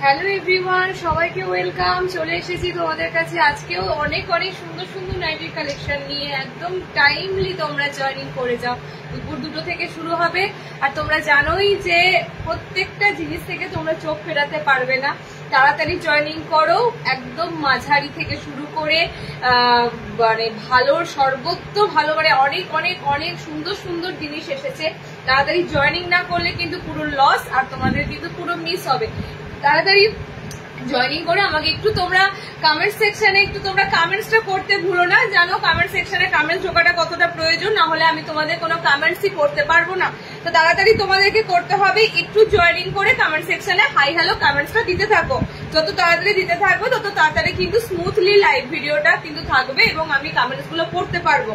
Hello everyone, সবাইকে welcome. চলে এসেছি তোমাদের কাছে আজকেও অনেক অনেক সুন্দর সুন্দর নাইটির কালেকশন নিয়ে। একদম টাইমলি তোমরা জয়েনিং করে যাও। দুপুর 2টো থেকে শুরু হবে, আর তোমরা জানোই যে প্রত্যেকটা জিনিস থেকে তোমরা চোখ ফেরাতে পারবে না। তাড়াতাড়ি জয়েনিং করো। একদম মাঝারি থেকে শুরু করে মানে ভালোর সর্বোচ্চ ভালো, মানে অনেক অনেক অনেক সুন্দর সুন্দর জিনিস এসেছে। তাড়াতাড়ি জয়েনিং না করলে কিন্তু পুরো লস, আর তোমাদের কিন্তু পুরো মিস হবে। তাড়াতাড়ি জয়েনিং করে আমাকে একটু তোমরা কমেন্ট সেকশনে একটু তোমরা কমেন্টসটা করতে ভুলো না। জানো কমেন্ট সেকশনে কমেন্টস ঢোকাটা কতটা প্রয়োজন, না হলে আমি তোমাদের কোনো কমেন্টসই করতে পারবো না। তো তাড়াতাড়ি তোমাদেরকে করতে হবে, একটু জয়েনিং করে কমেন্ট সেকশনে হাই হ্যালো কমেন্টসটা দিতে থাকো। যত তাড়াতাড়ি দিতে থাকবো তত তাড়াতাড়ি কিন্তু স্মুথলি লাইভ ভিডিওটা কিন্তু থাকবে এবং আমি কমেন্টস গুলো পড়তে পারবো।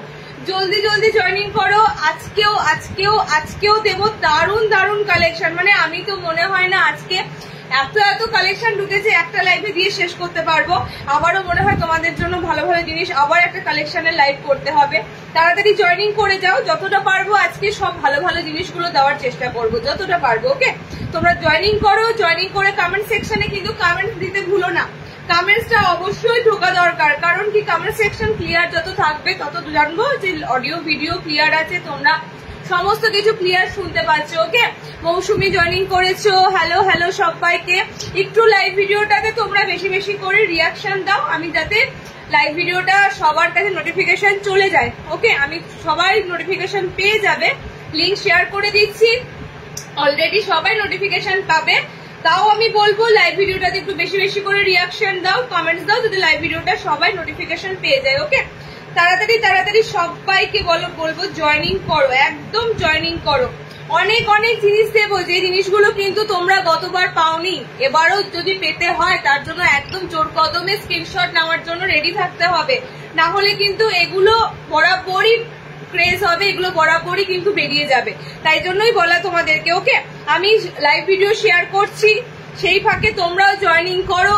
জলদি জলদি জয়েনিং করো। আজকেও আজকেও আজকেও দেবো দারুণ দারুণ কালেকশন। মানে আমি তো মনে হয় না আজকে এত এত কালেকশন ঢুকেছে একটা লাইভে দিয়ে শেষ করতে পারবো। আবারও মনে হয় তোমাদের জন্য ভালো ভালো জিনিস আবার একটা কালেকশনের লাইভ করতে হবে। তাড়াতাড়ি জয়েনিং করে যাও, যতটা পারবো আজকে সব ভালো ভালো জিনিসগুলো দেওয়ার চেষ্টা করবো যতটা পারবো। ওকে, তোমরা জয়েনিং করো। জয়েনিং করে কমেন্ট সেকশনে কিন্তু কমেন্টস দিতে ভুলো না। কমেন্টসটা অবশ্যই ঢোকা দরকার, কারণ কি কমেন্ট সেকশন ক্লিয়ার যত থাকবে তত জানবো যে অডিও ভিডিও ক্লিয়ার আছে, তোমরা সমস্ত কিছু ক্লিয়ার শুনতে পাচ্ছ। ওকে, মৌসুমি জয়েনিং করেছো, হ্যালো হ্যালো সবাইকে। একটু লাইভ ভিডিওটাকে তোমরা বেশি বেশি করে রিয়াকশন দাও, আমি যাতে লাইভ ভিডিওটা সবার কাছে নোটিফিকেশন চলে যায়। ওকে, আমি সবাই নোটিফিকেশন পেয়ে যাবে। লিংক শেয়ার করে দিচ্ছি, অলরেডি সবাই নোটিফিকেশন পাবে। তাও আমি বলবো লাইভ ভিডিওটাতে একটু বেশি বেশি করে রিয়াকশন দাও, কমেন্টস দাও, যাতে লাইভ ভিডিওটা সবাই নোটিফিকেশন পেয়ে যায়। ওকে, তাড়াতাড়ি তাড়াতাড়ি সবাইকে বলবো জয়েনিং করো, একদম জয়েনিং করো। অনেক অনেক জিনিস দেবো, যে জিনিসগুলো কিন্তু তোমরা গতবার পাওনি, এবারও যদি পেতে হয় তার জন্য একদম জোর কদমে স্ক্রিনশট নেওয়ার জন্য রেডি থাকতে হবে। না হলে কিন্তু এগুলো বরাবরই ক্রেজ হবে, এগুলো বরাবরই কিন্তু বেরিয়ে যাবে। তাই জন্যই বলা তোমাদেরকে। ওকে, আমি লাইভ ভিডিও শেয়ার করছি, সেই ফাঁকে তোমরাও জয়েনিং করো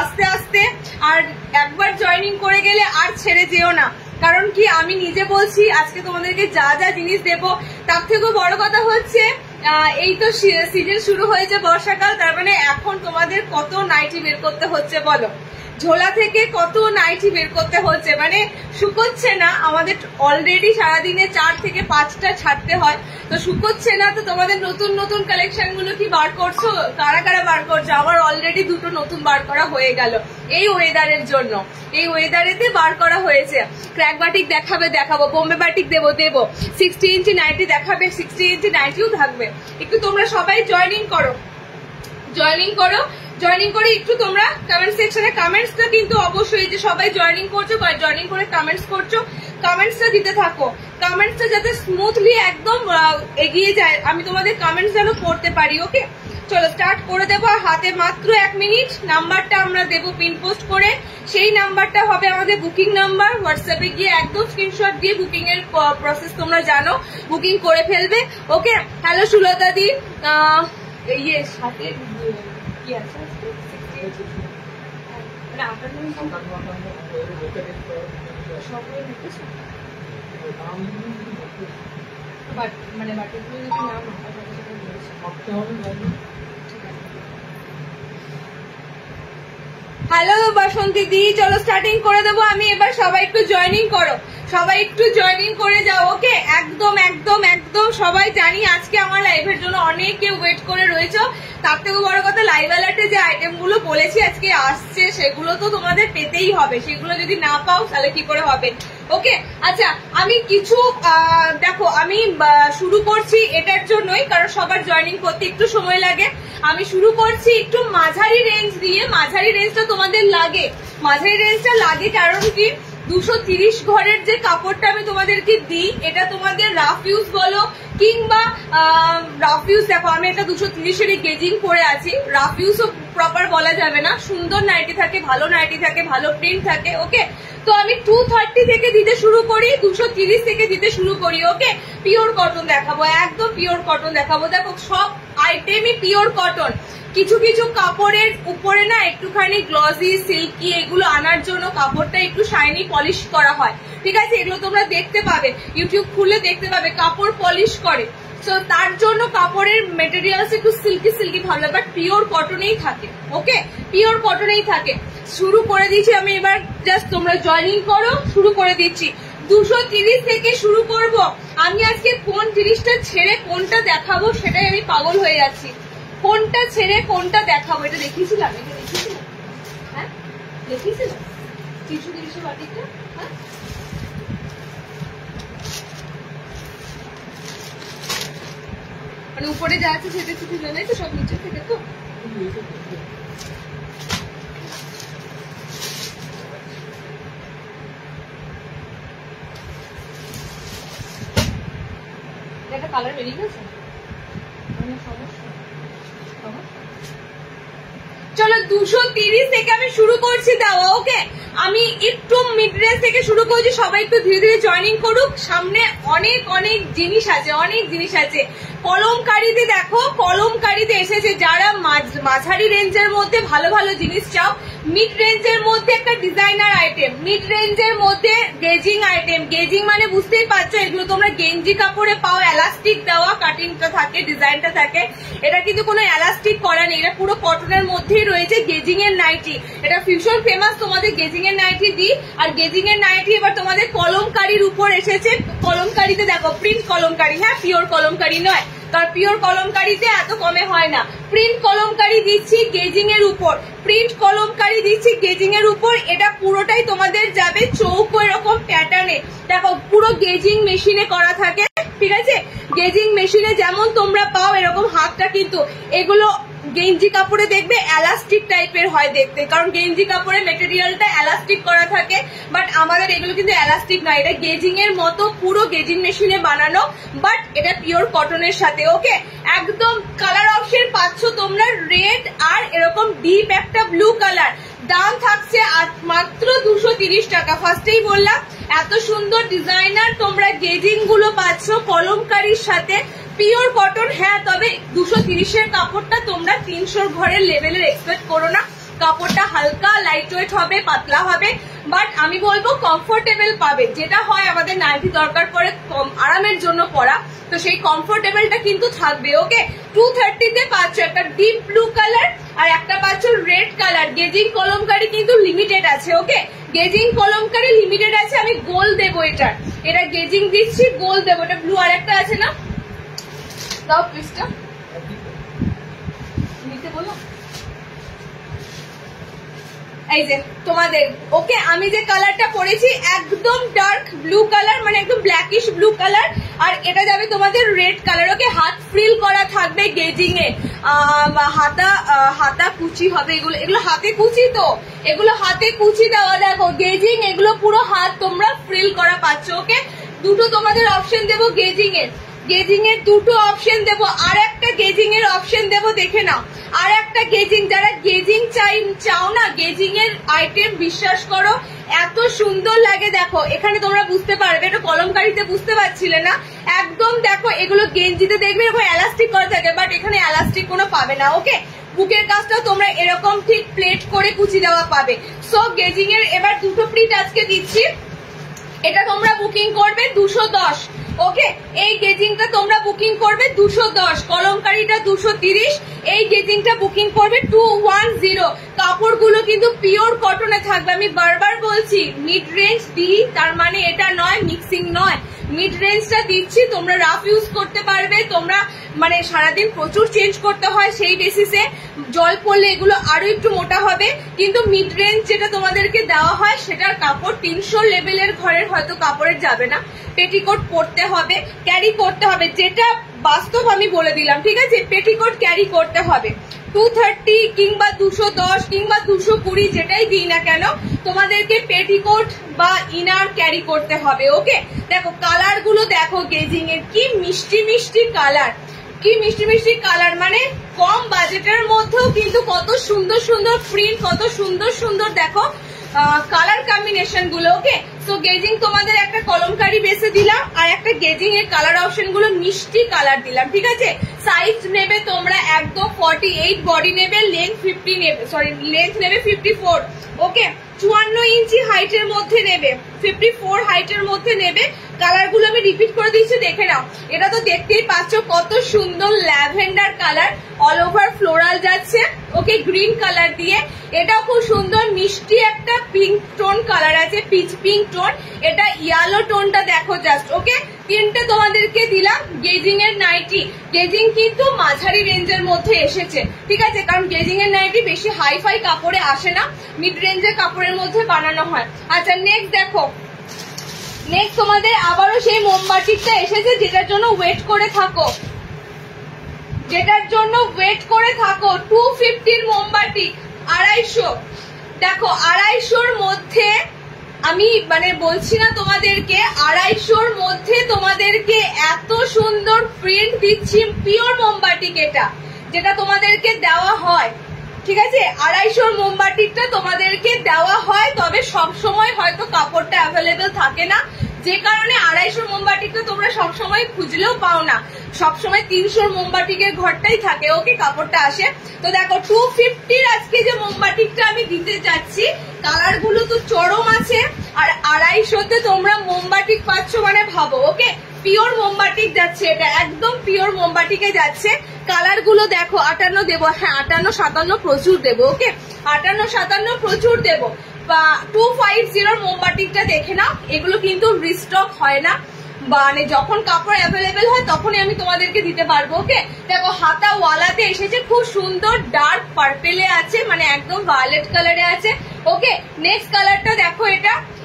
আস্তে আস্তে। আর একবার জয়েনিং করে গেলে আর ছেড়ে যেও না, কারণ কি আমি নিজে বলছি আজকে তোমাদেরকে যা যা জিনিস দেবো, তার থেকেও বড় কথা হচ্ছে এই তো সিজন শুরু হয়েছে বর্ষাকাল, তার মানে এখন তোমাদের কত নাইটি বের করতে হচ্ছে বলো। ঝোলা থেকে কত নাইটি বের করতে হচ্ছে, মানে শুকোচ্ছে না। আমাদের অলরেডি সারাদিনে 4 থেকে 5টা ছাড়তে হয়, তো শুকোচ্ছে না। তো তোমাদের নতুন নতুন কালেকশন গুলো কি বার করছো? কারা কারা বার করছো? আমার অলরেডি 2টো নতুন বার করা হয়ে গেল এই ওয়েদারের জন্য। এই ওয়েদারেতে বার করা হয়েছে। ক্র্যাক বাটিক দেখাবো, বোম্বে বাটিক দেবো 60 ইঞ্চি নাইটি দেখাবে, 60 ইঞ্চি নাইটিও থাকবে। একটু তোমরা সবাই জয়েনিং করো, জয়েনিং করো। জয়েনিং করে একটু তোমরা কমেন্ট সেকশনে কমেন্টসটা কিন্তু অবশ্যই, যে সবাই জয়েনিং করছো, জয়েনিং করে কমেন্টস করছো, কমেন্টসটা দিতে থাকো। কমেন্টসটা যাতে স্মুথলি একদম এগিয়ে যায়, আমি তোমাদের কমেন্টস যেন পড়তে পারি। ওকে, চলো স্টার্ট করে দেবো। হাতে মাত্র 1 মিনিট। নাম্বারটা আমরা দেবো পিন পোস্ট করে, সেই নাম্বারটা হবে আমাদের বুকিং নাম্বার। হোয়াটসঅ্যাপে গিয়ে একদম স্ক্রিনশট দিয়ে বুকিং এর প্রসেস তোমরা জানো, বুকিং করে ফেলবে। ওকে, হ্যালো সুলতা দি, ইয়ে সাথে কি আছে মানে বাটিগুলো যদি নাম হ্যালো বাসন্তী দি, চলো স্টার্টিং করে দেবো আমি এবার। সবাই একটু জয়েনিং করো, সবাই একটু জয়েনিং করে যাও। ওকে, একদম একদম একদম সবাই জানি আজকে আমার লাইভের জন্য অনেকে ওয়েট করে রয়েছে। তার থেকেও বড় কথা, লাইভ অ্যালার্টে যে আইটেমগুলো বলেছি আজকে আসছে, সেগুলো তো তোমাদের পেতেই হবে। সেগুলো যদি না পাও তাহলে কি করে হবে? ওকে, আচ্ছা আমি কিছু দেখো, আমি শুরু করছি এটার জন্যই, কারণ সবার জয়েনিং করতে একটু সময় লাগে। আমি শুরু করছি একটু মাঝারি রেঞ্জ দিয়ে। মাঝারি রেঞ্জটা তোমাদের লাগে, মাঝারি রেঞ্জটা লাগে কারণ কি 230 ঘরের যে কাপড়টা আমি তোমাদেরকে দিই, এটা তোমাদের রাফ ইউজ বলো কিংবা রাফ ইউজ, দেখো আমি এটা 230-এরই গেজিং পরে আছি। রাফ ইউজও প্রপার বলা যাবে না, সুন্দর নাইটি থাকে, ভালো নাইটি থাকে, ভালো প্রিন্ট থাকে। ওকে, তো আমি 230 থেকে দিতে শুরু করি, 230 থেকে দিতে শুরু করি। ওকে, পিওর কটন দেখাবো, একদম পিওর কটন দেখাবো। দেখো সব আইটেমই পিওর কটন। কিছু কিছু কাপড়ের উপরে না একটুখানি গ্লসি সিল্কি এগুলো আনার জন্য কাপড়টা একটু শাইনি পলিশ করা হয়, ঠিক আছে? এগুলো তোমরা দেখতে পাবে, ইউটিউব খুলে দেখতে পাবে, কাপড় পলিশ করে। তো তার জন্য কাপড়ের মেটেরিয়ালস একটু সিল্কি সিল্কি ভালো লাগে, বাট পিওর কটনেই থাকে। ওকে, পিওর কটনেই থাকে। শুরু করে দিচ্ছি আমি এবার, জাস্ট তোমরা জয়েনিং করো, শুরু করে দিচ্ছি। 230 থেকে শুরু করব। আমি আজকে কোন জিনিসটা ছেড়ে কোনটা দেখাবো সেটাই আমি পাগল হয়ে যাচ্ছি। কোনটা ছেড়ে কোনটা দেখাবো, এটা দেখিয়েছিলাম, এটা দেখিয়েছিলাম, হ্যাঁ দেখিয়েছিলাম 330 বাটিকটা। হ্যাঁ, মানে উপরে যা আছে সেটা কিছু জানাই তো, সব নিচে থেকে তো। একটা কালার বেরিয়ে গেছে, চলো 230 থেকে আমি শুরু করছি দেওয়া। ওকে, আমি একটু মিড রেঞ্জ থেকে শুরু করছি, সবাই একটু ধীরে ধীরে জয়েনিং করুক। সামনে অনেক অনেক জিনিস আছে, অনেক জিনিস আছে। কলমকারীতে দেখো, কলমকারীতে এসেছে যারা মাঝারি রেঞ্জের মধ্যে ভালো ভালো জিনিস চাও, মিড রেঞ্জের মধ্যে একটা ডিজাইনার আইটেম, মিড রেঞ্জের মধ্যে গেজিং আইটেম। গেজিং মানে বুঝতেই পারছো, এগুলো তোমরা গেঞ্জি কাপড়ে পাও, এলাস্টিক দেওয়া, কাটিংটা থাকে, ডিজাইনটা থাকে। এটা কিন্তু কোনো এলাস্টিক করা নেই, এটা পুরো কটনের মধ্যেই রয়েছে। গেজিং এর নাইটি, এটা ভীষণ ফেমাস, তোমাদের গেজিং এর নাইটি দিই। আর গেজিং এর নাইটি এবার তোমাদের কলমকারীর উপর এসেছে। কলমকারীতে দেখো, প্রিন্ট কলমকারী, হ্যাঁ পিওর কলমকারী নয়, কারণ পিওর কলমকারীতে এত কমে হয় না। প্রিন্ট কলমকারী দিচ্ছি গেজিং এর উপর, প্রিন্ট কলমকারী দিচ্ছি গেজিং এর উপর। এটা পুরোটাই তোমাদের যাবে চৌকো এরকম প্যাটার্নে। দেখো পুরো গেজিং মেশিনে করা থাকে, ঠিক আছে? গেজিং মেশিনে যেমন তোমরা পাও এরকম হাতটা, কিন্তু এগুলো গেঞ্জি কাপড়ে দেখবে এলাস্টিক টাইপের হয় দেখতে, কারণ গেঞ্জি কাপড়ের মেটেরিয়ালটা এলাস্টিক করা থাকে, বাট আমাদের এগুলো কিন্তু এলাস্টিক নয়। এটা গেজিং এর মতো পুরো গেজিং মেশিনে বানানো, বাট এটা পিওর কটনের সাথে। ওকে, একদম কালার অপশন পাচ্ছ তোমরা রেড আর এরকম ডিপ একটা ব্লু কালার। দাম থাকছে মাত্র 230 টাকা। ফার্স্টেই বললাম এত সুন্দর ডিজাইনার তোমরা গেজিং গুলো পাচ্ছ কলমকারীর সাথে, পিওর কটন। হ্যাঁ, তবে 230-এর কাপড়টা তোমরা 300 ঘরের লেভেলের এক্সপেক্ট করো না। কাপড়টা হালকা লাইট ওয়েট হবে, পাতলা হবে, বাট আমি বলবো কমফোর্টেবল পাবে। যেটা হয় আমাদের নাইটি দরকার পড়ে কম আরামের জন্য পরা, তো সেই কমফোর্টেবলটা কিন্তু থাকবে। ওকে, 230-তে পাচ্ছ একটা ডিপ ব্লু কালার আর একটা পাচ্ছ রেড কালার। গেজিং কলমকারী কিন্তু লিমিটেড আছে। ওকে, গেজিং কলমকারী লিমিটেড আছে। আমি গোল দেবো এটার, এটা গেজিং দিচ্ছি, গোল দেবো। এটা ব্লু আর একটা আছে না, দাও পিসটা নিতে বললাম, এই যে তোমাদের। ওকে, আমি যে কালারটা পরেছি একদম ডার্ক ব্লু কালার, মানে একদম ব্ল্যাকিশ ব্লু কালার, আর এটা যাবে তোমাদের রেড কালার। ওকে, হাত ফ্রিল করা থাকবে গেজিং এ, হাতা কুচি হবে। এগুলো হাতে কুচি, তো এগুলো হাতে কুচি দেওয়া। দেখো গেজিং, এগুলো পুরো হাত তোমরা ফ্রিল করা পাচ্ছ। ওকে, দুটো তোমাদের অপশন দেবো গেজিং এর, গেজিং এর দুটো অপশন দেবো। আর একটা গেজিং এর অপশন দেবো, দেখে নাও। আর একটা গেজিং, যারা গেজিং চাও না, গেজিং এর আইটেম বিশ্বাস করো এত সুন্দর লাগে। দেখো এখানে তোমরা বুঝতে পারবে, এটা কলমকারীতে বুঝতে পারছিলে না, একদম দেখো এগুলো গেঞ্জিতে দেখবে এরকম এলাস্টিক করা থাকে, বাট এখানে এলাস্টিক কোনো পাবে না। ওকে, বুকের কাজটা তোমরা এরকম ঠিক প্লেট করে কুচি দেওয়া পাবে। সো গেজিং এর এবার দুটো প্রিন্ট আজকে দিচ্ছি, এটা তোমরা বুকিং করবে 210। ওকে, এই গেজিংটা তোমরা বুকিং করবে 210, কলমকারীটা 230, এই গেজিংটা বুকিং করবে 210। কাপড়গুলো কিন্তু পিওর কটনে থাকবে। আমি বারবার বলছি মিড রেঞ্জ দিই, তার মানে এটা নয় মিক্সিং নয়, মিড রেঞ্জটা দিচ্ছি। তোমরা রাফ ইউজ করতে পারবে, তোমরা মানে সারাদিন প্রচুর চেঞ্জ করতে হয়, সেই বেসিসে জল পড়লে এগুলো আরো একটু মোটা হবে। কিন্তু মিড রেঞ্জ যেটা তোমাদেরকে দেওয়া হয় সেটার কাপড় 300 লেভেলের ঘরের হয়তো কাপড়ের যাবে না, পেটিকোট পরতে হবে, ক্যারি করতে হবে, যেটা বাস্তব আমি বলে দিলাম, ঠিক আছে? পেটিকোট ক্যারি করতে হবে। 230 কিংবা 210 কিংবা 220 যেটাই দিই না কেন, তোমাদেরকে পেটিকোট বা ইনার ক্যারি করতে হবে। ওকে, দেখো কালার গুলো দেখো গেজিং এর, কি মিষ্টি মিষ্টি কালার, কি মিষ্টি মিষ্টি কালার, মানে কম বাজেটের মধ্যেও কিন্তু কত সুন্দর সুন্দর প্রিন্ট, কত সুন্দর সুন্দর দেখো কালার কম্বিনেশন গুলো। ওকে, তো গেজিং তোমাদের একটা কলমকারী বেসে দিলাম, আর একটা গেজিং এর কালার অপশন গুলো মিষ্টি কালার দিলাম, ঠিক আছে? সাইজ নেবে তোমরা একদম 48, বডি নেবে লেন্থ 50 নেবে, সরি লেন্থ নেবে 54। ওকে, 54 ইঞ্চি হাইটের মধ্যে নেবে, 54 হাইটের মধ্যে নেবে। কালার গুলো আমি রিপিট করে দিচ্ছি, দেখে নাও। এটা তো দেখতেই পাচ্ছ কত সুন্দর lavender colour, all over floral যাচ্ছে, ওকে, গ্রিন কালার দিয়ে। এটাও খুব সুন্দর মিষ্টি একটা পিঙ্ক টোন কালার আছে, পিচ পিঙ্ক টোন। এটা ইয়েলো টোনটা দেখো জাস্ট, ওকে। তিনটে তোমাদেরকে দিলাম গেজিং এর নাইটি। গেজিং কিন্তু মাঝারি রেঞ্জের মধ্যে এসেছে, ঠিক আছে, কারণ গেজিং এর নাইটি বেশি হাই ফাই কাপড়ে আসে না, মিড রেঞ্জের কাপড়ের মধ্যে বানানো হয়। আচ্ছা নেক্সট দেখো, নেক্সট তোমাদের আবারও সেই মোমবাটিকটা এসেছে, যেটার জন্য ওয়েট করে থাকো, যেটার জন্য ওয়েট করে থাকো। 250 মোমবাটিক, 250। দেখো 250-র মধ্যে আমি মানে বলছি না তোমাদেরকে, 250-র মধ্যে তোমাদেরকে এত সুন্দর প্রিন্ট দিচ্ছি, পিওর মোমবাটিক এটা, যেটা তোমাদেরকে দেওয়া হয়, ঠিক আছে। 250-র মোমবাটিকটা তোমাদেরকে দেওয়া হয়, তবে সব সময় হয়তো কাপড়টা অ্যাভেলেবেল থাকে না, যে কারণে 250-র মোমবাটিকটা তোমরা সবসময় খুঁজলেও পাও না। সবসময় 300-র মোমবাটিকের ঘরটাই থাকে, ওকে, কাপড়টা আসে। তো দেখো 250-র আজকে যে মোমবাটিকটা আমি দিতে যাচ্ছি, কালার গুলো তো চরম আছে, আর 250-তে তোমরা মোমবাটিক পাচ্ছ মানে ভাবো, ওকে। পিওর মোমবাটিক যাচ্ছে, এটা একদম পিওর মোমবাটিকে যাচ্ছে। কালার গুলো দেখো, 58 দেবো, হ্যাঁ 58-57 প্রচুর দেবো, ওকে, 58-57 প্রচুর দেবো। 250-র মোমবাটিকটা দেখে নাও, এগুলো কিন্তু রিস্টক হয় না, মানে যখন কাপড় অ্যাভেলেবেল হয় তখনই আমি তোমাদেরকে দিতে পারবো, ওকে। দেখো হাতা ওয়ালাতে এসেছে, খুব সুন্দর ডার্ক পার্পেলে আছে, মানে একদম ভায়োলেট কালারে আছে, ওকে। নেক্সট কালারটা দেখো,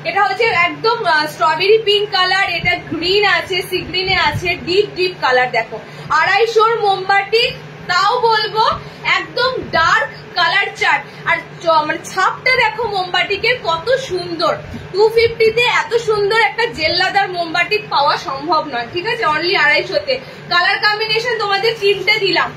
এটা হচ্ছে একদম স্ট্রবেরি পিঙ্ক কালার, এটা গ্রিন আছে, সি গ্রিনে আছে, ডিপ ডিপ কালার। দেখো 250-র মোমবাটিক, তাও বলবো একদম ডার্ক কালার চার্ট, আর মানে ছাপটা দেখো মোমবাটিকের কত সুন্দর। 250-তে এত সুন্দর একটা জেল্লাদার মোমবাটিক পাওয়া সম্ভব নয়, ঠিক আছে, অনলি 250-তে। কালার কম্বিনেশন তোমাদের 3টে দিলাম।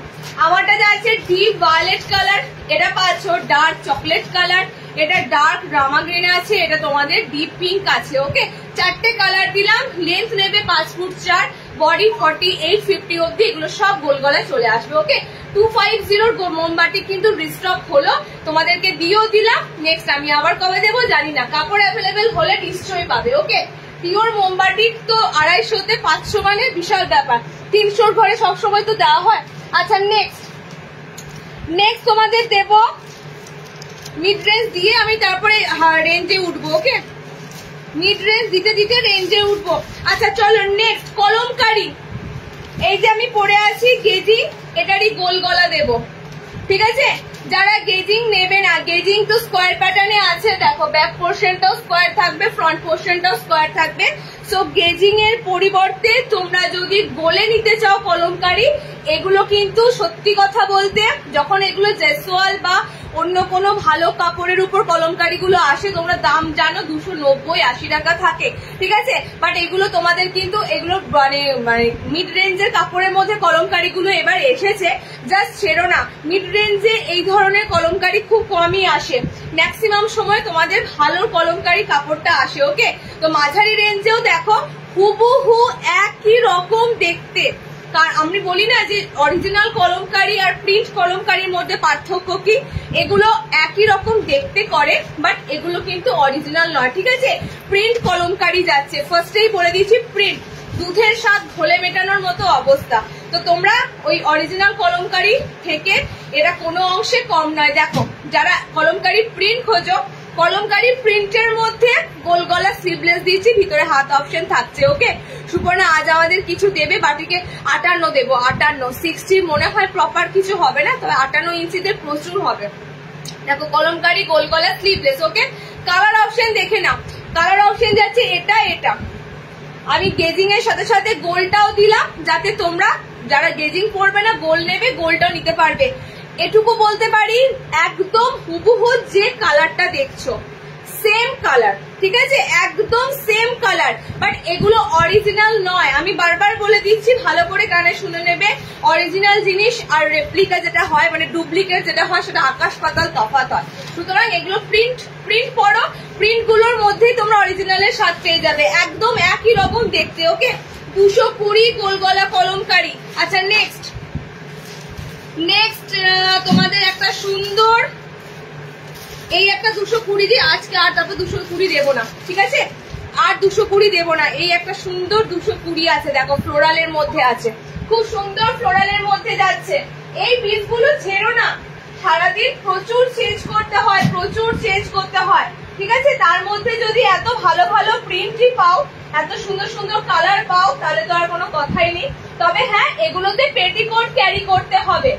আমারটা যা আছে ডিপ ভায়োলেট কালার, এটা পাচ্ছ ডার্ক চকলেট কালার, এটা ডার্ক রামা গ্রিন আছে, এটা তোমাদের ডিপ পিঙ্ক আছে, ওকে। 4টে কালার দিলাম। লেন্থ নেবে 5 ফুট 4, বডি 48-50 অব্দি, এগুলো সব গোল গলায় চলে আসবে, ওকে। 250-র মোমবাটি কিন্তু রিস্টক হলো, তোমাদেরকে দিয়েও দিলাম। নেক্সট আমি আবার কবে দেবো জানি না, কাপড় অ্যাভেলেবেল হলে নিশ্চয়ই পাবে, ওকে। পিওর মোমবাটি তো 250-তে 500 মানে বিশাল ব্যাপার, 300-র ঘরে সবসময় তো দেওয়া হয়। আচ্ছা নেক্সট তোমাদের দেব মিড রেঞ্জ দিয়ে, আমি তারপরে রেঞ্জে উঠবো, ওকে। মিড রেঞ্জ দিতে দিতে রেঞ্জে উঠবো। আচ্ছা চলো নেক্সট কলমকারি, এই যে আমি পরে আছি গেজিং, এটারই গোল গলা দেব, ঠিক আছে। যারা গেজিং নেবে না, গেজিং তো স্কোয়ার প্যাটার্নে আছে, দেখো ব্যাক পোর্শনটাও স্কোয়ার থাকবে, ফ্রন্ট পোর্শনটাও স্কোয়ার থাকবে। সো গেজিং এর পরিবর্তে তোমরা যদি গোলে নিতে চাও কলমকারি, এগুলো কিন্তু সত্যি কথা বলতে যখন এগুলো জেসওয়াল বা অন্য কোনো ভালো কাপড়ের উপর কলমকারি গুলো আসে, তোমরা দাম জানো 290-80 টাকা থাকে, ঠিক আছে। বাট এগুলো তোমাদের কিন্তু এগুলো মানে মিড রেঞ্জের কাপড়ের মধ্যে কলমকারি গুলো এবার এসেছে, জাস্ট ছেড়ো না। মিড রেঞ্জে এই ধরনের কলমকারি খুব কমই আসে, ম্যাক্সিমাম সময় তোমাদের ভালো কলমকারি কাপড়টা আসে, ওকে। তো মাঝারি রেঞ্জেও দেখো হুবহু একই রকম দেখতে, কারণ আমি বলি না যে অরিজিনাল কলমকারি আর প্রিন্ট কলমকারির মধ্যে পার্থক্য কি, এগুলো একই রকম দেখতে করে, বাট এগুলো কিন্তু অরিজিনাল নয়, ঠিক আছে। প্রিন্ট কলমকারি যাচ্ছে, ফার্স্টেই বলে দিচ্ছি প্রিন্ট, দুধের স্বাদ ঘোলে মেটানোর মতো অবস্থা। তো তোমরা ওই অরিজিনাল কলমকারি থেকে এরা কোনো অংশে কম নয়। দেখো যারা কলমকারি প্রিন্ট খোঁজো, কলমকারি প্রিন্টের মধ্যে গোল গলা স্লিভলেস দিয়েছি, ভিতরে হাত অপশন থাকছে, ওকে। সুপর্ণা আজ আমাদের কিছু দেবে, বাটিকে 58 দেবো, 58, 60 মনে হয় প্রপার কিছু হবে না, তবে 58 ইঞ্চিতে প্রচুর হবে। দেখো কলমকারি গোল গলা স্লিভলেস, ওকে। কালার অপশন দেখে নাও, কালার অপশন যাচ্ছে এটা। আমি গেজিং এর সাথে সাথে গোলটাও দিলাম, যাতে তোমরা যারা গেজিং করবে না গোল নেবে, গোলটাও নিতে পারবে। এটুকু বলতে পারি একদম হুবহু যে কালারটা দেখছো সেম কালার, ঠিক আছে, একদম সেম কালার, বাট এগুলো অরিজিনাল নয়। আমি বারবার বলে দিচ্ছি, ভালো করে কানে শুনে নেবে। অরিজিনাল জিনিস আর রেপ্লিকা যেটা হয়, মানে ডুপ্লিকেট যেটা হয়, সেটা আকাশ পাতাল তফাৎ হয়। সুতরাং এগুলো প্রিন্ট পড়ো, প্রিন্ট গুলোর মধ্যেই তোমরা অরিজিনালের স্বাদ পেয়ে যাবে, একদম একই রকম দেখতে, ওকে। 220 গোল গলা কলমকারি। আচ্ছা নেক্সট তোমাদের একটা সুন্দর এই একটা 220 দিই আজকে, আর তারপর 220 দেবো না, ঠিক আছে? আর 220 দেবো না। এই একটা সুন্দর 220 আছে, দেখো ফ্লোরালের মধ্যে আছে, খুব সুন্দর ফ্লোরালের মধ্যে যাচ্ছে। এই পিসগুলো ছেড়ো না, সারাদিন প্রচুর চেঞ্জ করতে হয়, প্রচুর চেঞ্জ করতে হয়, ঠিক আছে? তার মধ্যে যদি এত ভালো ভালো প্রিন্টই পাও, এত সুন্দর সুন্দর কালার পাও, তাহলে তো আর কোনো কথাই নেই। তবে হ্যাঁ, এগুলোতে পেটিকোট ক্যারি করতে হবে,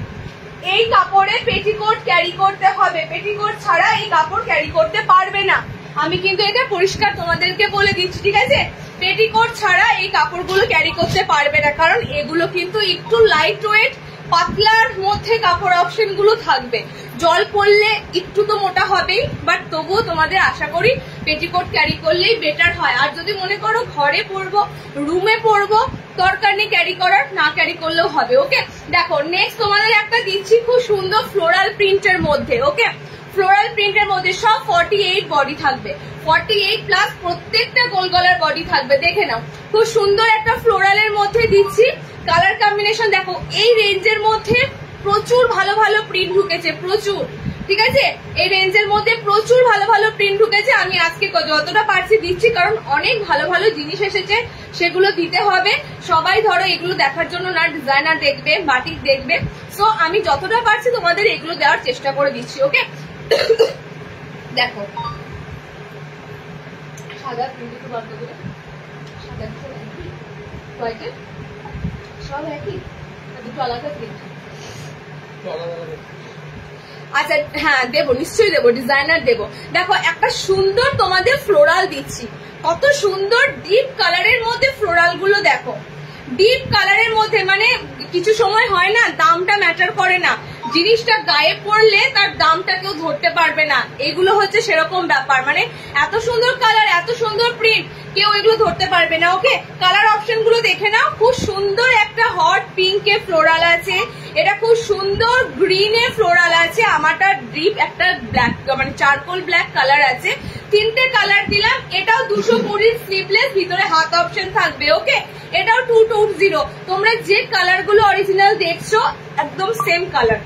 এই কাপড়ে পেটিকোট ক্যারি করতে হবে, পেটিকোট ছাড়া এই কাপড় ক্যারি করতে পারবে না। আমি কিন্তু এটা পরিষ্কার তোমাদেরকে বলে দিচ্ছি, ঠিক আছে? পেটিকোট ছাড়া এই কাপড়গুলো ক্যারি করতে পারবে না, কারণ এগুলো কিন্তু একটু লাইট ওয়েট পাতলার মধ্যে কাপড় অপশন গুলো থাকবে। জল পড়লে একটু তো মোটা হবেই, বাট তবুও তোমাদের আশা করি পেটিকোট ক্যারি করলেই বেটার হয়। আর যদি মনে করো ঘরে পরবো, রুমে পরবো, দরকার নেই ক্যারি করার, না ক্যারি করলেও হবে। ওকে, দেখো নেক্সট তোমাদের একটা দিচ্ছি খুব সুন্দর ফ্লোরাল প্রিন্টের মধ্যে। ওকে, ফ্লোরাল প্রিন্টের মধ্যে সব 48 বডি থাকবে, 48 প্লাস প্রত্যেকটা গোল গলার বডি থাকবে। দেখে নাও, খুব সুন্দর একটা ফ্লোরালের মধ্যে দিচ্ছি। কালার কম্বিনেশন দেখো, এই রেঞ্জের মধ্যে প্রচুর ভালো ভালো প্রিন্ট ঢুকেছে, প্রচুর, ঠিক আছে? এই রেঞ্জের মধ্যে প্রচুর ভালো ভালো প্রিন্ট ঢুকেছে। আমি আজকে যতটা পারছি দিচ্ছি, কারণ অনেক ভালো ভালো জিনিস এসেছে, সেগুলো দিতে হবে। সবাই ধরো এগুলো দেখার জন্য না ডিজাইনার দেখবে, বাটিক দেখবে, সো আমি যতটা পারছি তোমাদের এগুলো দেওয়ার চেষ্টা করে দিচ্ছি। ওকে, দেখো সাদা প্রিন্ট একটু বন্ধ করে, সাদা হোয়াইটের সব একই, দুটো আলাদা প্রিন্ট। আচ্ছা হ্যাঁ দেবো, নিশ্চয়ই দেবো, ডিজাইনার দেবো। দেখো একটা সুন্দর তোমাদের ফ্লোরাল দিচ্ছি, কত সুন্দর ডিপ কালারের মধ্যে ফ্লোরাল গুলো দেখো, ডিপ কালারের মধ্যে। মানে কিছু সময় হয় না, দামটা ম্যাটার করে না, জিনিসটা গায়ে পড়লে তার দামটা কেউ ধরতে পারবে না, এগুলো হচ্ছে সেরকম ব্যাপার। মানে এত সুন্দর কালার, এত সুন্দর প্রিন্ট, কেউ এগুলো ধরতে পারবে না। ওকে, কালার অপশন গুলো দেখে নাও, খুব সুন্দর একটা হট পিঙ্কে ফ্লোরাল আছে, এটা খুব সুন্দর গ্রিনে ফ্লোরাল আছে, আমারটা ডিপ একটা ব্ল্যাক মানে চারকোল ব্ল্যাক কালার আছে, তিনটে কালার দিলাম। এটাও 220 স্লিভলেস, ভিতরে হাত অপশন থাকবে। ওকে, এটাও 220। তোমরা যে কালার গুলো অরিজিনাল দেখছো একদম সেম কালার,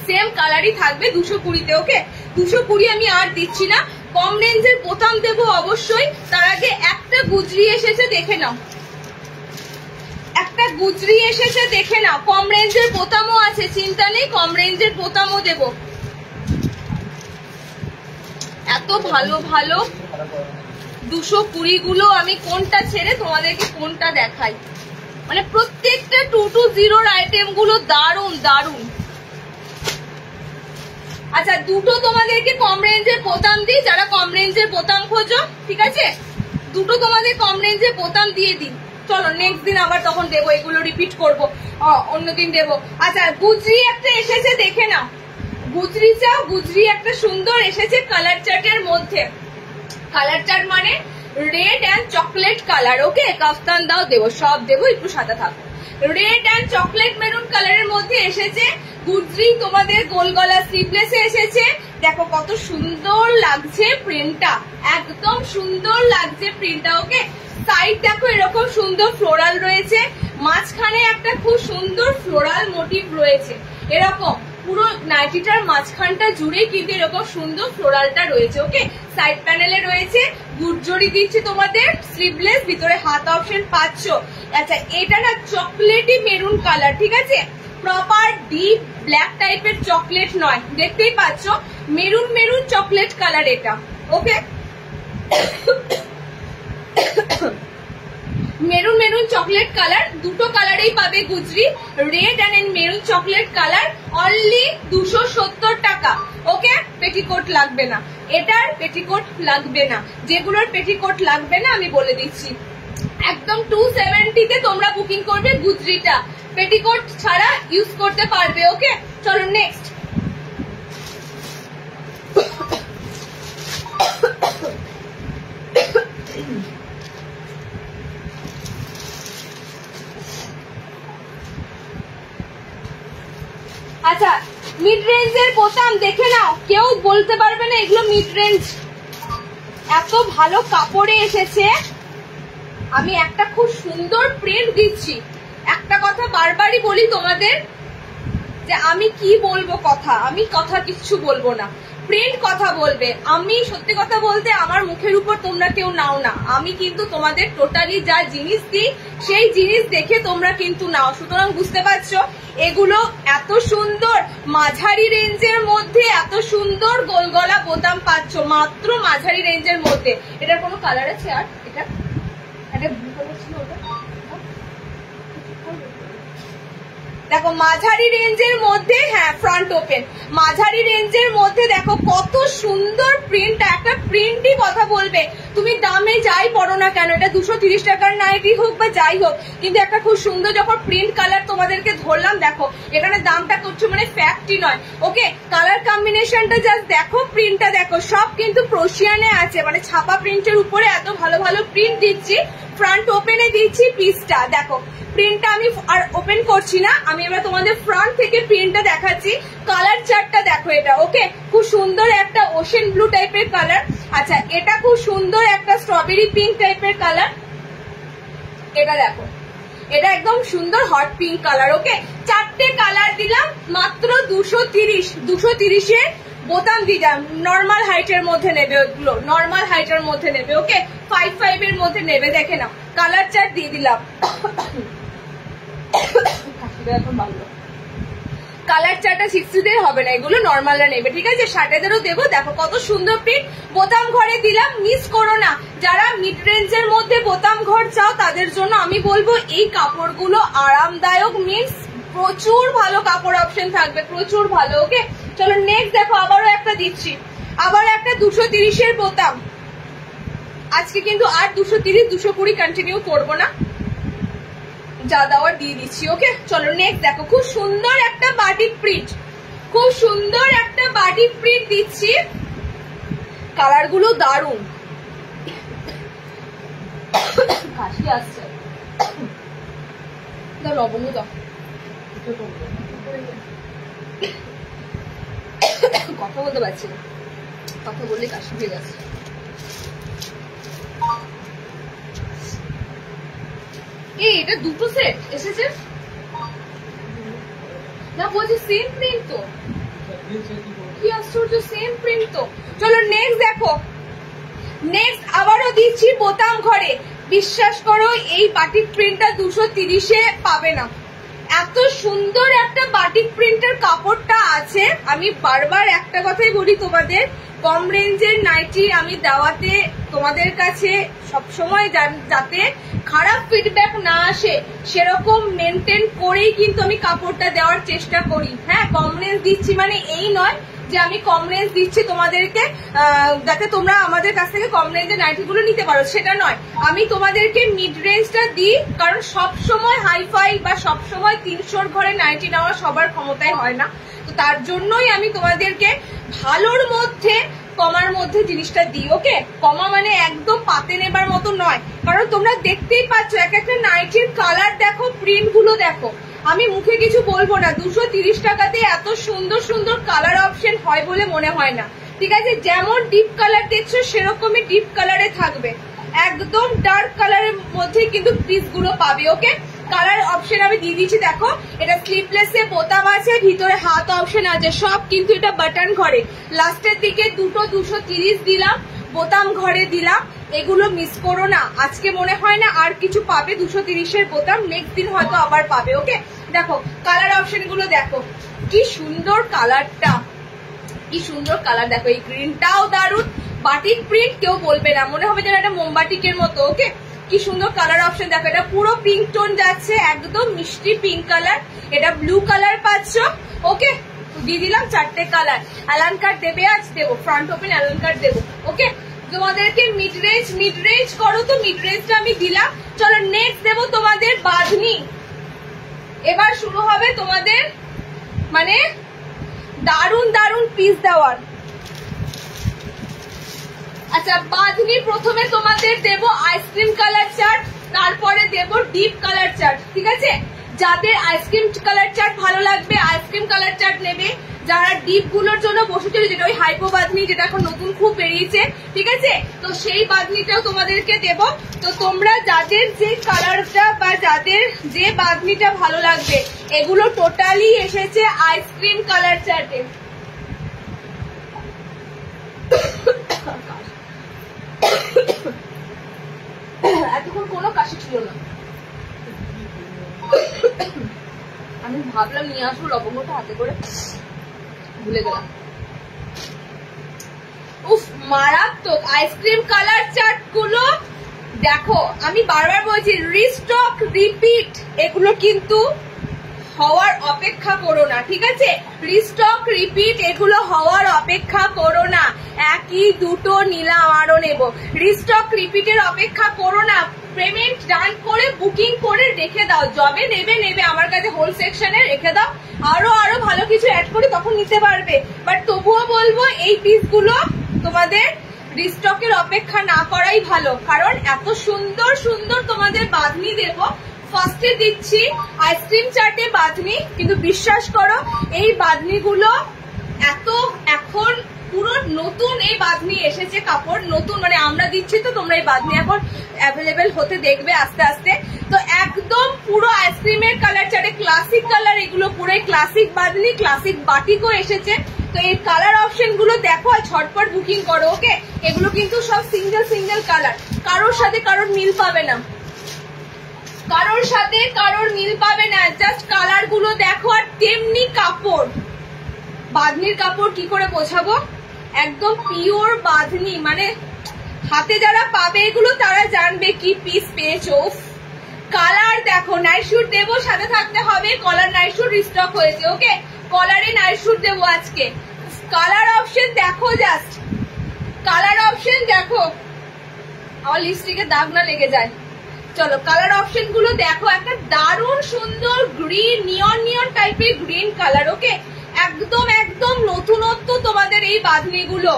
সেম কালারই থাকবে 220-তে। ওকে, 220 আমি আর দিচ্ছি না। কম রেঞ্জের বোতাম দেবো অবশ্যই, তার আগে একটা গুজরি এসেছে দেখে নাও, একটা গুজরি এসেছে দেখে নাও। কম রেঞ্জের বোতামও আছে, চিন্তা নেই, কম রেঞ্জের বোতামও দেবো। এত ভালো ভালো 220 গুলো আমি কোনটা ছেড়ে তোমাদেরকে কোনটা দেখাই, মানে প্রত্যেকটা 220 আইটেম গুলো দারুন দারুন। আচ্ছা দুটো তোমাদেরকে কম রেঞ্জের বোতাম দিই, যারা কম রেঞ্জের বোতাম খোঁজো, ঠিক আছে? দুটো তোমাদের কম রেঞ্জের বোতাম দিয়ে দিই, চলো নেক্সট দিন আবার তখন দেবো, এগুলো রিপিট করবো, অন্যদিন দেবো। আচ্ছা গুজরি একটা এসেছে দেখে নাও, গুজরি চাও, গুজরি একটা সুন্দর এসেছে কালার চার্টের মধ্যে। কালার চার্ট মানে রেড অ্যান্ড চকলেট কালার। ওকে, কাফতান দাও দেবো, সব দেবো, একটু সাদা থাকো। রেড অ্যান্ড চকলেট মেরুন কালারের মধ্যে এসেছে গুজরি, তোমাদের গোল গলা স্লিভলেসে এসেছে। দেখো কত সুন্দর লাগছে প্রিন্টটা, একদম সুন্দর লাগছে প্রিন্টটা। ওকে, সাইড দেখো এরকম সুন্দর ফ্লোরাল রয়েছে, মাঝখানে একটা খুব সুন্দর ফ্লোরাল মোটিভ রয়েছে, এরকম পুরো নাইটিটার মাঝখানটা জুড়ে কিন্তু এরকম সুন্দর ফ্লোরালটা রয়েছে। ওকে, সাইড প্যানেলে রয়েছে, গুজরি দিচ্ছি তোমাদের স্লিভলেস, ভিতরে হাত অপশন পাচ্ছ। আচ্ছা এটা না চকলেটি মেরুন কালার, ঠিক আছে? প্রপার ডিপ ব্ল্যাক টাইপের চকলেট নয়, দেখতেই পাচ্ছ মেরুন মেরুন চকলেট কালার এটা। ওকে, মেরুন মেরুন চকলেট কালার, দুটো কালারেই পাবে Gujri, red and maroon chocolate colour, only 270 টাকা। ওকে, পেটিকোট লাগবে না, এটার পেটিকোট লাগবে না, যেগুলোর পেটিকোট লাগবে না আমি বলে দিচ্ছি, একদম 270-তে তোমরা বুকিং করবে গুজরিটা, পেটিকোট ছাড়া ইউজ করতে পারবে। ওকে, চলো নেক্সট। আচ্ছা মিড রেঞ্জের বোতাম দেখে নাও, কেউ বলতে পারবে না এগুলো মিড রেঞ্জ, এত ভালো কাপড়ে এসেছে। আমি একটা খুব সুন্দর প্রিন্ট দিচ্ছি, একটা কথা বারবারই বলি তোমাদের, যে আমি কি বলবো কথা, আমি কথা কিচ্ছু বলবো না, প্রিন্ট কথা বলবে। আমি সত্যি কথা বলতে আমার মুখের উপর তোমরা কেউ নাও না, আমি কিন্তু তোমাদের টোটালি যা জিনিস দিই সেই জিনিস দেখে তোমরা কিন্তু নাও। সুতরাং বুঝতে পারছো এগুলো এত সুন্দর মাঝারি রেঞ্জের মধ্যে এত সুন্দর গোলগলা বোতাম পাচ্ছ মাত্র মাঝারি রেঞ্জের মধ্যে। এটার কোনো কালার আছে? আর এটা একটা ব্লু কালার ছিল, ওটা দেখো মাঝারি রেঞ্জের মধ্যে, হ্যাঁ ফ্রন্ট ওপেন, মাঝারি রেঞ্জের মধ্যে দেখো কত সুন্দর প্রিন্ট। একটা প্রিন্টই কথা বলবে, তুমি দামে যাই পড়ো না কেন, এটা 230 টাকার নাইটি হোক বা যাই হোক, কিন্তু একটা খুব সুন্দর যখন প্রিন্ট কালার তোমাদেরকে ধরলাম, দেখো এখানে দামটা করছো মানে ফ্যাক্টরি নয়, ওকে। কালার কম্বিনেশনটা জাস্ট দেখো, প্রিন্টটা দেখো, সব কিন্তু প্রোশিয়ানে আছে, মানে ছাপা প্রিন্টের উপরে এত ভালো ভালো প্রিন্ট দিচ্ছি। ফ্রন্ট ওপেনে দিচ্ছি পিসটা, দেখো প্রিন্টটা আমি আর ওপেন করছি না, আমি এবার তোমাদের ফ্রন্ট থেকে প্রিন্টটা দেখাচ্ছি। কালার চার্টটা দেখো এটা, ওকে, খুব সুন্দর একটা ওশেন ব্লু টাইপের কালার। আচ্ছা এটা খুব সুন্দর একটা স্ট্রবেরি পিঙ্ক টাইপের কালার, এটা দেখো এটা একদম সুন্দর হট পিঙ্ক কালার, ওকে। 4টে কালার দিলাম মাত্র 230। 230-এ বোতাম দিলাম, নর্মাল হাইটের মধ্যে নেবে, ওগুলো নর্মাল হাইটের মধ্যে নেবে, ওকে। 5.5 এর মধ্যে নেবে, দেখে নাও কালার চার্ট দিয়ে দিলাম। কালার চার্টটা 60 হবে না, এগুলো নর্মালরা নেবে, ঠিক আছে। 60-এরও দেবো, দেখো কত সুন্দর প্রিন্ট। বোতাম ঘরে দিলাম, মিস করো না। যারা মিড রেঞ্জের মধ্যে বোতাম ঘর চাও তাদের জন্য আমি বলবো এই কাপড়গুলো আরামদায়ক, মিন্স প্রচুর ভালো কাপড় অপশন থাকবে, প্রচুর ভালো, ওকে। চলো নেক্সট দেখো, আবারও একটা দিচ্ছি, আবার একটা 230-এর বোতাম। আজকে কিন্তু আর 230 220 কন্টিনিউ করবো না, যা দেওয়ার দিয়ে দিচ্ছি, ওকে। চলো নেক্সট দেখো, খুব সুন্দর একটা বাটিক প্রিন্ট, খুব সুন্দর একটা বাটিক প্রিন্ট দিচ্ছি। কালার গুলো দারুন, কাশি আসছে, লবঙ্গ দাও, কথা বলতে পারছি না, কথা বললে কাশি হয়ে যাচ্ছে। এটা দুটো সেট এসেছে না, বলছি সেম প্রিন্ট তো, কি আশ্চর্য, সেম প্রিন্ট তো। চলো নেক্সট দেখো, নেক্সট আবারও দিচ্ছি বোতাম ঘরে। বিশ্বাস করো এই বাটিক প্রিন্টটা 230-এ পাবে না, এত সুন্দর একটা বাটিক প্রিন্টের কাপড়টা আছে। আমি বারবার একটা কথাই বলি তোমাদের, কম রেঞ্জের নাইটি আমি দেওয়াতে তোমাদের কাছে সবসময় যাতে খারাপ ফিডব্যাক না আসে সেরকম মেনটেন করেই কিন্তু আমি কাপড়টা দেওয়ার চেষ্টা করি। হ্যাঁ, কম রেঞ্জ দিচ্ছি মানে এই নয় যে আমি কম রেঞ্জ দিচ্ছি তোমাদেরকে যাতে তোমরা আমাদের কাছ থেকে কম রেঞ্জের নাইটি গুলো নিতে পারো, সেটা নয়। আমি তোমাদেরকে মিড রেঞ্জটা দিই, কারণ সব সময় হাইফাই বা সব সময় 300-র ঘরে নাইটি নেওয়া সবার ক্ষমতায় হয় না, তো তার জন্যই আমি তোমাদেরকে ভালোর মধ্যে কমার মধ্যে জিনিসটা দিই, ওকে। কমা মানে একদম পাতে নেবার মতো নয়, কারণ তোমরা দেখতেই পাচ্ছ এক একটা নাইটির কালার দেখো, প্রিন্ট গুলো দেখো। আমি মুখে কিছু বলবো না, 230 টাকাতে এত সুন্দর সুন্দর কালার অপশন হয় বলে মনে হয় না, ঠিক আছে। যেমন ডিপ কালার দেখছো সেরকমই ডিপ কালারে থাকবে, একদম ডার্ক কালারের মধ্যে কিন্তু পিস গুলো পাবে, ওকে। কালার অপশন আমি দিয়ে দিচ্ছি, দেখো এটা স্লিভলেস এ বোতাম আছে, ভিতরে হাত অপশন আছে, সব কিন্তু এটা বাটন ঘরে। লাস্টের দিকে দুটো 230 দিলাম, বোতাম ঘরে দিলাম, এগুলো মিস করো না। আজকে মনে হয় না আর কিছু পাবে 230-এর বোতাম, নেক্সট দিন হয়তো আবার পাবে, ওকে। দেখো কালার অপশন গুলো দেখো, কি সুন্দর কালারটা, কি সুন্দর কালার দেখো। এই গ্রিনটাও দারুন, বাটিক প্রিন্ট কেউ বলবে না, মনে হবে যেন এটা মোমবাটিকের মতো, ওকে। কি সুন্দর কালার অপশন দেখো, এটা পুরো পিঙ্ক টোন যাচ্ছে, একদম মিষ্টি পিঙ্ক কালার। এটা ব্লু কালার পাচ্ছ, ওকে। দিয়ে দিলাম 4টে কালার। অ্যালান কার্ড দেবে, আজ দেবো, ফ্রন্ট ওপেন অ্যালান কার্ড দেবো, ওকে। তোমাদেরকে মিড রেঞ্জ করো তো মিড রেঞ্জটা আমি দিলাম। চলো নেক্সট দেবো তোমাদের বাঁধনি। এবার শুরু হবে তোমাদের মানে দারুন দারুন পিস দেওয়ার। আচ্ছা, বাঁধনি প্রথমে তোমাদের দেবো আইসক্রিম কালার চার্ট, তারপরে দেবো ডিপ কালার চার্ট, ঠিক আছে। যাদের আইসক্রিম কালার চার্ট ভালো লাগবে আইসক্রিম কালার চার্ট নেবে, যারা ডিপ গুলোর জন্য বসেছিল, যেটা ওই হাইপো বাঁধনি, যেটা এখন নতুন খুব বেরিয়েছে, ঠিক আছে, তো সেই বাঁধনিটাও তোমাদেরকে দেব। তো তোমরা যাদের যে কালারটা বা যাদের যে বাঁধনিটা ভালো লাগবে, এগুলো টোটালি এসেছে আইসক্রিম কালার চার্টে। এতক্ষণ কোনো কাশি ছিল না, আমি ভাবলাম নিয়ে আসবো লবঙ্গটা হাতে করে, ভুলে গেলাম। উফ, মারাত্মক আইসক্রিম কালার চার্ট গুলো দেখো, আমি বারবার বলছি রিস্টক রিপিট এগুলো কিন্তু হওয়ার অপেক্ষা করো না, ঠিক আছে, রিস্টক রিপিট এগুলো হওয়ার অপেক্ষা করো না। একই দুটো নিলাম, আরো নেব, রিস্টক রিপিটের অপেক্ষা করো না। পেমেন্ট ডান করে বুকিং করে রেখে দাও, যবে নেবে নেবে, আমার কাছে হোল সেকশনে রেখে দাও, আরো আরো ভালো কিছু অ্যাড করে তখন নিতে পারবে। বাট তবুও বলবো এই পিসগুলো তোমাদের রিস্টকের অপেক্ষা না করাই ভালো, কারণ এত সুন্দর সুন্দর তোমাদের বাঁধনি দেব। ফার্স্টে দিচ্ছি আইসক্রিম চার্টে বাঁধনি, কিন্তু বিশ্বাস করো এই বাঁধনিগুলো এত এখন পুরো নতুন এই বাঁধনি এসেছে, কাপড় নতুন, মানে আমরা দিচ্ছি তো তোমরা এই বাঁধনি এখন অ্যাভেলেবেল হতে দেখবে আস্তে আস্তে। তো একদম পুরো আইসক্রিমের কালার চার্টে ক্লাসিক কালার, এগুলো পুরো ক্লাসিক বাঁধনি, ক্লাসিক বাটিকও এসেছে। তো এই কালার অপশন গুলো দেখো আর ঝটপট বুকিং করো, ওকে। এগুলো কিন্তু সব সিঙ্গেল সিঙ্গেল কালার, কারোর সাথে কারোর মিল পাবে না, কারোর সাথে কারোর মিল পাবে না, জাস্ট কালার গুলো দেখো। আর তেমনি কাপড়, বাঁধনির কাপড় কি করে বোঝাবো, একদম পিওর বাঁধনি, মানে হাতে যারা পাবে এগুলো তারা জানবে কি পিস পেয়েছো। কালার দেখো, নাইট শুট দেবো, সাথে থাকতে হবে কলার নাইট শুট রিস্টক হয়েছে, ওকে, কলারে নাইট শুট দেবো আজকে। কালার অপশন দেখো, জাস্ট কালার অপশন দেখো, আমার লিপস্টিকে দাগ না লেগে যায়। চলো কালার অপশন গুলো দেখো, একটা দারুণ সুন্দর গ্রিন, নিয়ন নিয়ন টাইপের গ্রিন কালার, ওকে, একদম একদম নতুনত্ব তোমাদের এই বাঁধনি গুলো।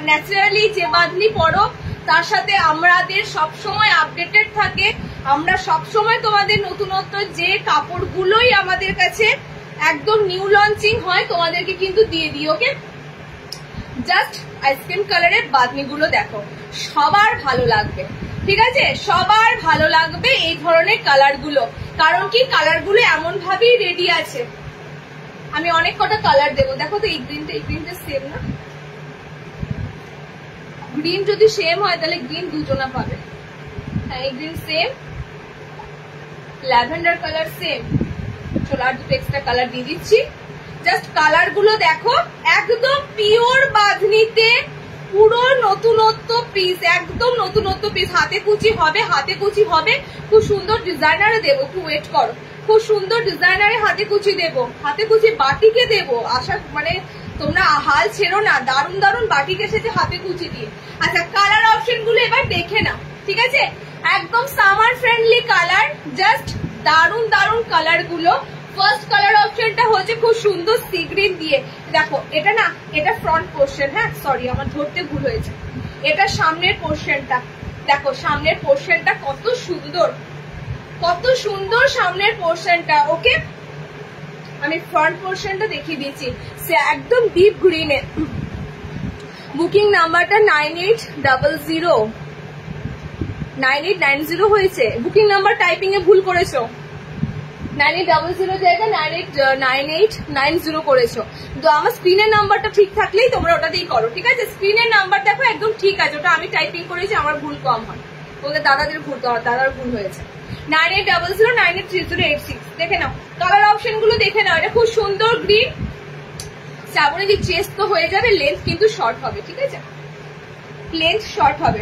ন্যাচারালি যে বাঁধনি পরো তার সাথে আমাদের সবসময় আপডেটেড থাকে, আমরা সবসময় তোমাদের নতুনত্ব যে কাপড়গুলোই আমাদের কাছে একদম নিউ লঞ্চিং হয় তোমাদেরকে কিন্তু দিয়ে দিই, ওকে। জাস্ট আইসক্রিম কালারের বাঁধনি গুলো দেখো, সবার ভালো লাগবে, ঠিক আছে, সবার ভালো লাগবে এই ধরনের কালার গুলো। কারণ কি কালার গুলো এমন ভাবেই রেডি আছে। আমি অনেক কটা কালার দেবো, দেখো তো এই গ্রিনটা সেম না, গ্রিন যদি সেম হয় তাহলে গ্রিন দুজনা পাবে। হ্যাঁ এই green same, lavender colour same. চলো আর দুটো এক্সট্রা কালার দিয়ে দিচ্ছি। জাস্ট কালার গুলো দেখো, একদম পিওর বাঁধনিতে পুরো নতুনত্ব পিস, একদম নতুনত্ব পিস। হাতে কুচি হবে, হাতে কুচি হবে, খুব সুন্দর ডিজাইনারে দেবো, একটু ওয়েট করো, খুব সুন্দর ডিজাইনারে হাতে কুচি দেবো, হাতে কুচি বাটিকে দেবো। আশা মানে তোমরা হাল ছেড়ো না, দারুণ দারুণ বাটিক এসেছে হাতে কুচি দিয়ে। আচ্ছা কালার অপশন গুলো এবার দেখে নাও, ঠিক আছে, একদম সামার ফ্রেন্ডলি কালার, জাস্ট দারুণ দারুণ কালার গুলো। ফার্স্ট কালার অপশনটা হচ্ছে খুব সুন্দর সি গ্রিন দিয়ে, দেখো এটা না, এটা ফ্রন্ট পোর্শন, হ্যাঁ সরি আমার ধরতে ভুল হয়েছে, এটা সামনের পোর্শনটা, দেখো সামনের পোর্শনটা কত সুন্দর, কত সুন্দর সামনের পোর্শনটা, ওকে। আমি ফ্রন্ট পোর্শনটা দেখিয়ে দিচ্ছি, সে একদম ডিপ গ্রিনে। বুকিং নাম্বারটা 9800 হয়েছে, বুকিং নাম্বার টাইপিং এ ভুল করেছো, 9800 জায়গায় 9890 করেছো। তো আমার স্ক্রিনের নাম্বারটা ঠিক থাকলেই তোমরা ওটাতেই করো, ঠিক আছে। স্ক্রিনের নাম্বার দেখো একদম ঠিক আছে, ওটা আমি টাইপিং করেছি, আমার ভুল কম হয়, ওদের দাদাদের ভুল হয়েছে। 9800983086 দেখে নাও, কালার অপশন গুলো দেখে নাও। এটা খুব সুন্দর গ্রিন, শ্রাবণী যে চেস্ট তো হয়ে যাবে, লেন্থ কিন্তু শর্ট হবে, ঠিক আছে, লেন্থ শর্ট হবে,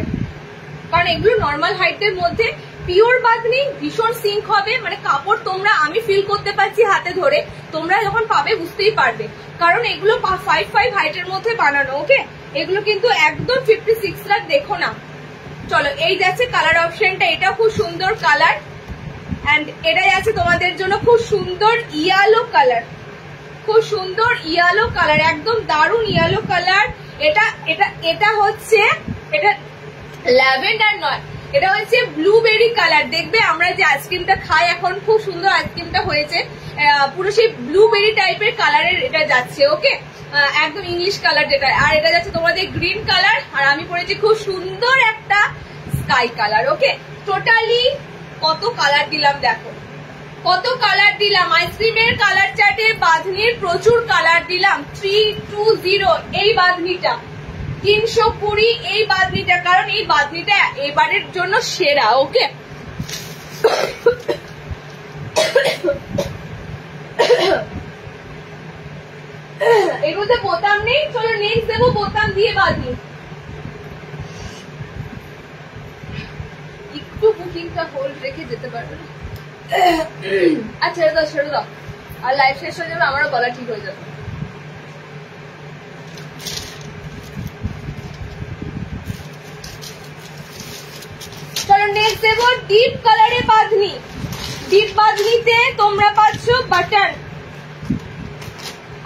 কারণ এগুলো নর্মাল হাইটের মধ্যে পিওর বাঁধনি, ভীষণ সিঙ্ক হবে, মানে কাপড় তোমরা আমি ফিল করতে পারছি হাতে ধরে, তোমরা যখন পাবে বুঝতেই পারবে, কারণ এগুলো 5'5" হাইটের মধ্যে বানানো, ওকে। এগুলো কিন্তু একদম 56 লাখ, দেখো না। চলো এই যাচ্ছে কালার অপশনটা, এটা খুব সুন্দর কালার, এন্ড এটা যাচ্ছে তোমাদের জন্য খুব সুন্দর ইয়েলো কালার, খুব সুন্দর ইয়েলো কালার, একদম দারুণ ইয়েলো কালার। এটা এটা এটা হচ্ছে, এটা ল্যাভেন্ডার নয়, এটা হচ্ছে ব্লুবেরি কালার। দেখবে আমরা যে আইসক্রিমটা খাই এখন, খুব সুন্দর আইসক্রিমটা হয়েছে, পুরো সেই ব্লুবেরি টাইপের কালারের এটা যাচ্ছে। ওকে, একদম ইংলিশ কালার যেটা। আর এটা যাচ্ছে তোমাদের গ্রিন কালার, আর আমি পরেছি খুব সুন্দর একটা স্কাই কালার। ওকে, টোটালি কত কালার দিলাম দেখো, কত কালার দিলাম। আইসক্রিমের কালার চার্টে বাঁধনির প্রচুর কালার দিলাম। 320 এই বাঁধনিটা, 320 এই বাঁধনিটা, কারণ এই বাঁধনিটা এবারের জন্য সেরা। ওকে, এর মধ্যে বোতাম নেই, চলো নেক্সট দেবো বোতাম দিয়ে বাঁধনি। একটু বুকিংটা হোল্ড রেখে যেতে পারবে না? আচ্ছা ছেড়ে দাও, আর লাইভ শেষ হয়ে যাবে, আমারও গলা ঠিক হয়ে যাবে। চলো নেক্সট দেবো ডিপ কালারে বাঁধনি। ডিপ বাঁধনিতে তোমরা পাচ্ছ বাটন।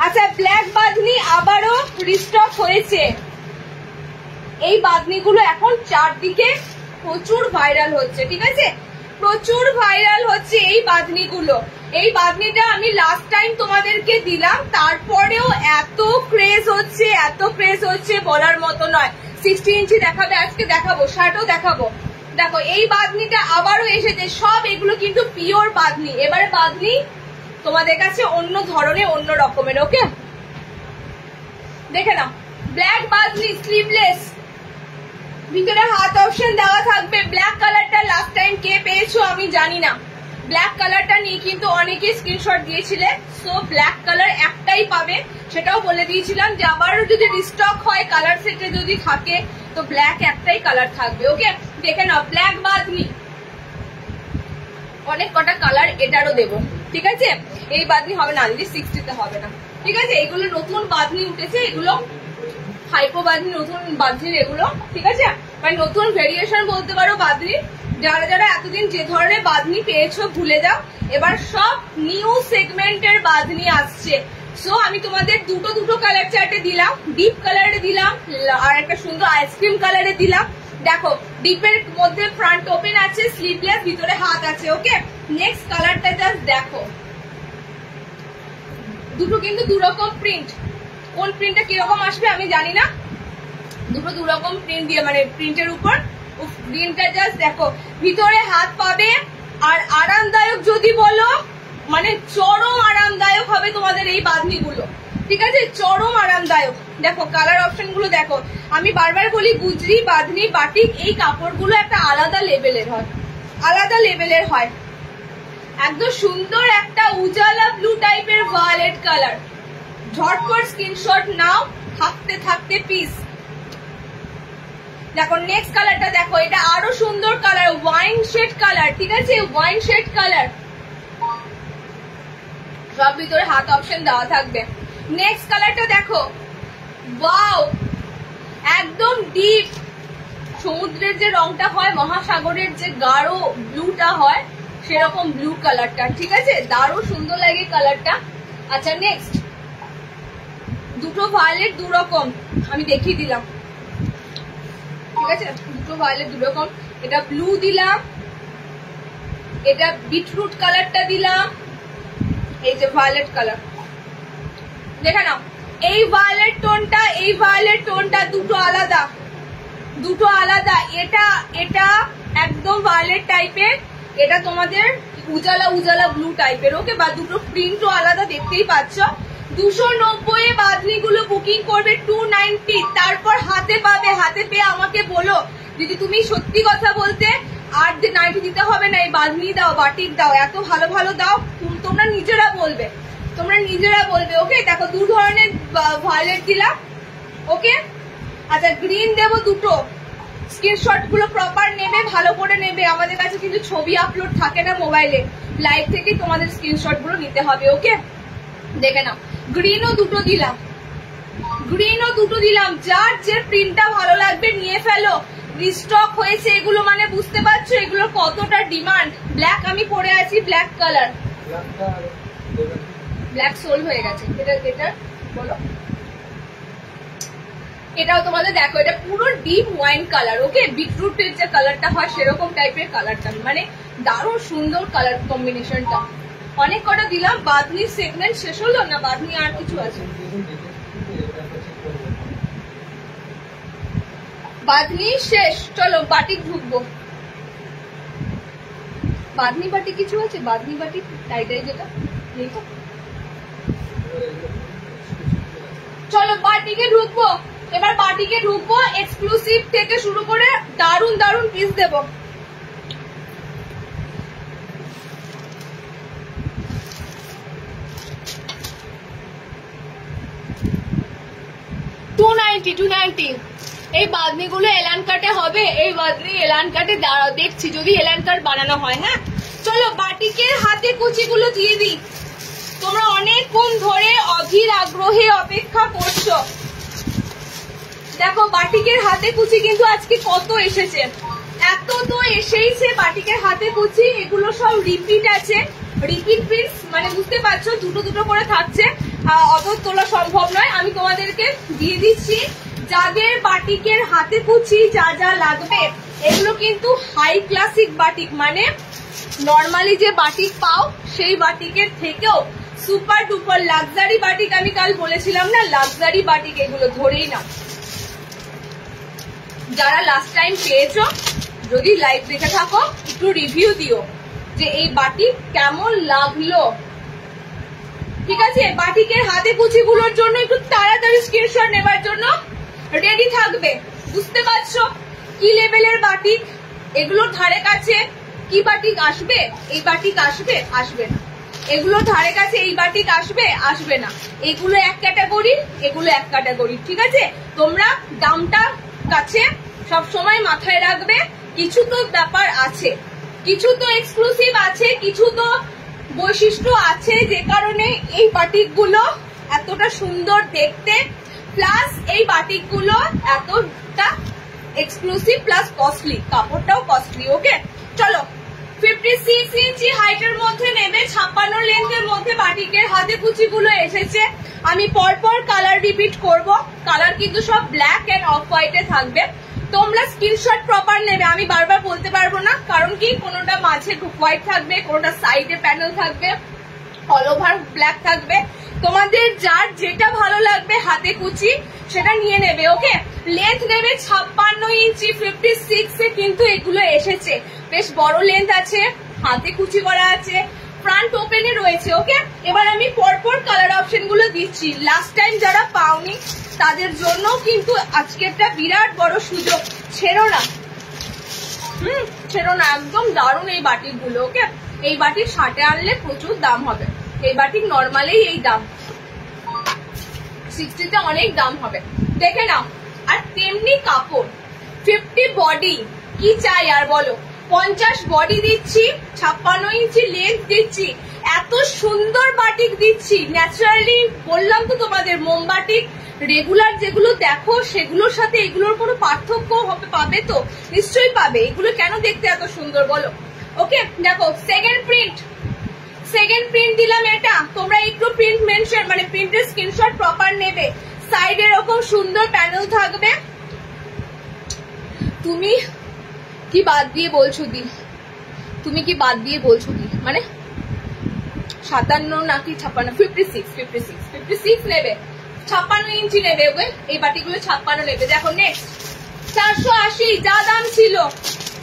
আচ্ছা, ব্ল্যাক বাঁধনি আবারও রিস্টক হয়েছে। এই বাঁধনিগুলো এখন চারদিকে প্রচুর ভাইরাল হচ্ছে, ঠিক আছে, প্রচুর ভাইরাল হচ্ছে এই বাঁধনিগুলো। এই বাঁধনিটা আমি লাস্ট টাইম তোমাদেরকে দিলাম, তারপরেও এত ক্রেজ হচ্ছে, এত ক্রেজ হচ্ছে বলার মতো নয়। 60 ইঞ্চি দেখাবে আজকে, দেখাবো, শার্টও দেখাবো। দেখো এই বাঁধনিটা আবারও এসেছে, সব এগুলো কিন্তু পিওর বাঁধনি। এবারে বাঁধনি তোমাদের কাছে অন্য ধরনের, অন্য রকমের। ওকে, দেখে নাও, ব্ল্যাক বাঁধনি, স্লিভলেস, ভিতরে হাত অপশন দেওয়া থাকবে। ব্ল্যাক কালারটা লাস্ট টাইম কে পেয়েছো আমি জানি না, ব্ল্যাক কালারটা নিয়ে কিন্তু অনেকে স্ক্রিনশট দিয়েছিলে। সো ব্ল্যাক কালার একটাই পাবে, সেটাও বলে দিয়েছিলাম যে আবারও যদি রিস্টক হয়, কালার সেটে যদি থাকে, তো ব্ল্যাক একটাই কালার থাকবে। ওকে, দেখে নাও, ব্ল্যাক বাঁধনি, অনেক কটা কালার এটারও দেবো, ঠিক আছে। এই বাঁধনি হবে না দিদি, 60তে হবে না, ঠিক আছে। এগুলো নতুন বাঁধনি উঠেছে, এগুলো হাইপো বাঁধনি, নতুন বাঁধনির এগুলো, ঠিক আছে, মানে নতুন ভেরিয়েশন বলতে পারো বাঁধনি। যারা যারা এতদিন যে ধরনের বাঁধনি পেয়েছো ভুলে যাও, এবার সব নিউ সেগমেন্টের বাঁধনি আসছে। সো আমি তোমাদের দুটো কালার চার্টে দিলাম, ডিপ কালারে দিলাম, আর একটা সুন্দর আইসক্রিম কালারে দিলাম। দেখো ডিপের মধ্যে ফ্রন্ট ওপেন আছে, স্লিভলেস, ভিতরে হাত আছে। ওকে, নেক্সট কালারটা জাস্ট দেখো, দুটো কিন্তু দুরকম প্রিন্ট। কোন প্রিন্টটা কিরকম আসবে আমি জানি না, দুটো দুরকম প্রিন্ট দিয়ে, মানে প্রিন্টের উপর প্রিন্টটা জাস্ট দেখো। ভিতরে হাত পাবে, আর আরামদায়ক যদি বলো, মানে চরম আরামদায়ক হবে তোমাদের এই বাঁধনিগুলো, ঠিক আছে, চরম আরামদায়ক। দেখো কালার অপশন গুলো দেখো, আমি বারবার বলি গুজরি, বাঁধনি, বাটিক, এই কাপড়গুলো একটা আলাদা লেভেলের হয়, আলাদা লেভেলের হয়। একদম সুন্দর একটা উজালা ব্লু টাইপের ভায়োলেট কালার, ঝটপট স্ক্রিনশট নাও, থাকতে থাকতে পিস। দেখো নেক্সট কালারটা দেখো, এটা আরো সুন্দর কালার, ওয়াইন শেড কালার, ঠিক আছে, ওয়াইন শেড কালার, সব ভিতরে হাত অপশন দেওয়া থাকবে। নেক্সট কালারটা দেখো, ওয়াও, একদম ডিপ সমুদ্রের যে রংটা হয়, মহাসাগরের যে গাঢ় ব্লুটা হয়, সেরকম ব্লু কালারটা, ঠিক আছে, দারুণ সুন্দর লাগে কালারটা। আচ্ছা নেক্সট, দুটো ভায়োলেট দুরকম আমি দেখিয়ে দিলাম, ঠিক আছে, দুটো ভায়োলেট দুরকম। এটা ব্লু দিলাম, এটা বিটরুট কালারটা দিলাম, এই যে ভায়োলেট কালার, দেখে নাও। এই ভায়োলেট টোনটা, এই ভায়োলেট টোনটা দুটো আলাদা, দুটো আলাদা। এটা এটা একদম ভায়োলেট টাইপের, এটা তোমাদের উজালা উজালা ব্লু টাইপের। ওকে, বা দুটো প্রিন্টও আলাদা, দেখতেই পাচ্ছ। 290 বাঁধনিগুলো বুকিং করবে 290, তারপর হাতে পাবে। হাতে পেয়ে আমাকে বলো যদি তুমি সত্যি কথা বলতে আর 90 দিতে হবে না, এই বাঁধনি দাও, বাটিক দাও, এত ভালো ভালো দাও, তোমরা নিজেরা বলবে, তোমরা নিজেরা বলবে। ওকে, দেখো দু ধরনের ভায়োলেট দিলাম। ওকে, আচ্ছা গ্রিন দেবো দুটো। স্ক্রিনশট গুলো প্রপার নেবে, ভালো করে নেবে, আমাদের কাছে কিন্তু ছবি আপলোড থাকে না মোবাইলে, লাইভ থেকে তোমাদের স্ক্রিনশট গুলো নিতে হবে। ওকে, দেখে নাও, গ্রিনও দুটো দিলাম, গ্রিনও দুটো দিলাম। যার যে প্রিন্টটা ভালো লাগবে নিয়ে ফেলো, রিস্টক হয়েছে এগুলো, মানে বুঝতে পারছো এগুলোর কতটা ডিমান্ড। ব্ল্যাক আমি পরে আছি, ব্ল্যাক কালার, ব্ল্যাক সোল হয়ে গেছে। এটা বলো এটাও তোমাদের দেখো, এটা পুরো ডিপ ওয়াইন কালার। ওকে, বিটরুটের যে কালারটা হয় সেরকম টাইপের কালারটা, মানে দারুণ সুন্দর কালার কম্বিনেশনটা। অনেক কটা দিলাম। বাদনির সেগমেন্ট শেষ হলো না? বাদনি আর কিছু আছে? বাদনি শেষ। চলো বাটিক ঢুকবো। বাদনি বাটি কিছু আছে? বাদনি বাটি টাইটাই যেটা নেই তো। চলো বাটিকে ঢুকবো। এবার বাটিকে ঢুকবো। এক্সক্লুসিভ থেকে শুরু করে দারুণ দারুণ পিস দেবো। $290 এই বাদনি গুলো এলান কাটে হবে। এই বাদনি এলান কাটে দাঁড়াও, দেখছি যদি এলান কাট বানানো হয়। হ্যাঁ চলো বাটিকের হাতে কুচি গুলো দিয়ে দিই। তোমরা অনেকক্ষণ ধরে অধীর আগ্রহে অপেক্ষা করছো। দেখো বাটিকের হাতে কুচি কিন্তু আজকে কত এসেছে, এত তো এসেইছে বাটিকের হাতে কুচি। এগুলো সব রিপিট আছে, রিপিট প্রিন্টস, মানে বুঝতে পারছো দুটো দুটো করে থাকছে, অত তোলা সম্ভব নয়। আমি তোমাদেরকে দিয়ে দিচ্ছি যাদের বাটিকের হাতে কুচি যা যা লাগবে। এগুলো কিন্তু হাই ক্লাসিক বাটিক, মানে নর্মালি যে বাটিক পাও সেই বাটিকের থেকেও সুপার ডুপার লাক্সারি বাটিক। আমি কাল বলেছিলাম না, লাক্সারি বাটিক এগুলো ধরেই না। যারা লাস্ট টাইম পেয়েছো, যদি লাইভ দেখে থাকো একটু রিভিউ দিও যে এই বাটিক কেমন লাগলো। ঠিক আছে, বাটিকের হাতে কুচি গুলোর জন্য একটু তাড়াতাড়ি স্ক্রিনশট নেবার জন্য রেডি থাকবে। বুঝতে পারছো কি লেভেলের বাটিক এগুলোর ধারে কাছে? কি বাটিক আসবে? এই বাটিক আসবে? আসবে না। এগুলোর ধারে কাছে এই বাটিক আসবে? আসবে না। এগুলো এক ক্যাটাগরি, এগুলো এক ক্যাটাগরি। ঠিক আছে, তোমরা দামটা কাছে সব সময় মাথায় রাখবে। কিছু তো ব্যাপার আছে, কিছু তো এক্সক্লুসিভ আছে, কিছু তো বৈশিষ্ট্য আছে যে কারণে এই বাটিক গুলো এতটা সুন্দর দেখতে, প্লাস এই বাটিক গুলো এতটা এক্সক্লুসিভ প্লাস কস্টলি, কাপড়টাও কস্টলি। ওকে চলো 56 ইঞ্চি হাইটের মধ্যে নেবে, 56 লেন্থের মধ্যে বাটিকের হাতে কুচি গুলো এসেছে। আমি পরপর কালার রিপিট করব। কালার কিন্তু সব ব্ল্যাক এন্ড অফ হোয়াইটে থাকবে। তোমরা স্ক্রিনশট প্রপার নেবে, আমি বারবার বলতে পারবো না, কারণ কি কোনোটা মাঝে হোয়াইট থাকবে, কোনোটা সাইডে প্যানেল থাকবে, অল ওভার ব্ল্যাক থাকবে। তোমাদের যার যেটা ভালো লাগবে হাতে কুচি সেটা নিয়ে নেবে। ওকে, লেন্থ নেবে 56 ইঞ্চি। 56 এ কিন্তু এগুলো এসেছে, বেশ বড় লেন্থ আছে, হাতে কুচি করা আছে, ফ্রন্ট ওপেনে রয়েছে। ওকে, এবার আমি পরপর কালার অপশন গুলো দিচ্ছি। লাস্ট টাইম যারা পাওনি তাদের জন্য কিন্তু আজকে একটা বিরাট বড় সুযোগ, ছেড়ো না। ছেড়ো না, একদম দারুণ এই বাটিক গুলো। ওকে, এই বাটিক 60 আনলে প্রচুর দাম হবে। এই বাটিক নর্মালি এই দাম, 60 অনেক দাম হবে, দেখে নাও। আর তেমনি কাপড় 50 বডি, কি চাই আর বলো। 50 বডি দিচ্ছি, 56 ইঞ্চি লেন্থ দিচ্ছি, এত সুন্দর বাটিক দিচ্ছি। ন্যাচারালি বললাম তো তোমাদের, মোমবাটিক রেগুলার যেগুলো দেখো সেগুলোর সাথে এগুলোর কোনো পার্থক্য হবে? পাবে তো, নিশ্চয়ই পাবে। এগুলো কেন দেখতে এত সুন্দর বলো। ওকে দেখো, সেকেন্ড প্রিন্ট দিলাম এটা। তোমরা একটু প্রিন্ট মেনশন, মানে প্রিন্টের স্ক্রিনশট প্রপার নেবে। সাইডে এরকম সুন্দর প্যানেল থাকবে। তুমি কি বাদ দিয়ে বলছো দি? তুমি কি বাদ দিয়ে বলছো দি? মানে 57 নাকি 56? 56 নেবে, 56 ইঞ্চি নেবে। ওকে, এই বাটিগুলো 56 নেবে। দেখো নেক্সট 480, যা দাম ছিল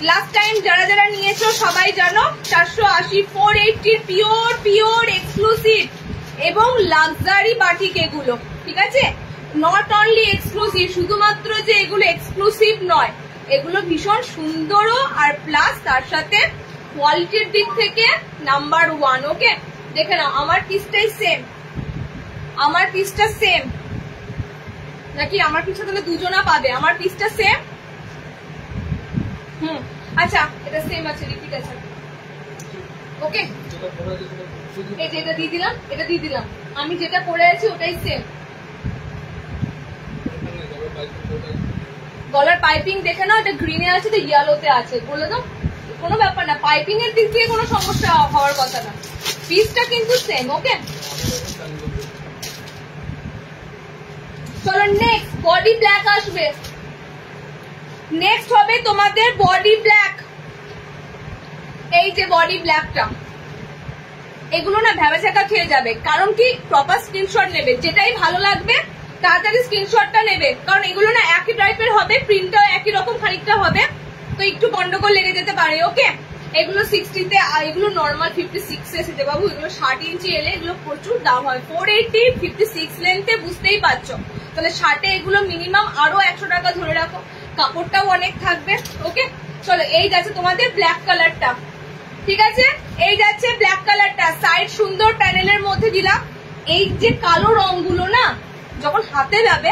লাস্ট টাইম যারা যারা নিয়েছো সবাই জানো। 480, 480 পিওর এক্সক্লুসিভ এবং লাক্সারি বাটিক এগুলো। ঠিক আছে, নট অনলি এক্সক্লুসিভ, শুধুমাত্র যে এগুলো এক্সক্লুসিভ নয়, এগুলো ভীষণ সুন্দরও, আর প্লাস তার সাথে কোয়ালিটির দিক থেকে নাম্বার 1। ওকে, দেখে নাও আমার পিসটাই সেম, আমার পিসটা সেম নাকি আমার পিসটা তাহলে দুজনা পাবে। আমার পিসটা সেম। আচ্ছা, এটা সেম আছে, রিপিট আছে। ওকে, এই যে এটা দিয়ে দিলাম, এটা দিয়ে দিলাম। আমি যেটা পরে আছি ওটাই সেম। গলার পাইপিং দেখে নাও, এটা গ্রিনে আছে, এটা ইয়েলোতে আছে, বলে দাও। কোনো ব্যাপার না, পাইপিং এর দিক দিয়ে কোনো সমস্যা হওয়ার কথা না। পিসটা কিন্তু সেম। ওকে, চলো নেক্সট বডি ব্ল্যাক আসবে। নেক্সট হবে তোমাদের বডি ব্ল্যাক, এই যে বডি ব্ল্যাকটা, এগুলো না ভ্যাবাচাকা খেয়ে যাবে। কারণ কি, প্রপার স্ক্রিনশট নেবে, যেটাই ভালো লাগবে তাড়াতাড়ি স্ক্রিনশটটা নেবে, কারণ এগুলো না একই টাইপের হবে, প্রিন্টটাও একই রকম খানিকটা হবে, তো একটু গন্ডগোল লেগে যেতে পারে। ওকে, এগুলো 60-তে, এগুলো নর্মাল 56 এসেছে বাবু, এগুলো 60 ইঞ্চি এলে এগুলো প্রচুর দাম হয়। 480, 56 লেন্থে, বুঝতেই পারছো, তাহলে 60-এ এগুলো মিনিমাম আরো 100 টাকা ধরে রাখো, কাপড়টাও অনেক থাকবে। ওকে, চলো এই যাচ্ছে তোমাদের ব্ল্যাক কালারটা, ঠিক আছে, এই যাচ্ছে ব্ল্যাক কালারটা, সাইড সুন্দর প্যানেলের মধ্যে দিলাম। এই যে কালো রংগুলো না যখন হাতে যাবে,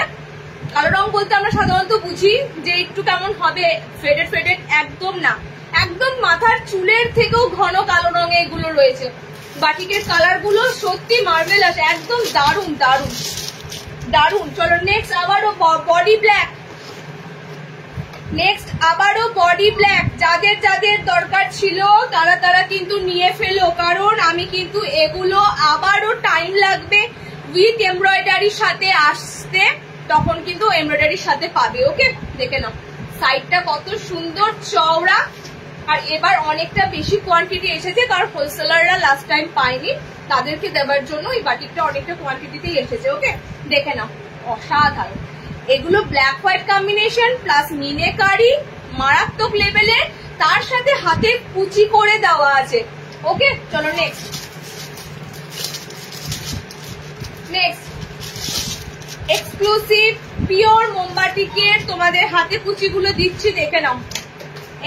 কালো রং বলতে আমরা সাধারণত বুঝি যে একটু কেমন হবে, ফেডেড ফেডেড, একদম না, একদম মাথার চুলের থেকেও ঘন কালো রঙে এগুলো রয়েছে। বাটিকের কালার গুলো সত্যি মার্ভেলাস, একদম দারুন দারুন দারুন। চলো নেক্সট আবারও বডি ব্ল্যাক, নেক্সট আবারও বডি ব্ল্যাক। যাদের যাদের দরকার ছিল তারা তারা কিন্তু নিয়ে ফেলো, কারণ আমি কিন্তু এগুলো আবারও টাইম লাগবে উইথ এমব্রয়ডারির সাথে আসতে, তখন কিন্তু এমব্রয়ডারির সাথে পাবে। ওকে, দেখে নাও সাইডটা কত সুন্দর চওড়া, আর এবার অনেকটা বেশি কোয়ান্টিটি এসেছে, কারণ হোলসেলাররা লাস্ট টাইম পায়নি, তাদেরকে দেওয়ার জন্য এই বাটিকটা অনেকটা কোয়ান্টিটিতেই এসেছে। ওকে, দেখে নাও অসাধারণ, এগুলো black white combination plus meenakari, মারাত্মক লেভেলের, তার সাথে হাতে কুচি করে দেওয়া আছে। ওকে, চলো নেক্সট এক্সক্লুসিভ পিওর মোমবাটিকের তোমাদের হাতে কুচিগুলো দিচ্ছি, দেখে নাও,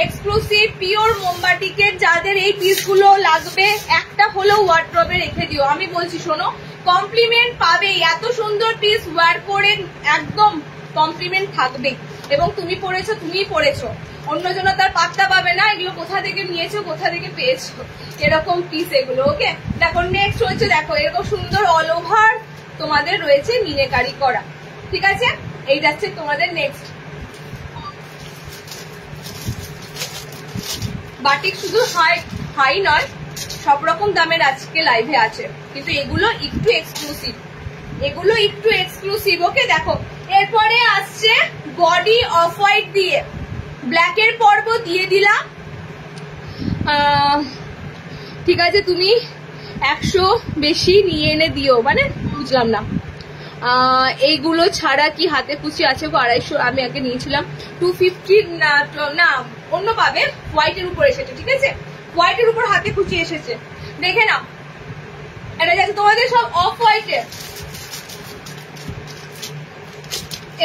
এক্সক্লুসিভ পিওর মোমবাটিকের। যাদের এই পিসগুলো লাগবে একটা হলেও ওয়ার্ড্রবে রেখে দিও, আমি বলছি শোনো, কমপ্লিমেন্ট পাবে, এত সুন্দর পিস ওয়্যার করে একদম কমপ্লিমেন্ট থাকবে, এবং তুমি পরেছো, তুমিই পরেছো, অন্যজন তার পাত্তা পাবে না এগুলো কোথা থেকে নিয়েছো, কোথা থেকে পেয়েছো, এরকম পিস এগুলো। ওকে, দেখো নেক্সট হচ্ছে, দেখো এরকম সুন্দর অল ওভার তোমাদের রয়েছে মিনেকারি করা, ঠিক আছে, এই যাচ্ছে তোমাদের নেক্সট বাটিক। শুধু হাই নয়, সব রকম দামের আজকে লাইভে আছে, কিন্তু এগুলো একটু এক্সক্লুসিভ, এগুলো একটু এক্সক্লুসিভ। ওকে, দেখো এরপরে আসছে বডি অফ হোয়াইট দিয়ে, ব্ল্যাকের পর্ব দিয়ে দিলাম, ঠিক আছে, তুমি 100 বেশি নিয়ে এনে দিও, মানে বুঝলাম না, এইগুলো ছাড়া কি হাতে কুচি আছে? 250, আমি আগে নিয়েছিলাম 250, না অন্য পাবে, হোয়াইটের উপর এসেছে, ঠিক আছে, হোয়াইটের উপর হাতে কুচি এসেছে, দেখে নাও, এটা যাচ্ছে তোমাদের সব অফ হোয়াইটের।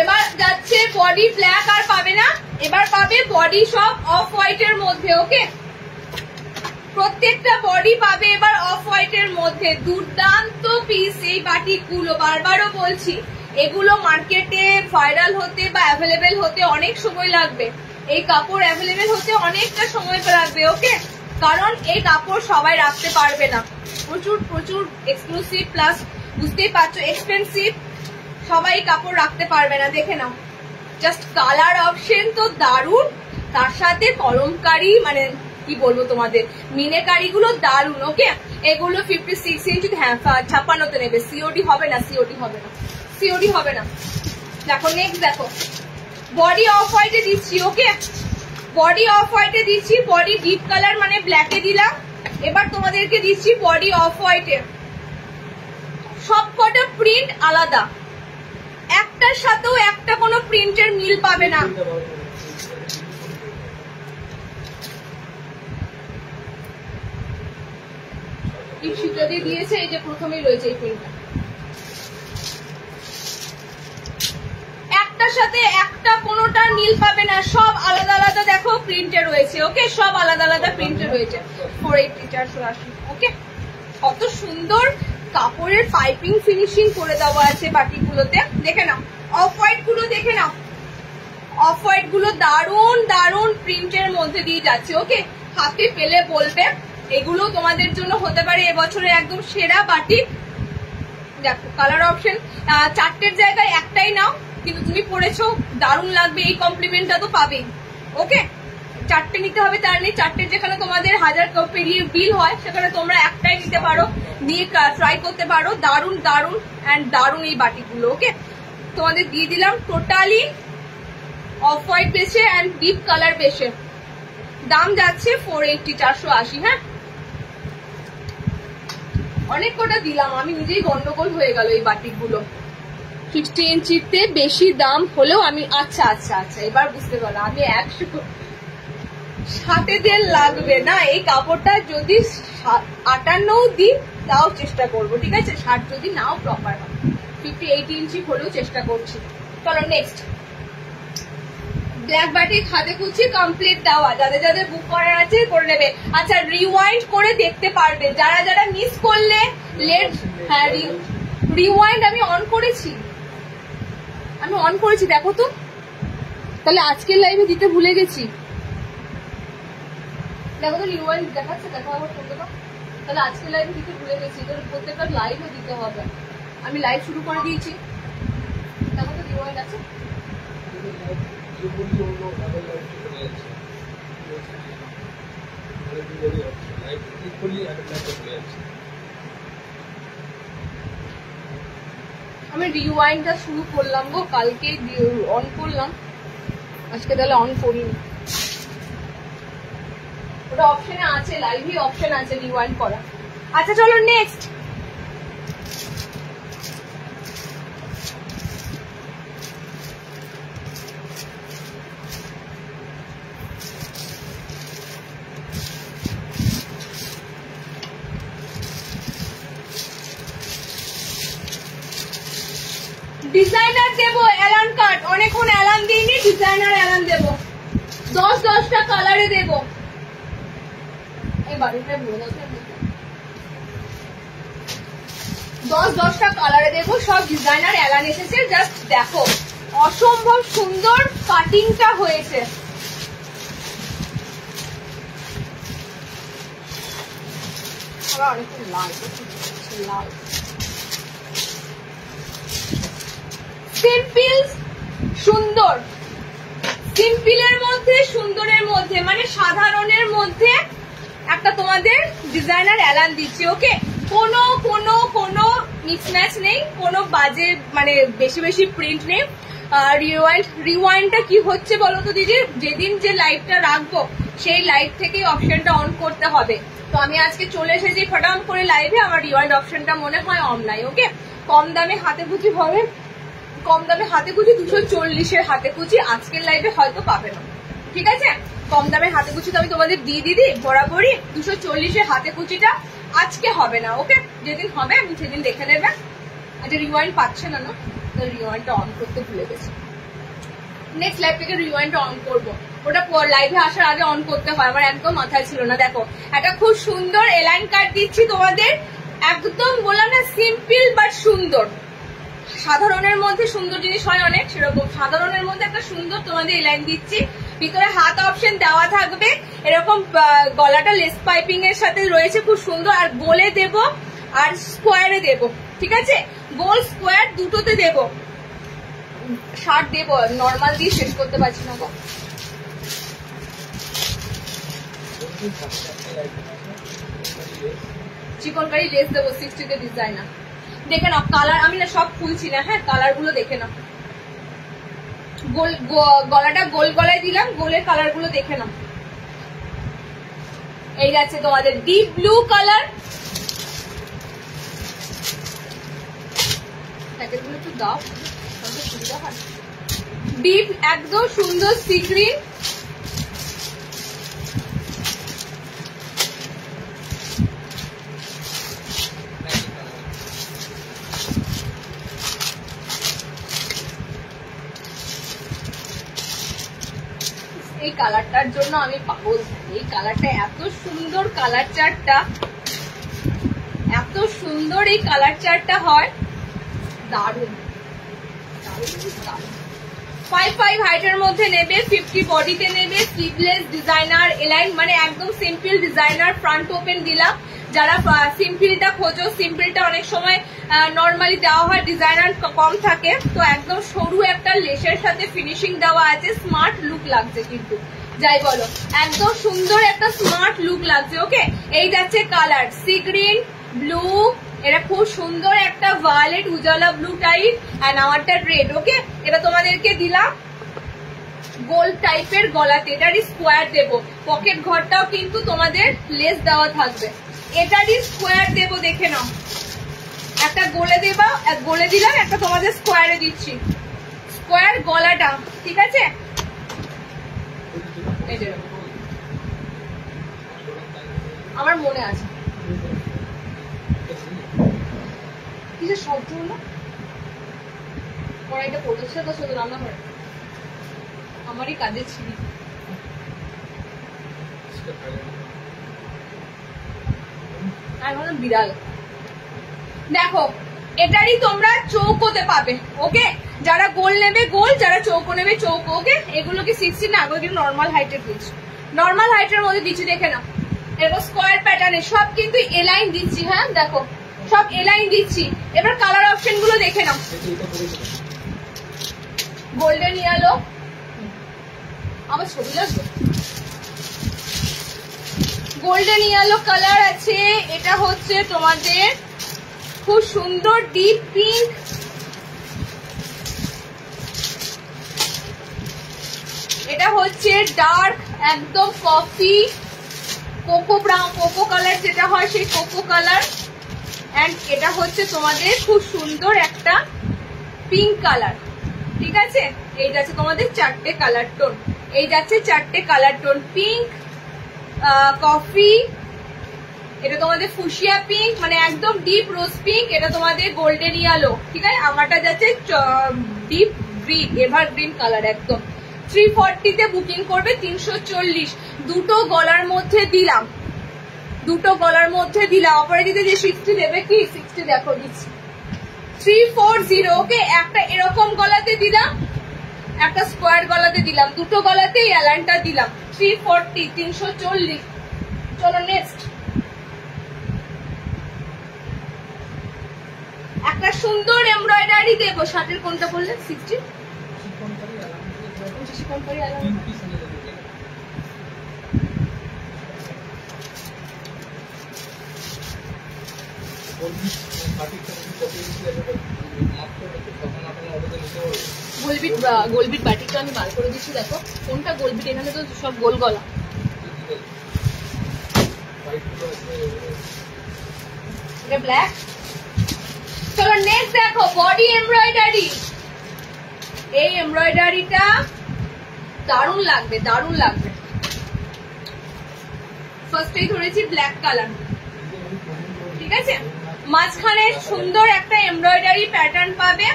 এবার যাচ্ছে বডি ব্ল্যাক, আর পাবে না, এবার পাবে বডি সব অফ হোয়াইটের মধ্যে। ওকে, প্রত্যেকটা বডি পাবে এবার অফ হোয়াইটের মধ্যে, দুর্দান্ত পিস এই বাটিকগুলো। বারবারও বলছি, এগুলো মার্কেটে ভাইরাল হতে বা অ্যাভেলেবেল হতে অনেক সময় লাগবে, এই কাপড় অ্যাভেলেবেল হতে অনেকটা সময় লাগবে। ওকে, কারণ এই কাপড় সবাই রাখতে পারবে না, প্রচুর প্রচুর এক্সক্লুসিভ, প্লাস বুঝতেই পারছো এক্সপেন্সিভ, সবাই কাপড় রাখতে পারবে না। দেখে নাও, জাস্ট কালার অপশন তো দারুন, তার সাথে কলমকারি, মানে কি বলবো তোমাদের, মিনেকারি গুলো দারুন। ওকে, এগুলো 56 ইঞ্চি, হ্যাঁ 56তে নেবে, সিওডি হবে না, সিওডি হবে না, সিওডি হবে না। দেখো নেক্সট, দেখো বডি অফ হোয়াইটে দিচ্ছি। ওকে, বডি অফ হোয়াইটে দিচ্ছি, বডি ডিপ কালার মানে ব্ল্যাকে দিলাম, এবার তোমাদেরকে দিচ্ছি বডি অফ হোয়াইটে। সবকটা প্রিন্ট আলাদা, একটার সাথেও একটা কোনো প্রিন্টের মিল পাবে না। শীতলি দিয়েছে, এই যে প্রথমেই রয়েছে এই প্রিন্টটা, একটার সাথে একটা কোনোটার মিল পাবে না, সব আলাদা আলাদা দেখো প্রিন্টে রয়েছে। ওকে, সব আলাদা আলাদা প্রিন্টে রয়েছে। 480, 480। ওকে, কত সুন্দর কাপড়ের পাইপিং ফিনিশিং করে দেওয়া আছে বাটিগুলোতে, দেখে নাও। অফ হোয়াইট গুলো দেখে নাও, অফ হোয়াইট গুলো দারুন দারুন প্রিন্টের মধ্যে দিয়ে যাচ্ছে। ওকে, হাতে পেলে বলবে, এগুলো তোমাদের জন্য হতে পারে এবছরের একদম সেরা বাটিক। দেখো কালার অপশন, 4টের জায়গায় একটাই নাও, কিন্তু তুমি পরেছো দারুণ লাগবে, এই কমপ্লিমেন্টটা তো পাবেই। ওকে, 4টে নিতে হবে তার নেই, 4টের যেখানে তোমাদের 1000 পেরিয়ে বিল হয়, সেখানে তোমরা একটাই নিতে পারো, নিয়ে ট্রাই করতে পারো, দারুণ দারুণ অ্যান্ড দারুণ এই বাটিকগুলো। ওকে, তোমাদের দিয়ে দিলাম টোটালি অফ হোয়াইট বেসে অ্যান্ড ডিপ কালার বেসে। দাম যাচ্ছে 480, 480। হ্যাঁ, অনেক কটা দিলাম, আমি নিজেই গন্ডগোল হয়ে গেল এই বাটিকগুলো। 50 ইঞ্চিতে বেশি দাম হলেও আমি আচ্ছা আচ্ছা আচ্ছা এবার বুঝতে পারলাম। আমি 160 লাগবে না এই কাপড়টা, যদি 58 দিই তাও চেষ্টা করবো, ঠিক আছে? 60 যদি নাও প্রপার হয়, 58 ইঞ্চি হলেও চেষ্টা করছি। চলো নেক্সট, ব্ল্যাক বাটিক হাতে কুচি কমপ্লিট দেওয়া, যাদের যাদের বুক করার আছে করে নেবে। আচ্ছা, রিওয়াইন্ড করে দেখতে পারবে যারা যারা মিস করলে। লেট, হ্যাঁ রিওয়াইন্ড আমি অন করেছি, দেখো তো। তাহলে আজকের লাইভে দিতে ভুলে গেছি, দেখো তো রিওয়াইন্ড দেখাচ্ছে, দেখো আবার ফোনটা দাও। তাহলে আজকের লাইভে দিতে ভুলে গেছি, তো প্রত্যেকটা লাইভে দিতে হবে। আমি লাইভ শুরু করে দিয়েছি, দেখো তো রিওয়াইন্ড আছে। আমি রিওয়াইন্ডটা শুরু করলাম গো, কালকে অন করলাম, আজকে তাহলে অন করিনি। ওটা অপশনে আছে, লাইভে অপশন আছে রিওয়াইন্ড করা। আচ্ছা চলো নেক্সট, ডিজাইনার দেবো অ্যালান কাট, অনেকক্ষণ অ্যালান দিইনি, ডিজাইনার অ্যালান দেবো, 10-10টা কালারে দেবো। এবার এটা বলে দাও, 10-10টা কালারে দেবো, সব ডিজাইনার অ্যালান এসেছে। জাস্ট দেখো অসম্ভব সুন্দর কাটিংটা হয়েছে। অনেকক্ষণ লাল লাল, সিম্পল সুন্দর, সিম্পলের মধ্যে সুন্দরের মধ্যে, মানে সাধারণের মধ্যে একটা তোমাদের ডিজাইনার অ্যালান দিচ্ছি। ওকে, কোনো কোনো কোনো মিক্স ম্যাচ নেই, কোনো বাজে মানে বেশি বেশি প্রিন্ট নেই। রিওয়াইন্ডটা কি হচ্ছে বলো তো দিদি? যেদিন যে লাইভটা রাখবো সেই লাইভ থেকেই অপশনটা অন করতে হবে। তো আমি আজকে চলে এসেছি ফটাম করে লাইভে, আমার রিওয়াইন্ড অপশনটা মনে হয় অন নাই। ওকে, কম দামে হাতে কুচি হবে, কম দামে হাতে কুচি 240-এর হাতে কুচি আজকের লাইভে হয়তো পাবে না, ঠিক আছে? কম দামের হাতে কুচি তো আমি তোমাদের দিয়ে দিদি বরাবরই, 240-এর হাতে কুচিটা আজকে হবে না। ওকে, যেদিন হবে আমি সেদিন দেখে নেবে। আচ্ছা, রিওয়াইন্ড পাচ্ছে না, রিওয়াইন্ডটা অন করতে ভুলে গেছি। নেক্সট লাইভ থেকে রিওয়াইন্ডটা অন করবো, ওটা লাইভে আসার আগে অন করতে হয়, আমার একদম মাথায় ছিল না। দেখো একটা খুব সুন্দর এলাইন কাট দিচ্ছি তোমাদের, একদম বললাম না সিম্পল বাট সুন্দর। সাধারণের মধ্যে সুন্দর জিনিস হয় অনেক, সেরকম সাধারণের মধ্যে একটা সুন্দর তোমাদের এলাইন দিচ্ছি। ভিতরে হাত অপশন দেওয়া থাকবে, এরকম গলাটা লেস পাইপিং এর সাথে রয়েছে, খুব সুন্দর। আর গোলে দেব আর স্কোয়ারে দেব, ঠিক আছে? গোল স্কোয়ার দুটোতে দেব, শার্ট দেব, নর্মাল দিয়ে শেষ করতে পারছি না গো। চিকনকারি লেস দেবো 60-তে ডিজাইনার। দেখে নাও কালার, আমি না সব খুলছি না, হ্যাঁ কালার গুলো দেখে নাও। গোল গলাটা গোল গলায় দিলাম, গোলের কালার গুলো দেখে নাও। এই যাচ্ছে তোমাদের ডিপ ব্লু কালার, প্যাকেটগুলো একটু দাও, সুবিধা হয়। ডিপ একদম সুন্দর সি গ্রিন, এই কালারটার জন্য আমি পাগল। এই কালারটা এত সুন্দর, কালার চার্টটা এত সুন্দর, এই কালার চার্টটা হয় দারুণ। 5'5" হাইটের মধ্যে নেবে, 50 বডিতে নেবে, স্লিভলেস ডিজাইনার এলাইন, মানে একদম সিম্পল ডিজাইনার ফ্রন্ট ওপেন দিলাম। যারা সিম্পলটা খোঁজো, সিম্পলটা অনেক সময় নর্মালি দেওয়া হয়, ডিজাইনার কম থাকে, তো একদম সরু একটা লেসের সাথে ফিনিশিং দেওয়া আছে, স্মার্ট লুক লাগছে। কিন্তু যাই বলো, একদম সুন্দর একটা স্মার্ট লুক লাগছে। ওকে, এই যাচ্ছে কালার সি গ্রিন, ব্লু, এটা খুব সুন্দর একটা violet Ujala blue type and আমারটা রেড। ওকে, এটা তোমাদেরকে দিলাম গোল টাইপের গলাতে, এটারই স্কোয়ার দেবো। পকেট ঘরটাও কিন্তু তোমাদের লেস দেওয়া থাকবে, এটারই স্কোয়ার দেবো। দেখে নাও, একটা গোলে দেবা, গোলে দিলাম, একটা তোমাদের স্কোয়ারে দিচ্ছি, স্কোয়ার গলাটা। ঠিক আছে, আমার মনে আছে কিসের শব্দ হলো, কড়াইটা পড়েছে তো শুধু রান্না করে আমারই কাজে ছিল। বিড়াল। দেখো, এটারই তোমরা চৌকোতে পাবে। ওকে, যারা গোল নেবে গোল, যারা চৌকো নেবে চৌকো। ওকে, এগুলো কি 16 না, এগুলো কিন্তু নর্মাল হাইটের দিচ্ছি, নর্মাল হাইটের মধ্যে দিচ্ছি। দেখে নাও, এরকম স্কোয়ার প্যাটার্নে সব কিন্তু এলাইন দিচ্ছি। হ্যাঁ দেখো, সব এলাইন দিচ্ছি। এবার কালার অপশন গুলো দেখে নাও, গোল্ডেন ইয়েলো, আমার ছবি লাগবে, গোল্ডেন ইয়েলো কালার আছে। এটা হচ্ছে তোমাদের খুব সুন্দর ডিপ পিঙ্ক, এটা হচ্ছে ডার্ক একদম coffee cocoa brown, cocoa colour যেটা হয় সেই কোকো কালার। এন্ড এটা হচ্ছে তোমাদের খুব সুন্দর একটা পিঙ্ক কালার। ঠিক আছে, এই যাচ্ছে তোমাদের 4টে কালার টোন, এই যাচ্ছে 4টে কালার টোন, পিঙ্ক, কফি, এটা তোমাদের ফুশিয়া পিঙ্ক মানে একদম ডিপ রোজ পিঙ্ক, এটা তোমাদের গোল্ডেন ইয়েলো। ঠিক আছে, আমারটা যাচ্ছে deep green, ever green colour একদম। 340 তে বুকিং করবে, 340। দুটো গলার মধ্যে দিলাম, দুটো গলার মধ্যে দিলাম। অপরাজিতে যে 60 দেবে কি 60 দেখো দিচ্ছি 340। ওকে, একটা এরকম গলাতে দিলাম, একটা স্কোয়ার গলাতে দিলাম, দুটো গলাতে এলাইনটা দিলাম। 340, 340। চলো নেক্সট, একটা সুন্দর এমব্রয়ডারি দেবো। শার্টের কোনটা বললে 60? গোলবিট বাটিকটা আমি বার করে দিচ্ছি। দেখো কোনটা গোলবিট, এখানে তো সব গোল গলা। এটা ব্ল্যাক। চলো নেক্সট দেখো, বডি এমব্রয়ডারি। এই এমব্রয়ডারিটা দারুণ লাগবে, দারুণ লাগবে। ফার্স্টেই ধরেছি ব্ল্যাক কালার। ঠিক আছে, মাঝখানে সুন্দর একটা এমব্রয়ডারি প্যাটার্ন পাবে,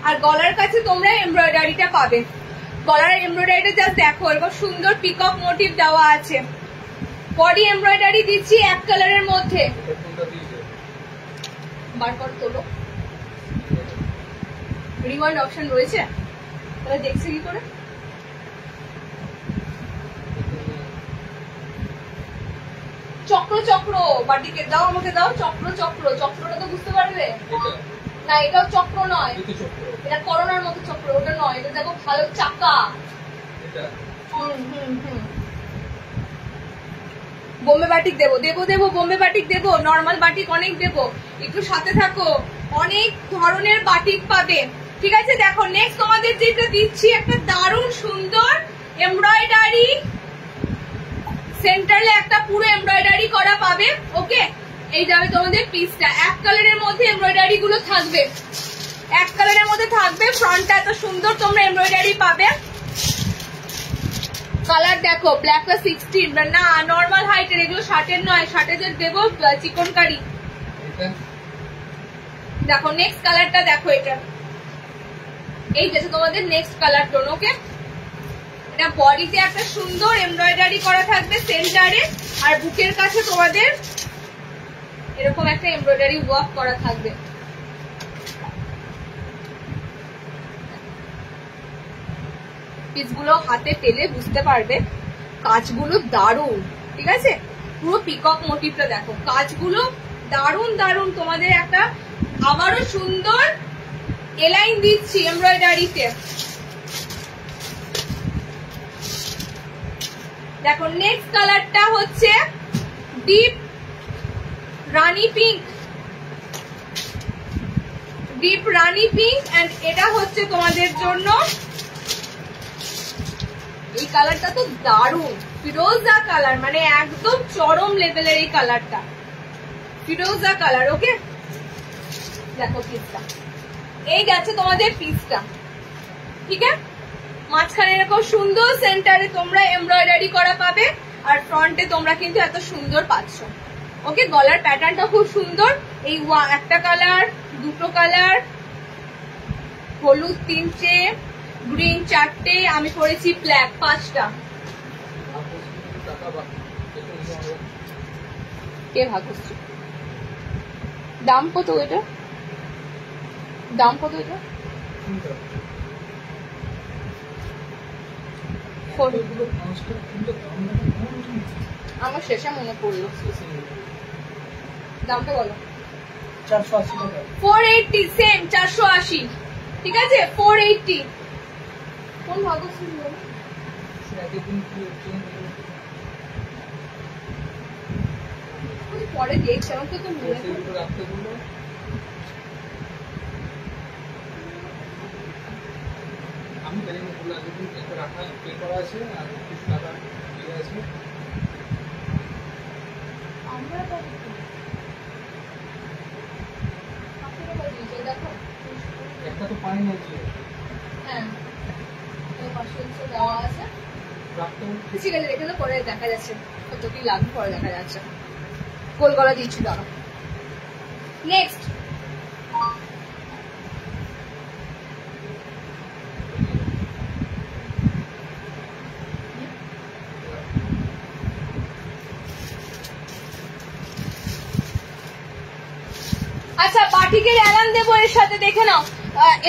আর গলার কাছে তোমরা এমব্রয়ডারিটা পাবে। গলার এমব্রয়ডারিটা জাস্ট দেখো, এরকম সুন্দর পিকক মোটিভ দেওয়া আছে। বডি এমব্রয়ডারি দিচ্ছি এক কালারের মধ্যে। বার কর, তোলো, রিওয়াইন্ড অপশন রয়েছে, তাহলে দেখছি কি করে। চক্র চক্র বাটিকে দাও, আমাকে দাও চক্র চক্র। চক্রটা তো বুঝতে পারবে না, এটাও চক্র নয়, এটা করোনার মতো চক্র, ওটা নয়। এটা দেখো ভালো চাকা। বোম্বে বাটিক দেবো, দেবো দেবো, বোম্বে বাটিক দেবো, নর্মাল বাটিক অনেক দেবো। একটু সাথে থাকো, অনেক ধরনের বাটিক পাবে। ঠিক আছে, দেখো নেক্সট তোমাদের যেটা দিচ্ছি একটা দারুণ সুন্দর এমব্রয়ডারি, সেন্টারে একটা পুরো এমব্রয়ডারি করা পাবে। ওকে, এই যাবে তোমাদের পিসটা। এক কালারের মধ্যে এমব্রয়ডারি গুলো থাকবে, এক কালারের মধ্যে থাকবে। ফ্রন্টটা এত সুন্দর তোমরা এমব্রয়ডারি পাবে। কালার দেখো, ব্ল্যাকটা 16 না, নর্মাল হাইটের, এগুলো শার্টের নয়। শার্টে যে দেবো চিকন কারি। দেখো নেক্সট কালারটা দেখো, এটা এই যে তোমাদের নেক্সট কালার টোন। ওকে, এটা বডিতে একটা সুন্দর এমব্রয়ডারি করা থাকবে সেন্টারে, আর বুকের কাছে তোমাদের এরকম একটা এমব্রয়ডারি ওয়ার্ক করা থাকবে। পিসগুলো হাতে পেলে বুঝতে পারবে, কাজগুলো দারুণ। ঠিক আছে, পুরো পিকক মোটিভটা দেখো, কাজগুলো দারুণ দারুণ। তোমাদের একটা আবারও সুন্দর এলাইন দিচ্ছি এমব্রয়ডারিতে। দেখো নেক্সট কালারটা হচ্ছে deep rani pink. Deep rani pink and এটা হচ্ছে তোমাদের জন্য এই কালারটা তো দারুণ, ফিরোজা কালার, মানে একদম চরম লেভেলের এই কালারটা, ফিরোজা কালার। ওকে, দেখো পিসটা, এই গেছে তোমাদের পিসটা, ঠিক আছে। মাঝখানে এরকম সুন্দর সেন্টারে তোমরা এমব্রয়ডারি করা পাবে, আর ফ্রন্টে তোমরা কিন্তু এত সুন্দর পাচ্ছ। ওকে, গলার প্যাটার্নটা খুব সুন্দর। এই একটা কালার, দুটো কালার, হলুদ 3টে, গ্রিন 4টে, আমি করেছি ব্ল্যাক 5টা। কে ভাগ করছে? দাম কত এটা? দাম কত এটা? আমার শেষে মনে পড়লো, দামটা বলো। 480, সেম 480, ঠিক আছে 480। কোন ভাগ পরে দেখছি, আমার তো মনে আমি জানি না বলে আগে কিন্তু একটা রাখা পে করা আছে আর কিছু টাকা দিয়ে আছে। আমরা তো দেখো একটা তো পাই না যে, হ্যাঁ তো 500 দেওয়া আছে, রাখতে ঠিক আছে রেখে তো পরে দেখা যাচ্ছে কত কি লাগবে, পরে দেখা যাচ্ছে। গোল গলা দিচ্ছি, দাঁড়া। নেক্সট আচ্ছা, বাটিকের অ্যালান দেবো এর সাথে, দেখে নাও।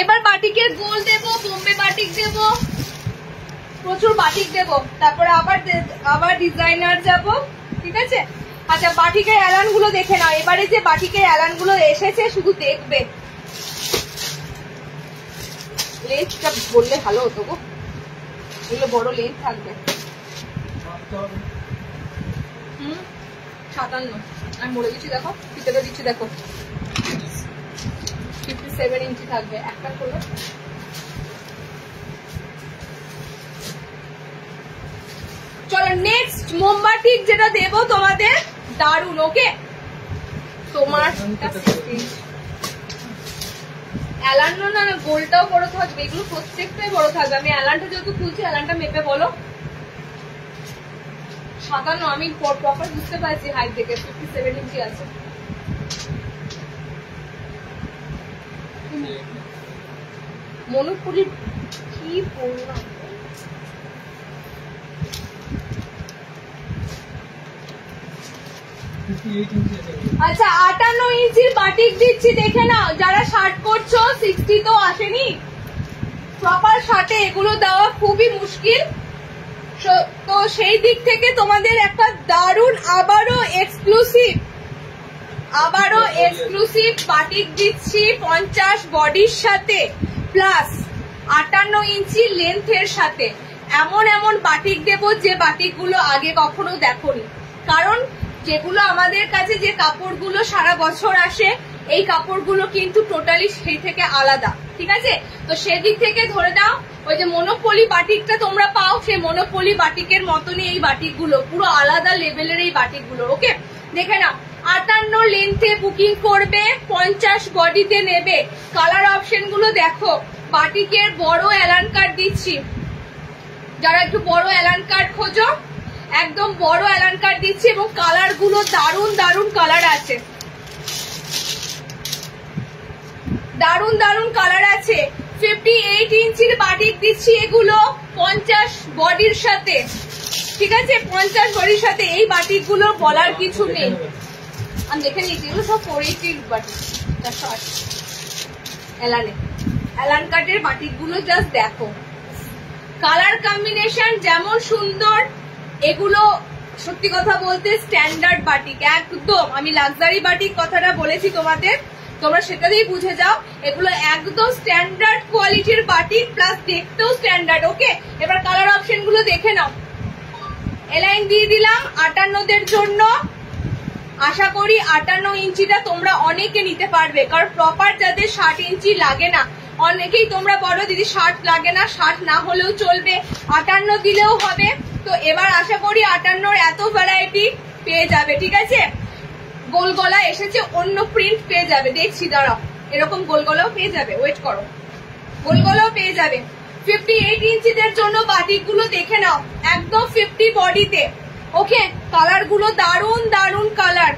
এবার বাটিকের গোল দেবো, বোম্বে বাটিক দেবো, প্রচুর বাটিক দেবো, তারপরে আবার ডিজাইনার যাব, ঠিক আছে। আচ্ছা, বাটিকের অ্যালান গুলো দেখে নাও। এবারে যে বাটিকের অ্যালান গুলো এসেছে শুধু দেখবে, লেন্থটা বললে ভালো হতো গো, এগুলো বড় লেন্থ থাকবে। 57, আমি বলে দিচ্ছি, দেখো ফিতেটা দিচ্ছি, দেখো 57 ইঞ্চি থাকবে একটা করে। চলো নেক্সট মোমবাটিক যেটা দেবো তোমাদের, দারুন। ওকে, তোমার অ্যালান না গোলটাও বড় থাকবে, এগুলো প্রত্যেকটাই বড় থাকবে। আমি অ্যালানটা যেহেতু খুলছি, অ্যালানটা মেপে বলো। 57, আমি প্রপার বুঝতে পারছি হাইট দেখে, 57 ইঞ্চি আছে। মনোপুরি কি বললাম, আচ্ছা 58 ইঞ্চির বাটিক দিচ্ছি, দেখে নাও। যারা শার্ট করছো 60 তো আসেনি, প্রপার শার্টে এগুলো দেওয়া খুবই মুশকিল, তো সেই দিক থেকে তোমাদের একটা দারুণ আবারও এক্সক্লুসিভ বাটিক দিচ্ছি 50 বডির সাথে, প্লাস 58 ইঞ্চি লেন্থের সাথে। এমন বাটিক দেবো যে বাটিকগুলো আগে কখনো দেখোনি, কারণ যেগুলো আমাদের কাছে যে কাপড়গুলো সারা বছর আসে, এই কাপড়গুলো কিন্তু টোটালি সেই থেকে আলাদা, ঠিক আছে। তো সেদিক থেকে ধরে নাও, ওই যে মনোপলি বাটিকটা তোমরা পাও, সেই মনোপলি বাটিকের মতনই এই বাটিকগুলো, পুরো আলাদা লেভেলের এই বাটিকগুলো। ওকে, দেখে নাও। 58 লেন্থে বুকিং করবে, 50 বডিতে নেবে। কালার অপশন গুলো দেখো, বাটিকের বড় অ্যালান কার্ড দিচ্ছি, যারা একটু বড় অ্যালান কার্ড খোঁজো, একদম বড় অ্যালান কার্ড দিচ্ছি, এবং কালার গুলো দারুণ কালার আছে, দারুণ কালার আছে। 58 ইঞ্চির বাটিক দিচ্ছি, এগুলো 50 বডির সাথে, ঠিক আছে, 50 বডির সাথে। এই বাটিক গুলো বলার কিছু নেই, আমি দেখে নিয়েছি, এগুলো সব 480 বাটিক, 480 অ্যালান কার্ডের বাটিক গুলো জাস্ট দেখো, কালার কম্বিনেশন যেমন সুন্দর। এগুলো সত্যি কথা বলতে স্ট্যান্ডার্ড বাটিক একদম, আমি লাক্সারি বাটিক কথাটা বলেছি তোমাদের, তোমরা সেটা দিয়েই বুঝে যাও, এগুলো একদম স্ট্যান্ডার্ড কোয়ালিটির বাটিক, প্লাস দেখতেও স্ট্যান্ডার্ড। ওকে, এবার কালার অপশন গুলো দেখে নাও। এলাইন দিয়ে দিলাম 58 দের জন্য, আশা করি 58 ইঞ্চিটা তোমরা অনেকে নিতে পারবে, কারণ প্রপার যাদের 60 ইঞ্চি লাগে না, অনেকেই তোমরা বলো দিদি 60 লাগে না, 60 না হলেও চলবে, 58 দিলেও হবে। তো এবার আশা করি 58 এত ভ্যারাইটি পেয়ে যাবে, ঠিক আছে। গোল গলা এসেছে, অন্য প্রিন্ট পেয়ে যাবে, দেখছি দাঁড়াও, এরকম গোল গলাও পেয়ে যাবে, ওয়েট করো, গোল গলাও পেয়ে যাবে। 58 ইঞ্চিদের জন্য বাটিক গুলো দেখে নাও, একদম 50 বডিতে। ওকে, কালার গুলো দারুন দারুন কালার,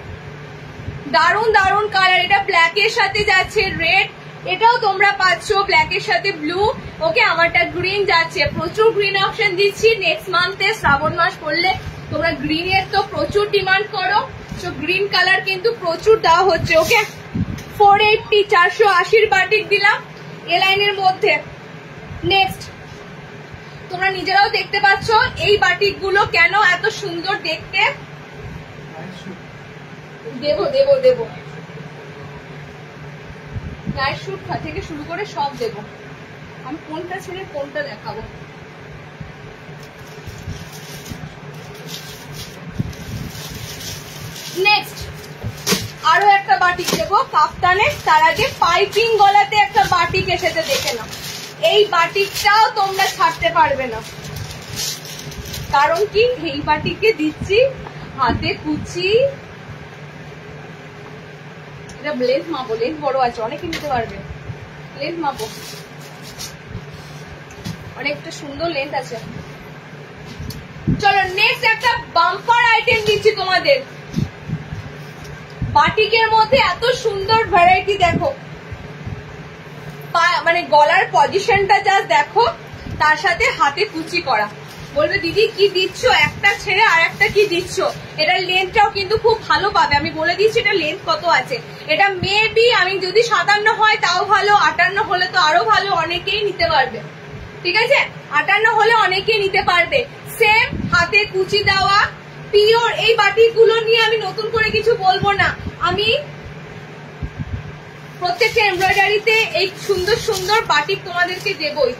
দারুন দারুন কালার। এটা ব্ল্যাক এর সাথে যাচ্ছে রেড, এটাও তোমরা পাচ্ছ ব্ল্যাক এর সাথে ব্লু। ওকে, আমারটা গ্রিন যাচ্ছে, প্রচুর গ্রিন অপশন দিচ্ছি। নেক্সট মান্থে শ্রাবণ মাস পড়লে তোমরা গ্রিন এর তো প্রচুর ডিমান্ড করো, তো গ্রিন কালার কিন্তু প্রচুর দেওয়া হচ্ছে। ওকে, 480 480 বাটিক দিলাম এ লাইনের মধ্যে। নেক্সট, তোমরা নিজেরাও দেখতে পাচ্ছ এই বাটিক গুলো কেন এত সুন্দর দেখতে। দেবো দেবো দেবো, নাইট শুট থেকে শুরু করে সব দেবো। আমি কোনটা ছেড়ে কোনটা দেখাবো। নেক্সট আরো একটা বাটিক দেবো কাফতানে, তার আগে পাইপিং গলাতে একটা বাটিক এসেছে, দেখে নাও। এই বাটিকটাও তোমরা ছাড়তে পারবে না, কারণ কি এই বাটিকে দিচ্ছি হাতে কুচি। এটা লেন্থ মাপো, লেন্থ বড় আছে, অনেকে নিতে পারবে, লেন্থ মাপো, অনেকটা সুন্দর লেন্থ আছে। চলো নেক্সট একটা বাম্পার আইটেম দিচ্ছি তোমাদের। বাটিকের মধ্যে এত সুন্দর ভ্যারাইটি দেখো, মানে গলার পজিশনটা জাস্ট দেখো, তার সাথে হাতে কুচি করা। বলবে দিদি কি দিচ্ছ, একটা ছেড়ে আর একটা কি দিচ্ছ। এটার লেন্থটাও কিন্তু খুব ভালো পাবে, আমি বলে দিচ্ছি এটা লেন্থ কত আছে। এটা মেবি আমি যদি 57 হয় তাও ভালো, 58 হলে তো আরো ভালো, অনেকেই নিতে পারবে, ঠিক আছে। 58 হলে অনেকেই নিতে পারবে। সেম হাতে কুচি দেওয়া পিওর। এই বাটিকগুলো নিয়ে আমি নতুন করে কিছু বলবো না, আমি প্রত্যেকটা এমব্রয়ডারিতে এই সুন্দর সুন্দর বাটিক তোমাদেরকে দেবই।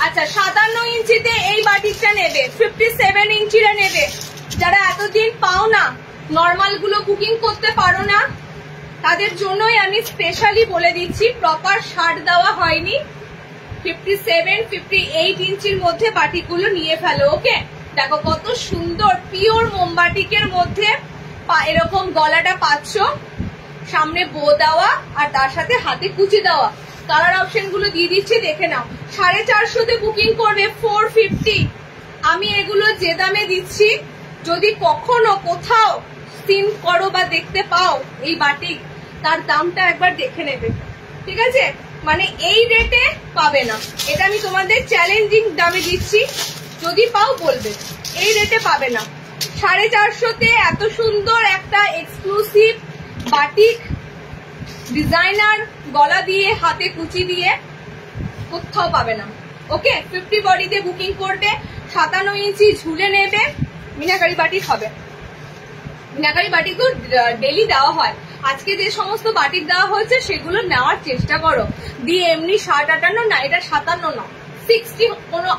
আচ্ছা, 57 ইঞ্চিতে এই বাটিকটা নেবে, 57 ইঞ্চিটা নেবে। যারা এতদিন পাও না, নর্মাল গুলো বুকিং করতে পারো না, তাদের জন্যই আমি স্পেশালি বলে দিচ্ছি, প্রপার শার্ট দেওয়া হয়নি। 57 58 ইঞ্চির মধ্যে বাটিকগুলো নিয়ে ফেলো। ওকে, দেখো কত সুন্দর পিওর মোমবাটিকের মধ্যে এরকম গলাটা পাচ্ছ, সামনে বো দেওয়া আর তার সাথে হাতে কুচি দেওয়া। কালার অপশন গুলো দিয়ে দিচ্ছি, দেখে নাও। 450 বুকিং করবে, 450। আমি এগুলো যে দামে দিচ্ছি, যদি কখনো কোথাও সিন করো বা দেখতে পাও এই বাটিক, তার দামটা একবার দেখে নেবে, ঠিক আছে। মানে এই রেটে পাবে না, এটা আমি তোমাদের চ্যালেঞ্জিং দামে দিচ্ছি, যদি পাও বলবে, এই রেটে পাবে না। 450-তে এত সুন্দর একটা এক্সক্লুসিভ বাটিক ডিজাইনার গলা দিয়ে হাতে কুচি দিয়ে কোথাও পাবে না। ওকে, 50 বডিতে বুকিং করবে, 57 ইঞ্চি ঝুলে নেবে, মিনাকারি বাটিক হবে। মিনাকারি বাটিক তো ডেলি দেওয়া হয়, আজকে যে সমস্ত বাটিক দেওয়া হয়েছে সেগুলো নেওয়ার চেষ্টা করো। দিয়ে এমনি 58 না, এটা 57 না, 60 কোনো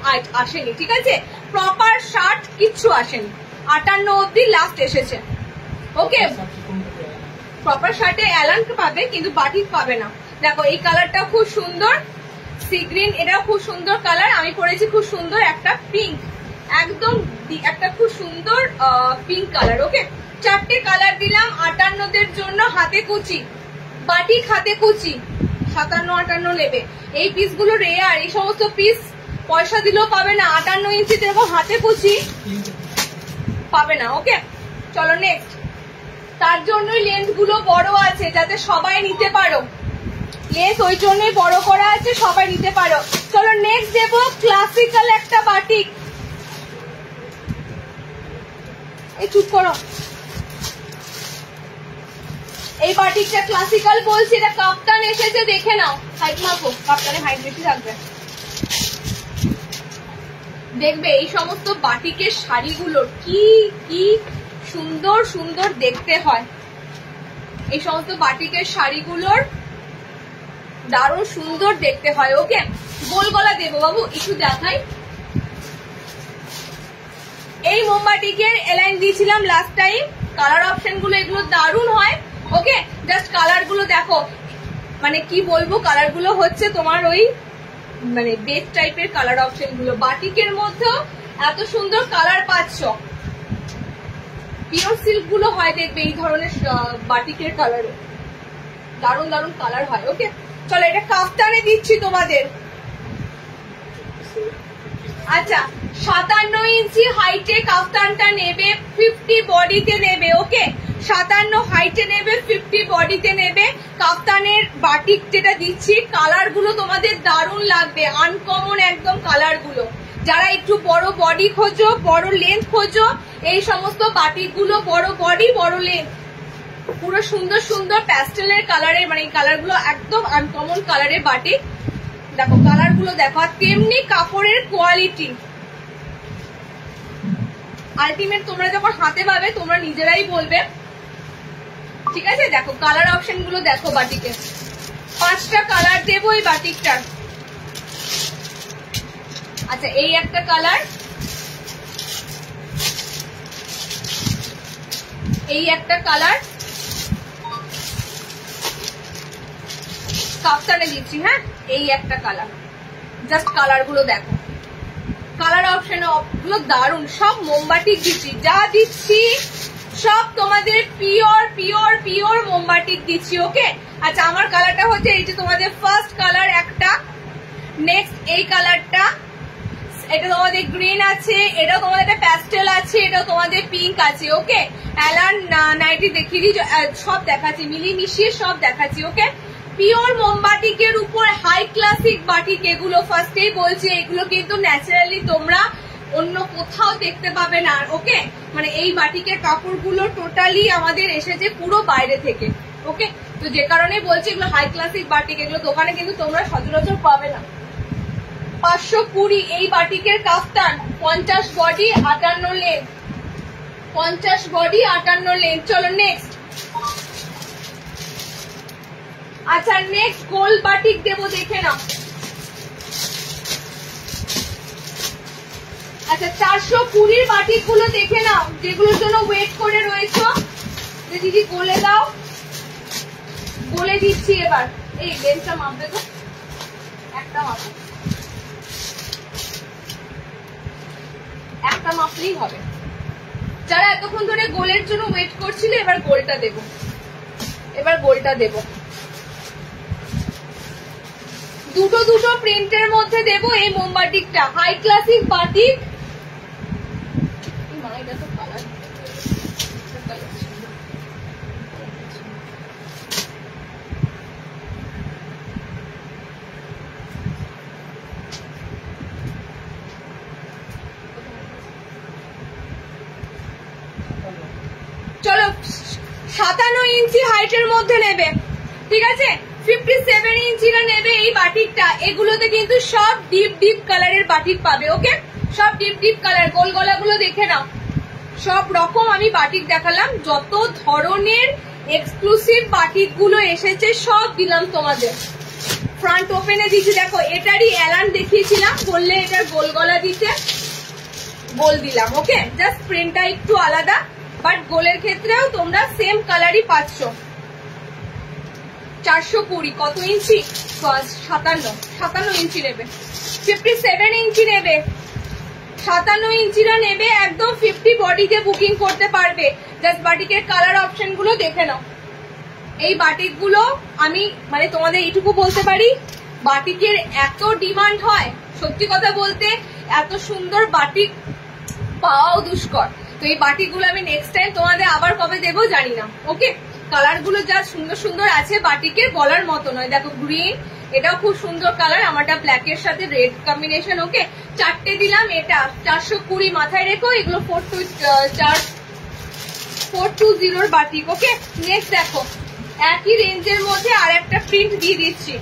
আসেনি, ঠিক আছে। প্রপার শার্ট কিচ্ছু আসেনি, 58 অব্দি লাস্ট এসেছে। ওকে, প্রপার শার্টে অ্যালান পাবে কিন্তু বাটিক পাবে না। দেখো এই কালারটা খুব সুন্দর, সি গ্রিন, এটাও খুব সুন্দর কালার। আমি পরেছি খুব সুন্দর একটা পিঙ্ক, একদম একটা খুব সুন্দর পিঙ্ক কালার। ওকে, 4টে কালার দিলাম 58দের জন্য। হাতে কুচি বাটিক, হাতে কুচি 57-58 নেবে। এই পিসগুলো রেয়ার, এই সমস্ত পিস পয়সা দিলেও পাবে না। 58 ইঞ্চি দেখো হাতে কুচি পাবে না। ওকে, চলো নেক্সট। তার জন্যই লেন্থ গুলো বড় আছে, যাতে সবাই নিতে পারো। লেন্থ ওই জন্যই বড় করা আছে, সবাই নিতে পারো। চলো নেক্সট দেবো ক্লাসিক্যাল একটা বাটিক। এই চুপ করো, এই বাটিকটা ক্লাসিক্যাল বলছি, এটা কাপ্তান এসেছে, দেখে নাও। হাইট মাপো, কাপ্তানের হাইট বেশি থাকবে। দেখবে এই সমস্ত বাটিকের শাড়িগুলো কি কি সুন্দর সুন্দর দেখতে হয়। এই সমস্ত বাটিকের শাড়িগুলোর দারুণ সুন্দর দেখতে হয়। ওকে, গোল গলা দেবো বাবু, একটু দেখাই। এই মোমবাটিকের এলাইন দিয়েছিলাম লাস্ট টাইম। কালার অপশন গুলো এগুলো দারুণ হয়। ওকে, জাস্ট কালার গুলো দেখো, মানে কি বলবো, কালার গুলো হচ্ছে তোমার ওই মানে বেজ টাইপের কালার অপশন গুলো। বাটিকের মধ্যেও এত সুন্দর কালার পাচ্ছ। পিওর সিল্ক গুলো হয় দেখবে এই ধরনের বাটিকের কালারে, দারুণ দারুণ কালার হয়। ওকে, চলো এটা কাফতানে দিচ্ছি তোমাদের। আচ্ছা, 57 ইঞ্চি হাইটে কাফতানটা নেবে, 50 বডিতে নেবে। ওকে, 57 হাইটে নেবে, 50 বডিতে নেবে। কাফতানের বাটিক যেটা দিচ্ছি, কালার গুলো তোমাদের দারুণ লাগবে, আনকমন একদম কালার গুলো। যারা একটু বড় বডি খোঁজো, বড় লেন্থ খোঁজো, এই সমস্ত বাটিক গুলো বড় বডি বড় লেন্থ, পুরো সুন্দর সুন্দর প্যাস্টেলের কালারের, মানে এই কালার গুলো একদম আনকমন কালারের বাটিক। দেখো কালার গুলো দেখো, আর তেমনি কাপড়ের কোয়ালিটি আলটিমেট। তোমরা যখন হাতে পাবে তোমরা নিজেরাই বলবে, ঠিক আছে। দেখো কালার অপশন গুলো দেখো, বাটিকে 5টা কালার দেবো এই বাটিকটার। আচ্ছা, এই একটা কালার, এই একটা কালার কাফতানে দিচ্ছি। হ্যাঁ, এই একটা কালার, জাস্ট কালার গুলো দেখো, কালার অপশন গুলো দারুণ। সব মোমবাটিক দিচ্ছি, যা দিচ্ছি সব তোমাদের পিওর পিওর পিওর মোমবাটিক দিচ্ছি। ওকে, আচ্ছা আমার কালারটা হচ্ছে এই যে তোমাদের ফার্স্ট কালার একটা, নেক্সট এই কালারটা, এটা তোমাদের গ্রিন আছে, এটা তোমাদের একটা প্যাস্টেল আছে, এটা তোমাদের পিঙ্ক আছে। ওকে, অ্যালান নাইটি দেখিয়ে দিই, সব দেখাচ্ছি, মিলিমিশিয়ে সব দেখাচ্ছি। ওকে, পিওর মোমবাটিকের উপর হাই ক্লাসিক বাটিক এগুলো। ফার্স্টেই বলছি এগুলো কিন্তু ন্যাচারালি তোমরা অন্য কোথাও দেখতে পাবে না। ওকে, মানে এই বাটিকের কাপড়গুলো টোটালি আমাদের এসেছে পুরো বাইরে থেকে। ওকে, তো যে কারণে বলছি এগুলো হাই ক্লাসিক বাটিক, এগুলো দোকানে কিন্তু তোমরা সচরাচর পাবে না। 520 এই বাটিকের কাফতান, 50 বডি 58 লেন্থ, 50 বডি 58 লেন্থ। চলো নেক্সট। আচ্ছা নেক্সট গোল বাটিক দেবো, দেখে নাও। আচ্ছা 420 বাটিক গুলো দেখে নাও, যেগুলোর জন্য ওয়েট করে রয়েছে। দিদি গোলে দাও, গোলে দিচ্ছি এবার। এই লেন্সটা মাপবে তো, একটা মাপো, একটা মাপলেই হবে। যারা এতক্ষণ ধরে গোলের জন্য ওয়েট করছিল, এবার গোলটা দেবো, এবার গোলটা দেবো। দুটো দুটো প্রিন্টের মধ্যে দেবো এই মোমবাটিকটা, হাই ক্লাসিক বাটিক। চলো 57 ইঞ্চি হাইটের মধ্যে নেবে, ঠিক আছে। 57 ইঞ্চিরা নেবে এই বাটিকটা। এগুলোতে কিন্তু সব ডিপ ডিপ কালারের বাটিক পাবে। ওকে, সব ডিপ ডিপ কালার। গোল গলাগুলো দেখে নাও, সব রকম আমি বাটিক দেখালাম। যত ধরনের এক্সক্লুসিভ বাটিক গুলো এসেছে সব দিলাম তোমাদের। ফ্রন্ট ওপেনে দিচ্ছি, দেখো এটারই অ্যালান দেখিয়েছিলাম, বললে এটার গোল গলা দিতে, গোল দিলাম। ওকে, জাস্ট প্রিন্টটা একটু আলাদা, বাট গোলের ক্ষেত্রেও তোমরা সেম কালারই পাচ্ছ। 420 কত ইঞ্চি? 57 ইঞ্চি নেবে। 57 ইঞ্চি নেবে, 57 ইঞ্চিরা নেবে, একদম 50 বডিতে বুকিং করতে পারবে। জাস্ট বাটিকের কালার অপশন গুলো দেখে নাও। এই বাটিক গুলো আমি মানে তোমাদের এইটুকু বলতে পারি, বাটিকের এত ডিমান্ড হয়, সত্যি কথা বলতে এত সুন্দর বাটিক পাওয়াও দুষ্কর। তো এই বাটিক গুলো আমি নেক্সট টাইম তোমাদের আবার কবে দেবো জানি না। ওকে, কালার গুলো যা সুন্দর সুন্দর আছে, বাটিকের বলার মতো নয়। দেখো গ্রিন, এটাও খুব সুন্দর কালার, আমারটা ব্ল্যাক এর সাথে রেড কম্বিনেশন। ওকে, 4টে দিলাম। এটা 420 মাথায় রেখো, এগুলো 420 বাটিক। ওকে, নেক্সট দেখো একই রেঞ্জের মধ্যে আর একটা প্রিন্ট দিয়ে দিচ্ছি,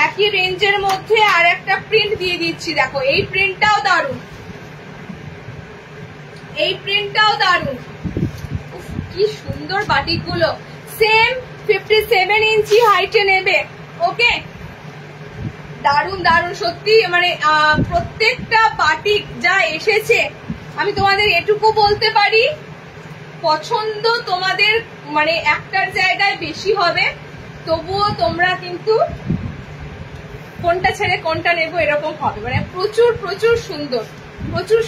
একই রেঞ্জের মধ্যে আর একটা প্রিন্ট দিয়ে দিচ্ছি। দেখো এই প্রিন্টটাও দারুন, এই প্রিন্টটাও দারুন, কি সুন্দর বাটিক গুলো। সেম 57 ইঞ্চি হাইটে নেবে। ওকে, দারুণ দারুণ সত্যি, মানে প্রত্যেকটা বাটিক যা এসেছে আমি তোমাদের এটুকু বলতে পারি, পছন্দ তোমাদের মানে একটার জায়গায় বেশি হবে, তবুও তোমরা কিন্তু কোনটা ছেড়ে কোনটা নেবো এরকম হবে, মানে প্রচুর প্রচুর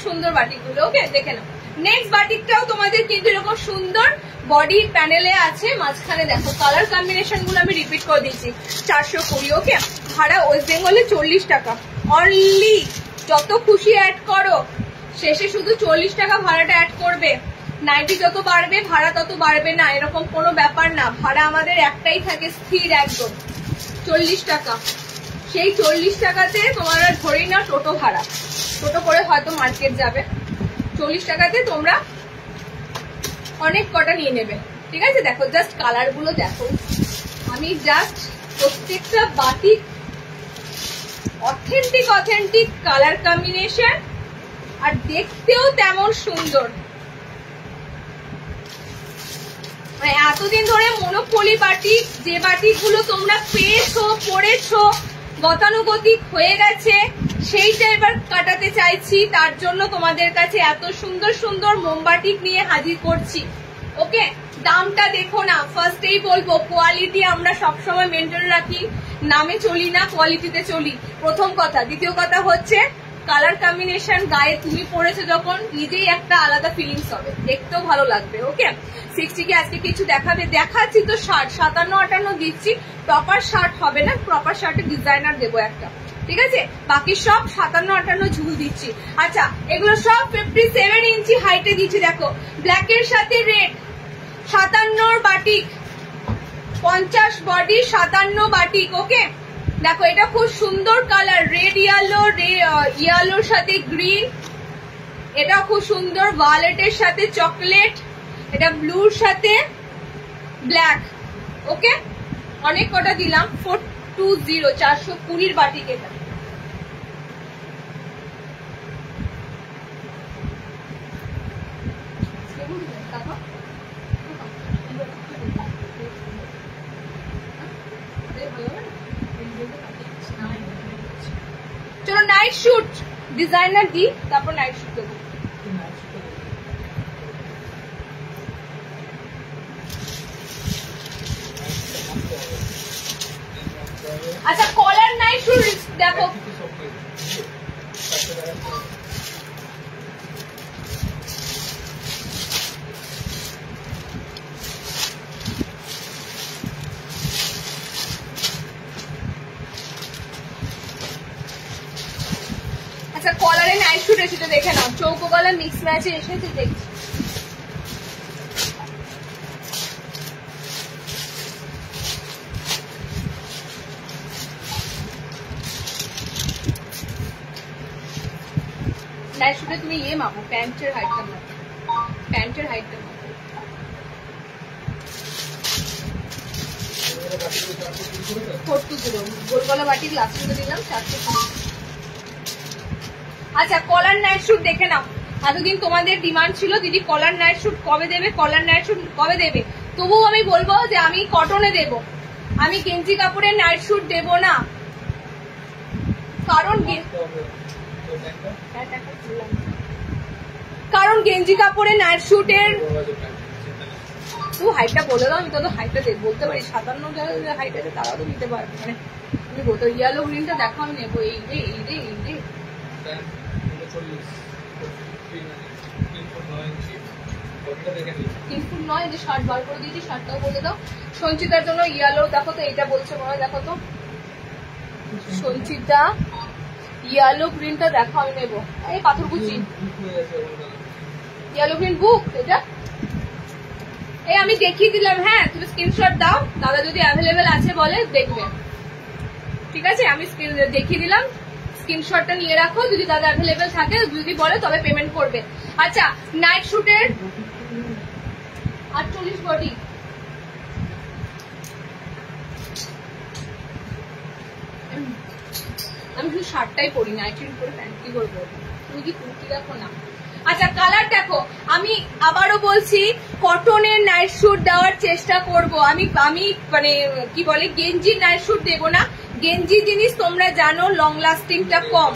সুন্দর বাটিকগুলো। ওকে, দেখে নাও। নেক্সট বাটিকটাও তোমাদের কিন্তু এরকম সুন্দর বডি প্যানেলে আছে, মাঝখানে দেখো কালার কম্বিনেশন গুলো আমি রিপিট করে দিচ্ছি। 420। ওকে, ভাড়া ওয়েস্ট বেঙ্গলে 40 টাকা অনলি। যত খুশি অ্যাড করো, শেষে শুধু 40 টাকা ভাড়াটা অ্যাড করবে। নাইটি যত বাড়বে ভাড়া তত বাড়বে না, এরকম কোনো ব্যাপার না। ভাড়া আমাদের একটাই থাকে স্থির, একদম 40 টাকা। সেই 40 টাকাতে তোমরা ধরেই না টোটো ভাড়া, টোটো করে হয়তো মার্কেট যাবে, 40 টাকাতে তোমরা অনেক কটা নিয়ে নেবে। ঠিক আছে, দেখো জাস্ট কালার গুলো দেখো, আমি জাস্ট প্রত্যেকটা বাটিক অথেন্টিক কালার কম্বিনেশন, আর দেখতেও তেমন সুন্দর। মানে এতদিন ধরে মনোপলি বাটিক, যে বাটিক গুলো তোমরা পেয়েছো পড়েছো গতানুগতিক হয়ে গেছে, সেইটা এবার কাটাতে চাইছি। তার জন্য তোমাদের কাছে এত সুন্দর মোমবাটিক নিয়ে হাজির করছি। ওকে, দামটা দেখো না, ফার্স্টেই বলবো কোয়ালিটি আমরা সবসময় মেনটেন রাখি, নামে চলি না, কোয়ালিটিতে চলি, প্রথম কথা। দ্বিতীয় কথা হচ্ছে কালার কম্বিনেশন গায়ে তুমি পরেছো যখন, নিজেই একটা আলাদা ফিলিংস হবে, দেখতেও ভালো লাগবে। ওকে, 60 কি আজকে কিছু দেখাচ্ছি তো শার্ট 57-58 দিচ্ছি, প্রপার শার্ট হবে না, প্রপার শার্টের ডিজাইনার দেবো একটা। ঠিক আছে, বাকি সব 57-58 ঝুল দিচ্ছি। আচ্ছা, এগুলো সব 57 ইঞ্চি হাইটে দিচ্ছি। দেখো ব্ল্যাকের সাথে রেড, 57 বাটিক, 50 বডি, 57 বাটিক। ওকে, দেখো এটা খুব সুন্দর কালার, রেড ইয়ালোর সাথে গ্রিন, এটা খুব সুন্দর ভায়োলেটের সাথে চকলেট, এটা ব্লুর সাথে ব্ল্যাক। ওকে, অনেক কটা দিলাম। 420, 420 বাটিক এটা। চলো নাইট শুট ডিজাইনার দিই, তারপর নাইট শুট দেবো। আচ্ছা, কলার নাইট শুট দেখো, আচ্ছা কলারে নাইট শুট এসেছে, দেখে নাও, চৌকো গলা মিক্স ম্যাচে এসেছে, দেখছি। নাইট শুটে তুমি ইয়ে মাপো, প্যান্টের হাইটটা মাপো, প্যান্টের হাইটটা মাপো। গোল গলা বাটি লাস্ট দিলাম 420। আচ্ছা, কলার নাইট শুট দেখে নাও। এতদিন তোমাদের ডিমান্ড ছিল দিদি কলার নাইট শুট কবে দেবে, কলার নাইট শুট কবে দেবে, তবুও আমি বলবো যে আমি কটনে দেব, আমি গেঞ্জি কাপড়ের নাইট শুট দেব না, কারণ গেঞ্জি কাপড়ের নাইট শুটের হাইটটা বলে দাও, আমি তো হাইটটা বলতে পারি। 57 হাইট আছে, তারাও তো নিতে পারবে, মানে তুমি বলতো ইয়েলো গ্রিনটা দেখো, আমি নেবো। এই রে 3 ফুট 9 যে শার্ট বার করে দিয়েছি, শার্টটাও বলে দাও। সঞ্চিতার জন্য ইয়েলো দেখো তো, এইটা বলছে মনে হয়, দেখো তো সঞ্চিতা ইয়েলো গ্রিনটা দেখো, আমি নেবো। এই পাথরকুচি ইয়েলো গ্রিন বুক, এটা এই আমি দেখিয়ে দিলাম। হ্যাঁ, তুমি স্ক্রিনশট দাও, দাদা যদি অ্যাভেলেবেল আছে বলে দেখবে। ঠিক আছে, আমি দেখিয়ে দিলাম, স্ক্রিনশটটা নিয়ে রাখো, যদি দাদা অ্যাভেলেবেল থাকে, যদি বলে তবে পেমেন্ট করবে। আচ্ছা, নাইট শুটের 48 বডি, আমি শুধু শার্টটাই পরি, নাইটির উপরে প্যান্ট কি করবো, তুমি কি কুর্তি দেখো না। আচ্ছা, কালার দেখো, আমি আবারও বলছি কটনের নাইট শুট দেওয়ার চেষ্টা করব। আমি মানে কি বলে গেঞ্জির নাইট শুট দেবো না, গেঞ্জি জিনিস তোমরা জানো লং লাস্টিংটা কম,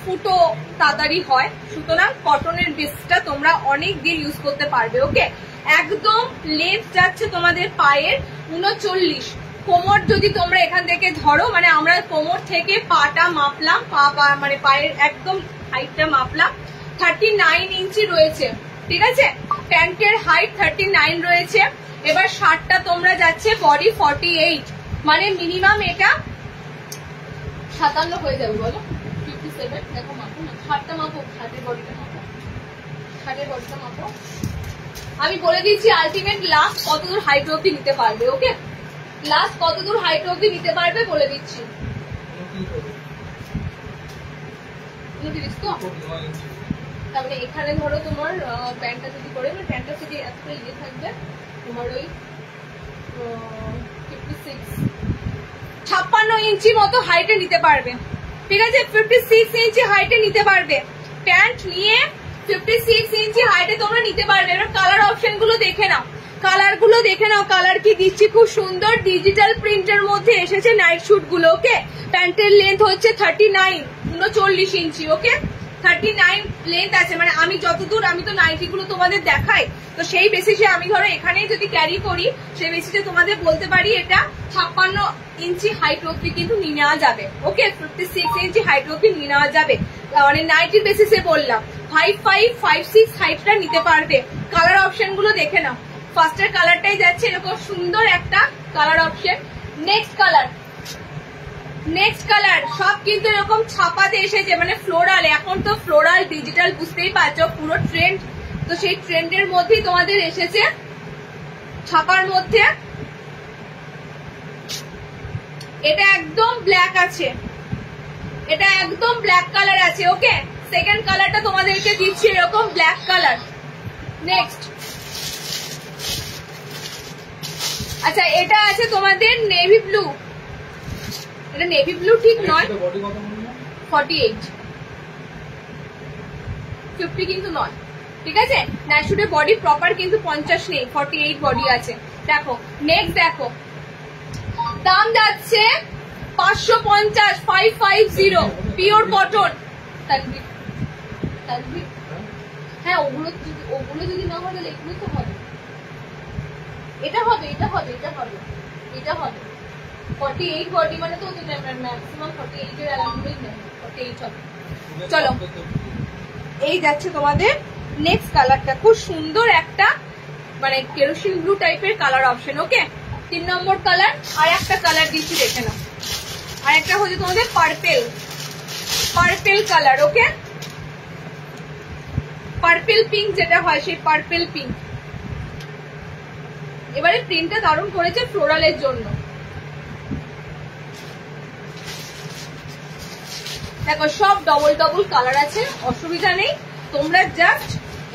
ফুটো তাড়াতাড়ি হয়, সুতরাং কটনের বেসটা তোমরা অনেক দিন ইউজ করতে পারবে। ওকে, একদম লেন্থ যাচ্ছে তোমাদের পায়ের 39। কোমর যদি তোমরা এখান থেকে ধরো, মানে আমরা কোমর থেকে পাটা মাপলাম, মানে পায়ের একদম হাইটটা মাপলাম, 39 ইঞ্চি রয়েছে। ঠিক আছে, প্যান্টের হাইট 39 রয়েছে। এবার শার্টটা তোমরা যাচ্ছে বডি 48, মানে মিনিমাম এটা 57 হয়ে যাবে। বলো 57, দেখো মাপো না, শার্টটা মাপো, শার্টের বডিটা মাপো, শার্টের বডিটা মাপো। আমি বলে দিচ্ছি আলটিমেট লাস্ট কতদূর হাইট অব্দি নিতে পারবে। ওকে, লাস্ট কতদূর হাইট অব্দি নিতে পারবে বলে দিচ্ছি। 29 তো, তারপরে এখানে ধরো তোমার প্যান্টটা যদি করে, মানে প্যান্টটা যদি এতটা ইয়ে থাকবে তোমার ওই 56 ইঞ্চি মতো হাইটে নিতে পারবে। ঠিক আছে, 56 ইঞ্চি হাইটে নিতে পারবে। প্যান্ট নিয়ে 56 ইঞ্চি হাইটে তোমরা নিতে পারবে। এবার কালার অপশন গুলো দেখে নাও, কালার গুলো দেখে নাও। কালার কি দিচ্ছি, খুব সুন্দর ডিজিটাল প্রিন্টের মধ্যে এসেছে নাইট শুট গুলো। ওকে, প্যান্টের লেন্থ হচ্ছে 39 ইঞ্চি। ওকে, 39 লেন্থ আছে, মানে আমি যতদূর, আমি তো নাইটি গুলো তোমাদের দেখাই, তো সেই বেসিসে আমি ধরো এখানে যদি ক্যারি করি, সেই বেসিসে তোমাদের বলতে পারি এটা 56 ইঞ্চি হাইট অব্দি কিন্তু নিয়ে নেওয়া যাবে। ওকে, 56 ইঞ্চি হাইট অব্দি নিয়ে নেওয়া যাবে, মানে নাইটির বেসিসে বললাম। 55, 56 হাইটটা নিতে পারবে। কালার অপশন গুলো দেখে নাও। ফার্স্টের কালারটাই যাচ্ছে এরকম সুন্দর একটা কালার অপশন। নেক্সট কালার সব কিন্তু এরকম ছাপাতে এসেছে, মানে ফ্লোরাল। এখন তো ফ্লোরাল ডিজিটাল বুঝতেই পারছো, পুরো ট্রেন্ড। তো সেই ট্রেন্ডের মধ্যেই তোমাদের এসেছে ছাপার মধ্যে। এটা একদম ব্ল্যাক আছে, এটা একদম ব্ল্যাক কালার আছে। ওকে, সেকেন্ড কালারটা তোমাদেরকে দিচ্ছি এরকম ব্ল্যাক কালার। নেক্সট, আচ্ছা এটা আছে তোমাদের নেভি ব্লু। এটা নেভি ব্লু ঠিক নয়, 48, 50 কিন্তু নয়। ঠিক আছে, নাইট শুটের বডি প্রপার কিন্তু 50 নেই, 48 বডি আছে। দেখো নেক্সট, দেখো দাম যাচ্ছে 550, 550, পিওর কটন। তানভীর, হ্যাঁ ওগুলো যদি না হয় তাহলে এগুলো তো হবে। এটা হবে, এটা হবে, এটা হবে, এটা হবে। 48 বডি মানে তো ম্যাক্সিমাম 48 এর অ্যালাউন্সই নেই, 48 হবে। চলো, এই যাচ্ছে তোমাদের নেক্সট কালারটা, খুব সুন্দর একটা মানে কেরোসিন ব্লু টাইপের কালার অপশন। ওকে, 3 নম্বর কালার। আর একটা কালার দিচ্ছি, দেখে নাও। আর একটা হচ্ছে তোমাদের পার্পেল কালার। ওকে, পার্পেল পিঙ্ক যেটা হয়, সেই পার্পেল পিঙ্ক। এবারে প্রিন্টটা দারুণ করেছে ফ্লোরালের জন্য। দেখো সব ডবল কালার আছে, অসুবিধা নেই। তোমরা জাস্ট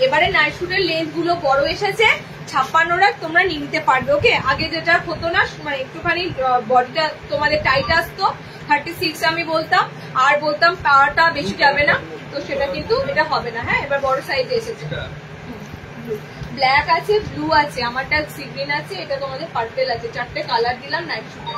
এবারে নাইট শুটের লেন্থ গুলো বড় এসেছে, 56 তোমরা নিয়ে নিতে পারবে। ওকে, আগে যেটা হতো না, মানে একটুখানি বডিটা তোমাদের টাইট আসতো, 36 আমি বলতাম, আর বলতাম পাওয়ারটা বেশি যাবে না, তো সেটা কিন্তু এটা হবে না। হ্যাঁ, এবার বড় সাইজে এসেছে। ব্ল্যাক আছে, ব্লু আছে, আমারটা সি গ্রিন আছে, এটা তোমাদের পার্পেল আছে। 4টে কালার দিলাম নাইট শুটে,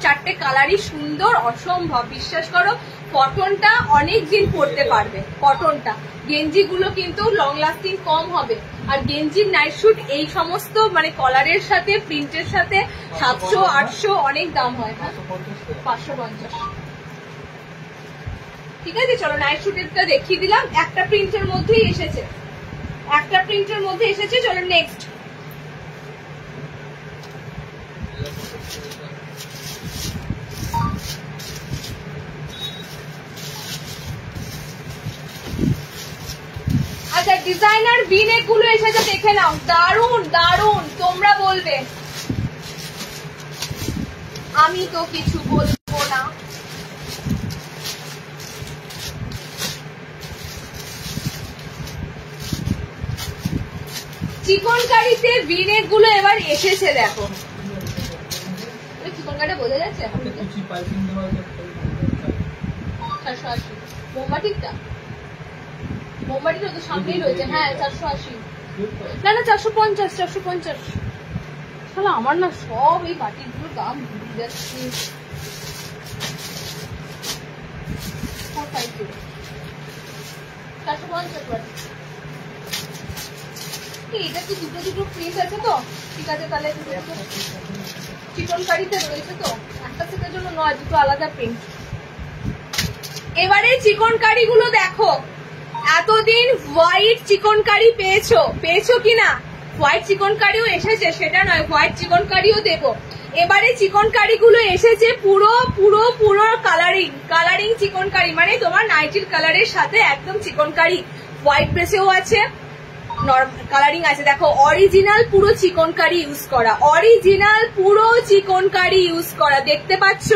4টে কালারই সুন্দর, অসম্ভব। বিশ্বাস করো, কটনটা অনেক দিন পরতে পারবে। কটনটা, গেঞ্জি গুলো কিন্তু লং লাস্টিং কম হবে। আর গেঞ্জির নাইট শুট এই সমস্ত মানে কলারের সাথে, প্রিন্টের সাথে 700, 800 অনেক দাম হয়। হ্যাঁ, 550। ঠিক আছে, চলো নাইট শুটেরটা দেখিয়ে দিলাম। একটা প্রিন্টের মধ্যেই এসেছে, চলো নেক্সট। আচ্ছা, ডিজাইনার ভি-নেক গুলো এসেছে, দেখে নাও। দারুন, তোমরা বলবে, আমি তো কিছু বলবো না। চিকনকারিতে ভি-নেক গুলো এবার এসেছে, দেখো। চিকনকারিটা বোঝা যাচ্ছে। 480 মোমবাটিটা তো সামনেই রয়েছে। হ্যাঁ, 480 না, 450। শালা আমার না সব এই বাটিগুলোর দাম ভুলে যাচ্ছে। 450 450 করে। এটা কি দুটো দুটো প্রিন্ট আছে তো? ঠিক আছে, তাহলে দুটো দুটো চিকনকারিতে রয়েছে তো, একটা সেটের জন্য নয়, দুটো আলাদা প্রিন্ট। এবারে চিকনকারি গুলো দেখো, এতদিন হোয়াইট চিকনকারি পেয়েছো কিনা? হোয়াইট চিকনকারিও এসেছে, সেটা নয়, হোয়াইট চিকনকারিও দেবো। এবারে চিকনকারি গুলো এসেছে পুরো পুরো পুরো কালারিং চিকনকারি, মানে তোমার নাইটির কালারের সাথে একদম চিকনকারি। হোয়াইট বেসেও আছে, কালারিং আছে। দেখো অরিজিনাল পুরো চিকনকারি ইউজ করা, অরিজিনাল পুরো চিকনকারি ইউজ করা, দেখতে পাচ্ছ?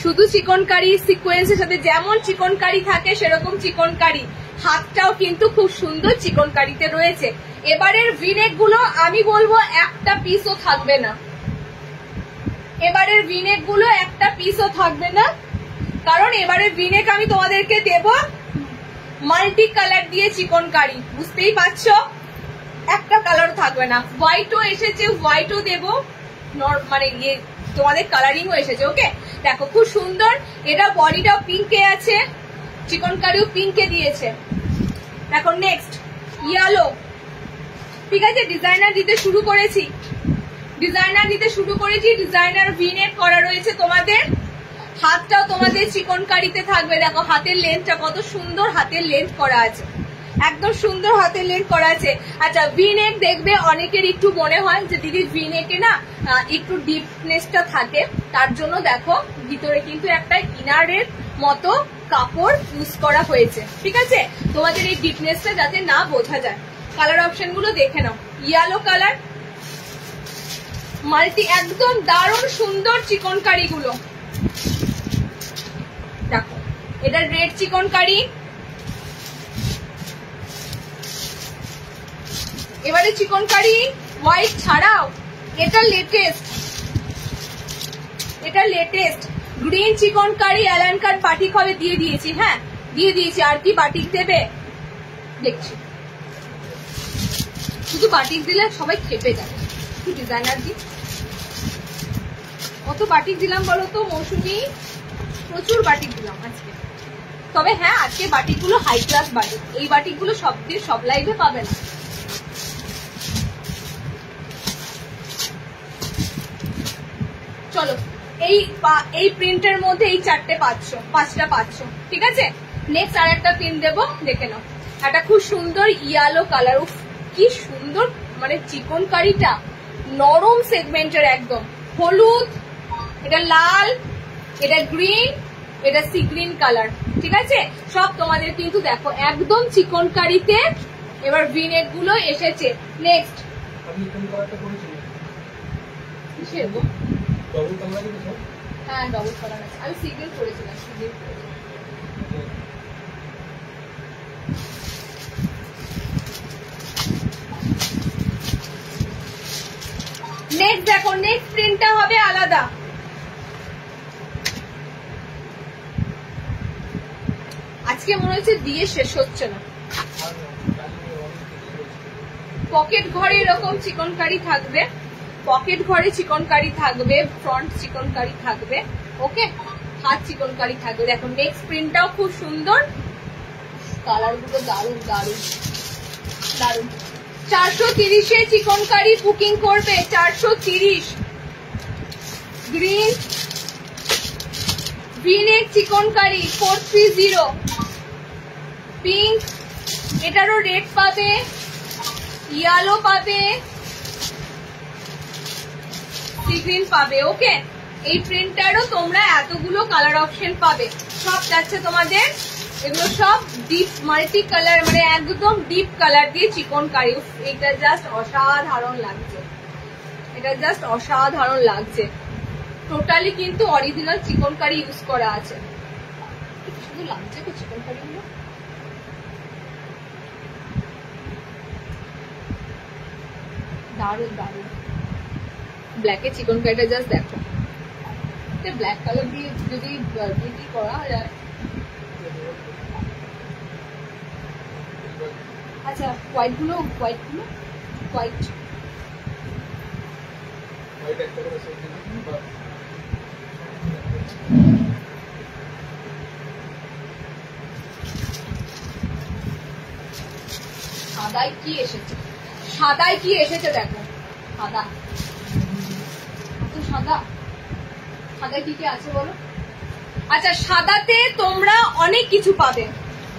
শুধু চিকনকারি সিকোয়েন্সের সাথে যেমন চিকনকারি থাকে সেরকম চিকনকারি, হাতটাও কিন্তু খুব সুন্দর চিকনকারিতে রয়েছে। এবারের ভিনেক গুলো আমি বলবো একটা পিসও থাকবে না, এবারের ভিনেক গুলো একটা পিসও থাকবে না, কারণ এবারের ভিনেক আমি তোমাদেরকে দেব মাল্টি কালার দিয়ে চিকনকারি, বুঝতেই পারছো? একটা কালার থাকবে না। হোয়াইটও এসেছে, হোয়াইটও দেবো, মানে তোমাদের কালারিংও এসেছে। ওকে, দেখো খুব সুন্দর। এটা বডিটাও পিঙ্কে আছে, চিকনকারিও পিঙ্কে দিয়েছে। দেখো নেক্সট ইয়েলো, ঠিক আছে, ডিজাইনার দিতে শুরু করেছি, ডিজাইনার ভিনেক করা রয়েছে তোমাদের। হাতটাও তোমাদের চিকনকারিতে থাকবে। দেখো হাতের লেন্থটা কত সুন্দর, হাতের লেন্থ করা আছে, একদম সুন্দর হাতের লেন্থ করা আছে। আচ্ছা, ভিনেক দেখবে অনেকের একটু মনে হয় যে দিদি ভিনেকে না একটু ডিপনেসটা থাকে, তার জন্য দেখো ভিতরে কিন্তু একটা ইনারের মতো কাপড় ইউজ করা হয়েছে, ঠিক আছে, তোমাদের এই ডিপনেসটা যাতে না বোঝা যায়। কালার অপশন গুলো দেখে নাও। ইয়েলো কালার, মাল্টি, একদম দারুণ সুন্দর চিকনকারি গুলো। দেখো এটা রেড চিকনকারি। এবারে চিকনকারি হোয়াইট ছাড়াও এটা লেটেস্ট গ্রিন চিকনকারি অ্যালান কাট বাটিক হবে, দিয়ে দিয়েছি। হ্যাঁ দিয়ে দিয়েছি, আর কি বাটিক দেবে দেখছি, শুধু বাটিক দিলে সবাই খেপে যাবে। একটু ডিজাইনার দিই, কত বাটিক দিলাম বলো তো মৌসুমি? প্রচুর বাটিক দিলাম আজকে। তবে হ্যাঁ, আজকে বাটিক গুলো হাই ক্লাস বাটিক, এই বাটিক গুলো সব লাইভে পাবে না। চলো, এই প্রিন্টের মধ্যে এই পাঁচটা পাচ্ছ, ঠিক আছে। নেক্সট আর একটা প্রিন্ট দেবো, দেখে নাও। একটা খুব সুন্দর ইয়েলো কালার, কি সুন্দর, মানে চিকনকারিটা নরম সেগমেন্টের, একদম হলুদ, এটা লাল, এটা গ্রিন, এটা সি গ্রিন কালার, ঠিক আছে। সব তোমাদের কিন্তু দেখো একদম চিকনকারিতে। এবার ভিনেক গুলো এসেছে। নেক্সট হ্যাঁ ডবল কালার আছে, আমি সিঙ্গেল করেছিলাম, নেক্সট দেখো, নেক্সট প্রিন্টটা হবে আলাদা। আজকে মনে হচ্ছে দিয়ে শেষ হচ্ছে না। পকেট ঘরে এরকম চিকনকারি থাকবে, পকেট ঘরে চিকনকারি থাকবে, ফ্রন্ট চিকনকারি থাকবে, ওকে, হাত চিকনকারি থাকবে। দেখো নেক্সট প্রিন্টটাও খুব সুন্দর, কালার গুলো দারুন দারুন দারুন। 430-এ চিকনকারি বুকিং করবে, 430। Green V-neck chikankari 430। পিঙ্ক, এটারও রেড পাবে, ইয়েলো পাবে, সি গ্রিন পাবে, ওকে। এই প্রিন্টারও তোমরা এতগুলো কালার অপশন পাবে, সব যাচ্ছে তোমাদের। এগুলো সব ডিপ মাল্টি কালার, মানে একদম ডিপ কালার দিয়ে চিকনকারি। এটা জাস্ট অসাধারণ লাগছে, এটা জাস্ট অসাধারণ লাগছে। টোটালি কিন্তু অরিজিনাল চিকনকারি ইউজ করা আছে। শুধু লাগছে তো চিকনকারি গুলো, দারুন দারুন। ব্ল্যাকে চিকনকারিটা জাস্ট দেখো, ব্ল্যাক কালার দিয়ে যদি করা যায়। আচ্ছা হোয়াইট গুলো সাদায় কি এসেছে, সাদায় কি এসেছে দেখো, সাদা, সাদা, সাদায় কি কি আছে বলো। আচ্ছা, সাদাতে তোমরা অনেক কিছু পাবে,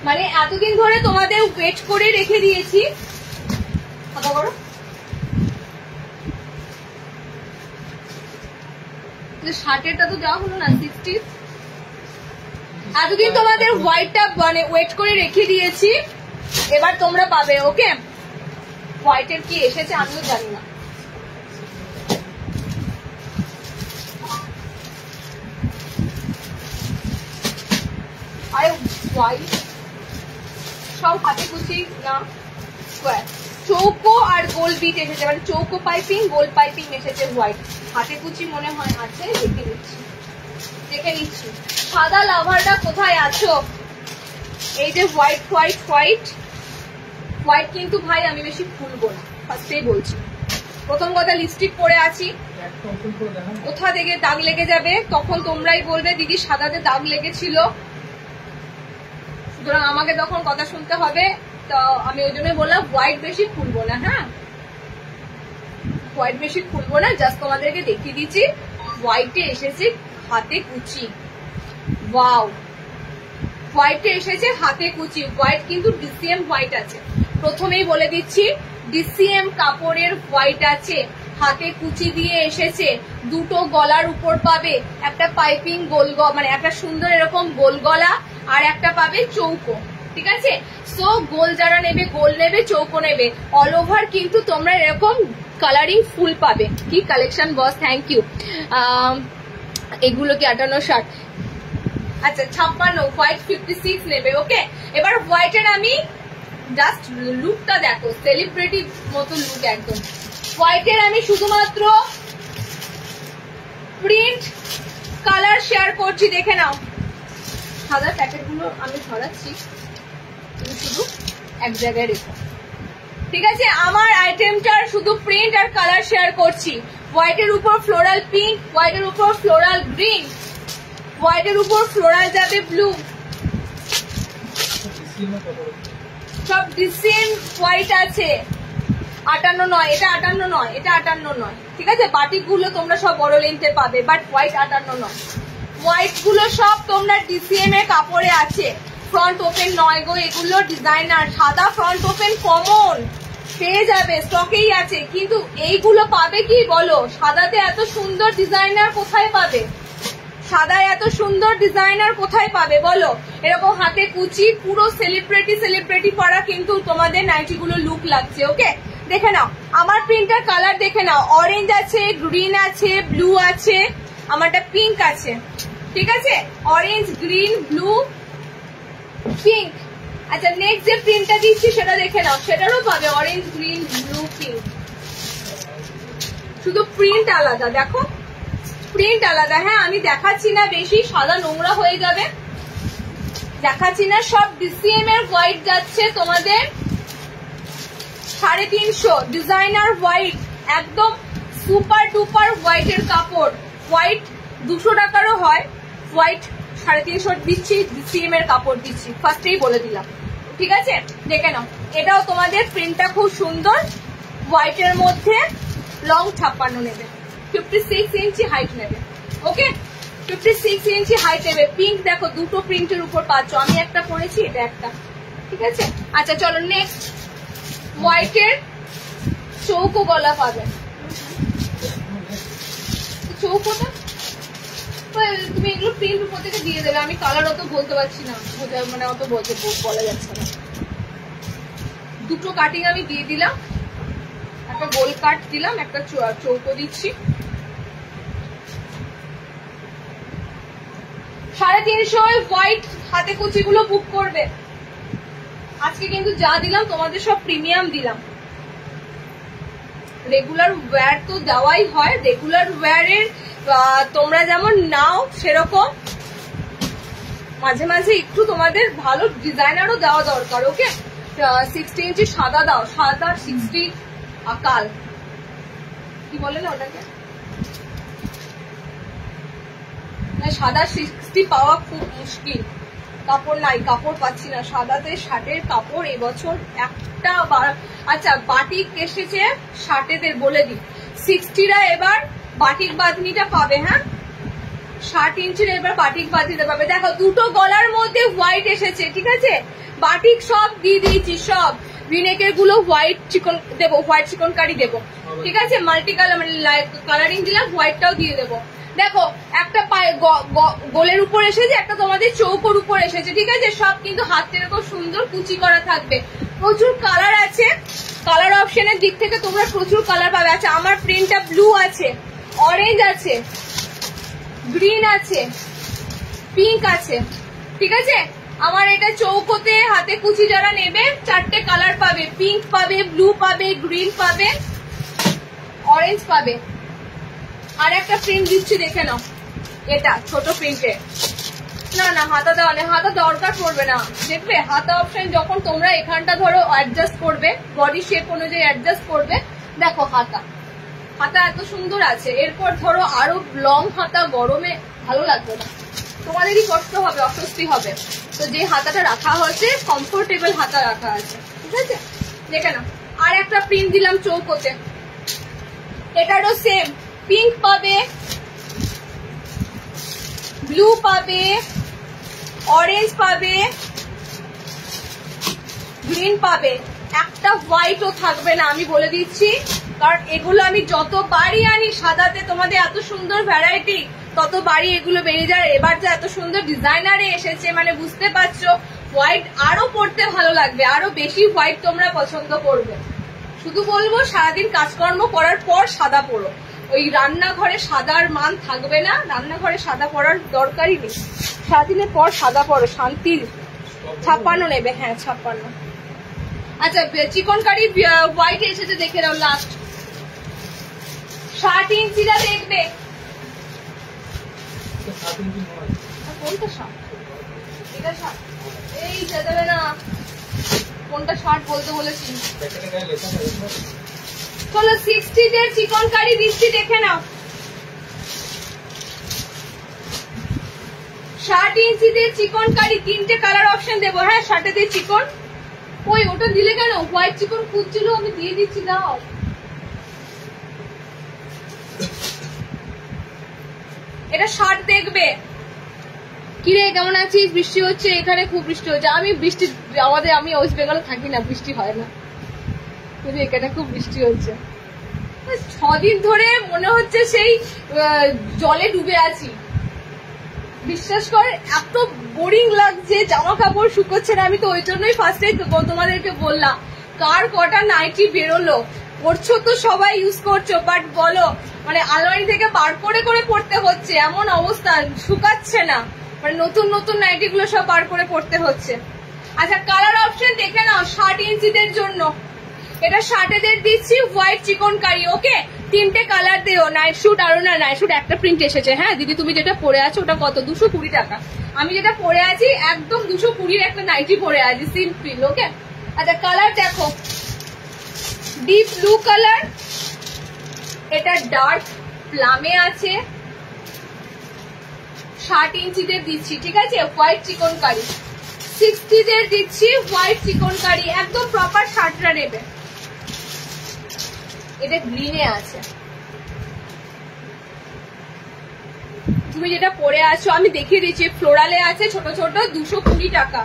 মানে এতদিন ধরে তোমাদের ওয়েট করে রেখে দিয়েছি। সাদা করো, শার্টেরটা তো দেওয়া হলো না 60। এতদিন তোমাদের হোয়াইটটা মানে ওয়েট করে রেখে দিয়েছি, এবার তোমরা পাবে। ওকে, হোয়াইটের কি এসেছে আমিও জানি না। আরে হোয়াইট সব হাতে কুচি না, স্কোয়ার, চৌকো আর গোল বিট এসেছে, মানে চৌকো পাইপিং গোল পাইপিং এসেছে হোয়াইট। হাতে কুচি মনে হয় আছে, দেখে নিচ্ছি, দেখে নিচ্ছি। সাদা লাভারটা কোথায় আছো? এই যে হোয়াইট হোয়াইট হোয়াইট হোয়াইট, কিন্তু ভাই আমি বেশি খুলবো না, ফার্স্টেই বলছি। প্রথম কথা, লিপস্টিক পরে আছি, কোথা থেকে দাগ লেগে যাবে তখন তোমরাই বলবে দিদি সাদাতে দাগ লেগেছিল, সুতরাং আমাকে তখন কথা শুনতে হবে। তো আমি ওই জন্য বললাম হোয়াইট বেশি খুলবো না। হ্যাঁ, হোয়াইট বেশি খুলবো না, জাস্ট তোমাদেরকে দেখিয়ে দিচ্ছি। হোয়াইটে এসেছে হাতে কুচি, ওয়াও, হোয়াইটে এসেছে হাতে কুচি। হোয়াইট কিন্তু ডিসিএম হোয়াইট আছে, প্রথমেই বলে দিচ্ছি, ডিসিএম কাপড়ের হোয়াইট আছে, হাতে কুচি দিয়ে এসেছে। দুটো গলার উপর পাবে, একটা পাইপিং গোল, মানে একটা সুন্দর এরকম গোল গলা, আর একটা পাবে চৌকো। ঠিক আছে, সো গোল যারা নেবে গোল নেবে, চৌকো নেবে। অল ওভার কিন্তু তোমরা এরকম কালারিং ফুল পাবে। কি কালেকশন বস, থ্যাংক ইউ। এগুলো কি 58 শার্ট? আচ্ছা 56, হোয়াইট 56 নেবে। ওকে, এবার হোয়াইটের আমি জাস্ট লুকটা দেখো, সেলিব্রিটি মতো লুক একদম। হোয়াইটের আমি শুধুমাত্র প্রিন্ট কালার শেয়ার করছি, দেখে নাও। সাদা প্যাকেটগুলো আমি ছড়াচ্ছি, তুমি শুধু এক জায়গায় রেখো। ঠিক আছে, আমার আইটেমটার শুধু প্রিন্ট আর কালার শেয়ার করছি। হোয়াইটের উপর ফ্লোরাল পিঙ্ক, হোয়াইটের উপর ফ্লোরাল গ্রিন, হোয়াইটের উপর ফ্লোরাল যাবে ব্লু, সব ডিসেন্ট হোয়াইট আছে। 58 নয়, এটা 58 নয়, এটা 58 নয়। ঠিক আছে, বাটিক গুলো তোমরা সব বড় লেন্থে পাবে, বাট হোয়াইট 58 নয়। হোয়াইট গুলো সব তোমরা ডিসিএম এর কাপড়ে আছে, ফ্রন্ট ওপেন নয় গো, এগুলো ডিজাইনার। সাদা ফ্রন্ট ওপেন কমন পেয়ে যাবে, স্টকেই আছে, কিন্তু এইগুলো পাবে কি বলো? সাদাতে এত সুন্দর ডিজাইনার কোথায় পাবে? সাদায় এত সুন্দর ডিজাইনার কোথায় পাবে বলো? এরকম হাতে কুচি, পুরো সেলিব্রিটি সেলিব্রিটি পরা কিন্তু তোমাদের নাইটি গুলো লুক লাগছে। ওকে, দেখে নাও আমার প্রিন্টার কালার, দেখে নাও, অরেঞ্জ আছে, গ্রিন আছে, ব্লু আছে, আমারটা পিঙ্ক আছে। ঠিক আছে, অরেঞ্জ, গ্রিন, ব্লু, পিঙ্ক। আচ্ছা, নেক্সট যে প্রিন্টটা দিচ্ছি সেটা দেখে নাও, সেটারও পাবে অরেঞ্জ, গ্রিন, ব্লু, পিঙ্ক, শুধু প্রিন্ট আলাদা। দেখো প্রিন্ট আলাদা। হ্যাঁ, আমি দেখাচ্ছি না বেশি, সাদা নোংরা হয়ে যাবে, দেখাচ্ছি না। সব ডিসিএম এর হোয়াইট যাচ্ছে তোমাদের 350, ডিজাইনার হোয়াইট, একদম সুপার ডুপার হোয়াইটের কাপড়। হোয়াইট 200 টাকারও হয়, হোয়াইট 350 দিচ্ছি, ডিসিএম এর কাপড় দিচ্ছি, ফার্স্টেই বলে দিলাম। ঠিক আছে, দেখে নাও, এটাও তোমাদের প্রিন্টটা খুব সুন্দর, হোয়াইটের মধ্যে লং 56 নেবে, 56 ইঞ্চি হাইট নেবে। ওকে, 56 ইঞ্চি হাইট নেবে। পিঙ্ক দেখো, দুটো প্রিন্টের উপর পাচ্ছ, আমি একটা পরেছি, এটা একটা। ঠিক আছে, আচ্ছা চলো নেক্সট। হোয়াইটের চৌকো গলা পাবে, চৌকোটা তুমি এগুলো প্রিন্ট উপর থেকে দিয়ে দেবে, আমি কালার অত বলতে পারছি না, মানে অত বলা যাচ্ছে না। দুটো কাটিং আমি দিয়ে দিলাম, একটা গোল কাট দিলাম, একটা চৌকো দিচ্ছি। 350 হোয়াইট হাতে কুচি গুলো বুক করবে। আজকে কিন্তু যা দিলাম তোমাদের সব প্রিমিয়াম দিলাম। রেগুলার ওয়্যার তো দেওয়াই হয়, রেগুলার ওয়্যারের তোমরা যেমন নাও সেরকম মাঝে মাঝে একটু তোমাদের ভালো ডিজাইনারও দেওয়া দরকার। ওকে, 60 ইঞ্চি সাদা দাও, সাদা 60 আকাল কি বলে না ওটাকে, সাদা 60 পাওয়া খুব মুশকিল। কাপড় নাই, কাপড় পাচ্ছি না। সাদাতে শার্টের কাপড় এবছর একটা। আচ্ছা বাটিক এসেছে শার্টেদের, বলে দিই 60রা এবার বাটিক বাঁধনিটা পাবে। হ্যাঁ 60 ইঞ্চির এবার বাটিক বাঁধনিটা পাবে। দেখো দুটো গলার মধ্যে হোয়াইট এসেছে, ঠিক আছে। বাটিক সব দিয়ে দিয়েছি, সব ভিনেকের গুলো হোয়াইট চিকন দেবো, হোয়াইট চিকন কারি দেবো, ঠিক আছে। মাল্টি কালার মানে কালারিং দিলাম, হোয়াইটটাও দিয়ে দেবো। দেখো একটা পায়ে গোলের উপর এসেছে, একটা তোমাদের চৌকোর উপর এসেছে, ঠিক আছে। সব কিন্তু হাতের খুব সুন্দর কুচি করা থাকবে। প্রচুর কালার আছে, কালার অপশনের দিক থেকে তোমরা প্রচুর কালার পাবে। আচ্ছা আমার প্রিন্টটা ব্লু আছে, অরেঞ্জ আছে, গ্রিন আছে, পিঙ্ক আছে, ঠিক আছে। আমার এটা চৌকোতে হাতে কুচি যারা নেবে 4টে কালার পাবে, পিঙ্ক পাবে, ব্লু পাবে, গ্রিন পাবে, অরেঞ্জ পাবে। আর একটা প্রিন্ট দিচ্ছি দেখে নাও, এটা ছোট প্রিন্টে। না না হাতা দেওয়া নেই, হাতা দরকার পড়বে না। দেখবে হাতা অপশন যখন তোমরা এখানটা ধরো অ্যাডজাস্ট করবে, বডি শেপ অনুযায়ী অ্যাডজাস্ট করবে। দেখো হাতা, হাতা এত সুন্দর আছে। এরপর ধরো আরো লং হাতা গরমে ভালো লাগবে না, তোমাদেরই কষ্ট হবে, অস্বস্তি হবে। তো যে হাতাটা রাখা হয়েছে কমফোর্টেবল হাতা রাখা আছে, ঠিক আছে। দেখে নাও আর একটা প্রিন্ট দিলাম চৌকোতে, এটারও সেম পিঙ্ক পাবে, ব্লু পাবে, অরেঞ্জ পাবে, গ্রিন পাবে। একটা হোয়াইটও থাকবে না, আমি বলে দিচ্ছি, কারণ এগুলো আমি যত বাড়ি আনি সাদাতে তোমাদের এত সুন্দর ভ্যারাইটি, তত বাড়ি এগুলো বেরিয়ে যায়। এবার যা এত সুন্দর ডিজাইনারে এসেছে মানে বুঝতে পারছো হোয়াইট আরো পড়তে ভালো লাগবে, আরো বেশি হোয়াইট তোমরা পছন্দ করবে। শুধু বলবো সারাদিন কাজকর্ম করার পর সাদা পরো, ওই রান্নাঘরে সাদার মান থাকবে না, রান্নাঘরে সাদা পরার দরকারই নেই। সারাদিনের পর সাদা পরো, শান্তির। 56 নেবে, হ্যাঁ 56। আচ্ছা চিকন কারি হোয়াইট এসেছে দেখে নাও লাস্ট। 60 ইঞ্চিটা দেখবে, কোনটা 60? এটা 60, এই যাবে না, কোনটা 60 বলতে বলেছি। চলো 60 এর চিকন কারি দিচ্ছি দেখে নাও। 60 ইঞ্চিদের চিকন কারি, 3টে কালার অপশন দেবো। হ্যাঁ 60 চিকন, ওই ওটা দিলে কেন, হোয়াইট চিকন খুঁজছিল, আমি দিয়ে দিচ্ছি, দাও। এটা 60 দেখবে। কিরে কেমন আছিস? বৃষ্টি হচ্ছে এখানে, খুব বৃষ্টি হচ্ছে। আমি বৃষ্টি আমাদের, আমি ওয়েস্ট বেঙ্গলে থাকি না, বৃষ্টি হয় না, কিন্তু এখানে খুব বৃষ্টি হচ্ছে। 6 দিন ধরে মনে হচ্ছে সেই জলে ডুবে আছি। বিশ্বাস কর এত বোরিং লাগছে, জামা কাপড় শুকোচ্ছে না। আমি তো ওই জন্যই ফার্স্টে তোমাদেরকে বললাম কার কটা নাইটি বেরোলো। পড়ছো তো সবাই ইউজ করছো, বাট বলো মানে আলমারি থেকে বার করে করে পড়তে হচ্ছে, এমন অবস্থা, শুকাচ্ছে না। মানে নতুন নতুন নাইটি গুলো সব বার করে পড়তে হচ্ছে। আচ্ছা কালার অপশন দেখে নাও 60 ইঞ্চিদের জন্য। এটা 60 দিচ্ছি হোয়াইট চিকন কারি, ওকে। 3টে কালার দেও, নাইট শুট। আরো না নাইট শুট একটা প্রিন্ট এসেছে। হ্যাঁ দিদি তুমি যেটা পরে আছো ওটা কত? 220 টাকা। আমি যেটা পরে আছি একদম 220 একটা নাইটি পরে আছি, সিম্পল, ওকে। আচ্ছা কালার দেখো, ডিপ ব্লু কালার, এটা ডার্ক প্লামে আছে। 60 ইঞ্চিদের দিচ্ছি, ঠিক আছে, হোয়াইট চিকন কারি। 60 দিচ্ছি হোয়াইট চিকন কারি, একদম প্রপার শার্টটা নেবে। এটা গ্রিনে আছে, তুমি যেটা পরে আছো আমি দেখিয়ে দিচ্ছি। ফ্লোরালে আছে ছোট ছোট, 220 টাকা।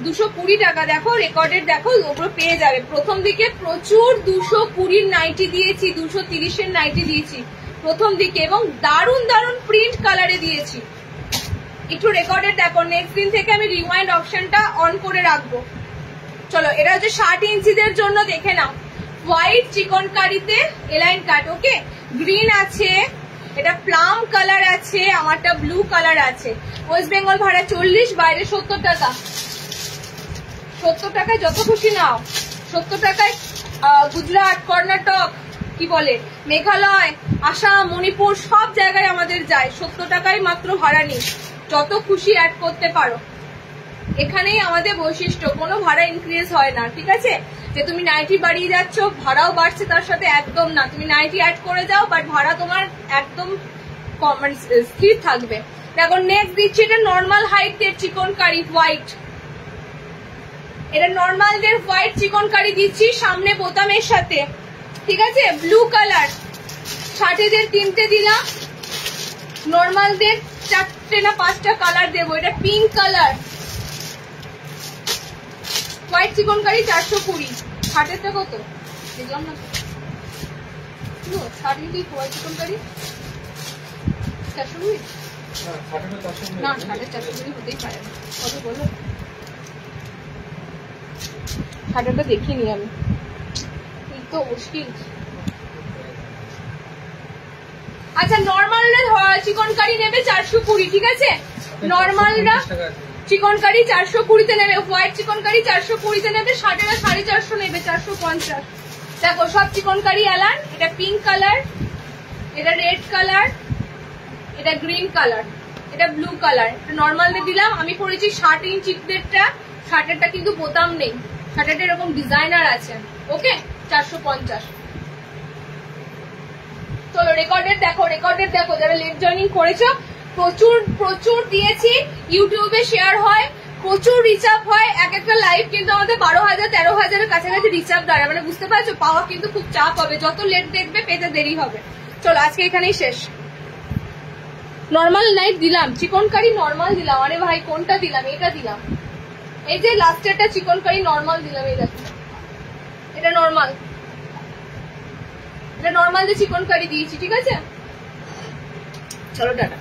220 টাকা, দেখো রেকর্ডের, দেখো ওগুলো পেয়ে যাবে। প্রথম দিকে প্রচুর 220 নাইটি দিয়েছি, 230 নাইটি দিয়েছি প্রথম দিকে, এবং দারুণ দারুণ প্রিন্ট কালারে দিয়েছি। একটু রেকর্ডের দেখো, নেক্সট দিন থেকে আমি রিওয়াইন্ড অপশনটা অন করে রাখবো। চলো এটা হচ্ছে 60 ইঞ্চিদের জন্য, দেখে নাও। হোয়াইট চিকন কারিতে এলাইন কাট, ওকে। গ্রিন আছে, এটা প্লাম কালার আছে, আমারটা ব্লু কালার আছে। ওয়েস্ট বেঙ্গল ভাড়া 40, বাইরে 70 টাকা। 70 টাকায় যত খুশি নাও। 70 টাকায় গুজরাট, কর্ণাটক, কি বলে, মেঘালয়, আসাম, মণিপুর সব জায়গায় আমাদের যায়। 70 টাকায় মাত্র ভাড়া নিই, যত খুশি অ্যাড করতে পারো। এখানেই আমাদের বৈশিষ্ট্য, কোনো ভাড়া ইনক্রিজ হয় না, ঠিক আছে। যে তুমি নাইটি বাড়িয়ে যাচ্ছ ভাড়াও বাড়ছে তার সাথে, একদম না। তুমি নাইটি অ্যাড করে যাও, বাট ভাড়া তোমার একদম স্থির থাকবে। দেখো নেক্সট দিচ্ছি এটা নর্মাল হাইটের চিকনকারি হোয়াইট, এটা নর্মালদের হোয়াইট চিকনকারি দিচ্ছি সামনে বোতামের সাথে, ঠিক আছে। ব্লু কালার, শার্টেদের 3টে দিলাম, নর্মালদের 4টে না 5টা কালার দেবো। এটা পিঙ্ক কালার, হোয়াইট চিকনকারি 420, শার্টেরটা কত দেখলাম না, শার্ট যদি হোয়াইট চিকনকারি 420 না, 420 হতেই পারে না, কত বলো? শার্টটা দেখিনি আমি, এই তো মুশকিল। আচ্ছা নর্মালরা চিকনকারি নেবে 420, ঠিক আছে। নর্মালরা চিকনকারি 420-তে নেবে, হোয়াইট চিকনকারি 420-তে নেবে, শার্টেরা 450 নেবে 450। দেখো সব চিকনকারি অ্যালান, এটা পিঙ্ক কালার, এটা রেড কালার, এটা গ্রিন কালার, এটা ব্লু কালার। নর্মালদের দিলাম, আমি পরেছি 60 ইঞ্চিদেরটা, শার্টেরটা কিন্তু বোতাম নেই, শার্টেরটা এরকম ডিজাইনার আছে, ওকে 450। চলো রেকর্ডের দেখো, রেকর্ডের দেখো, যারা লেট জয়েনিং করেছো প্রচুর প্রচুর দিয়েছি, ইউটিউবে শেয়ার হয়, প্রচুর রিচ আপ হয়, এক একটা লাইভ কিন্তু আমাদের 12,000 13,000-এর কাছাকাছি রিচ আপ দাঁড়ায়, মানে বুঝতে পারছো পাওয়া কিন্তু খুব চাপ হবে, যত লেট দেখবে পেতে দেরি হবে। চলো আজকে এখানেই শেষ। নর্মাল নাইট দিলাম, চিকনকারি নর্মাল দিলাম, আরে ভাই কোনটা দিলাম, এটা দিলাম, এই যে লাস্টেরটা চিকনকারি নর্মাল দিলাম, এই দেখো এটা নর্মাল, এটা নর্মাল যে চিকনকারি দিয়েছি, ঠিক আছে। চলো টাটা।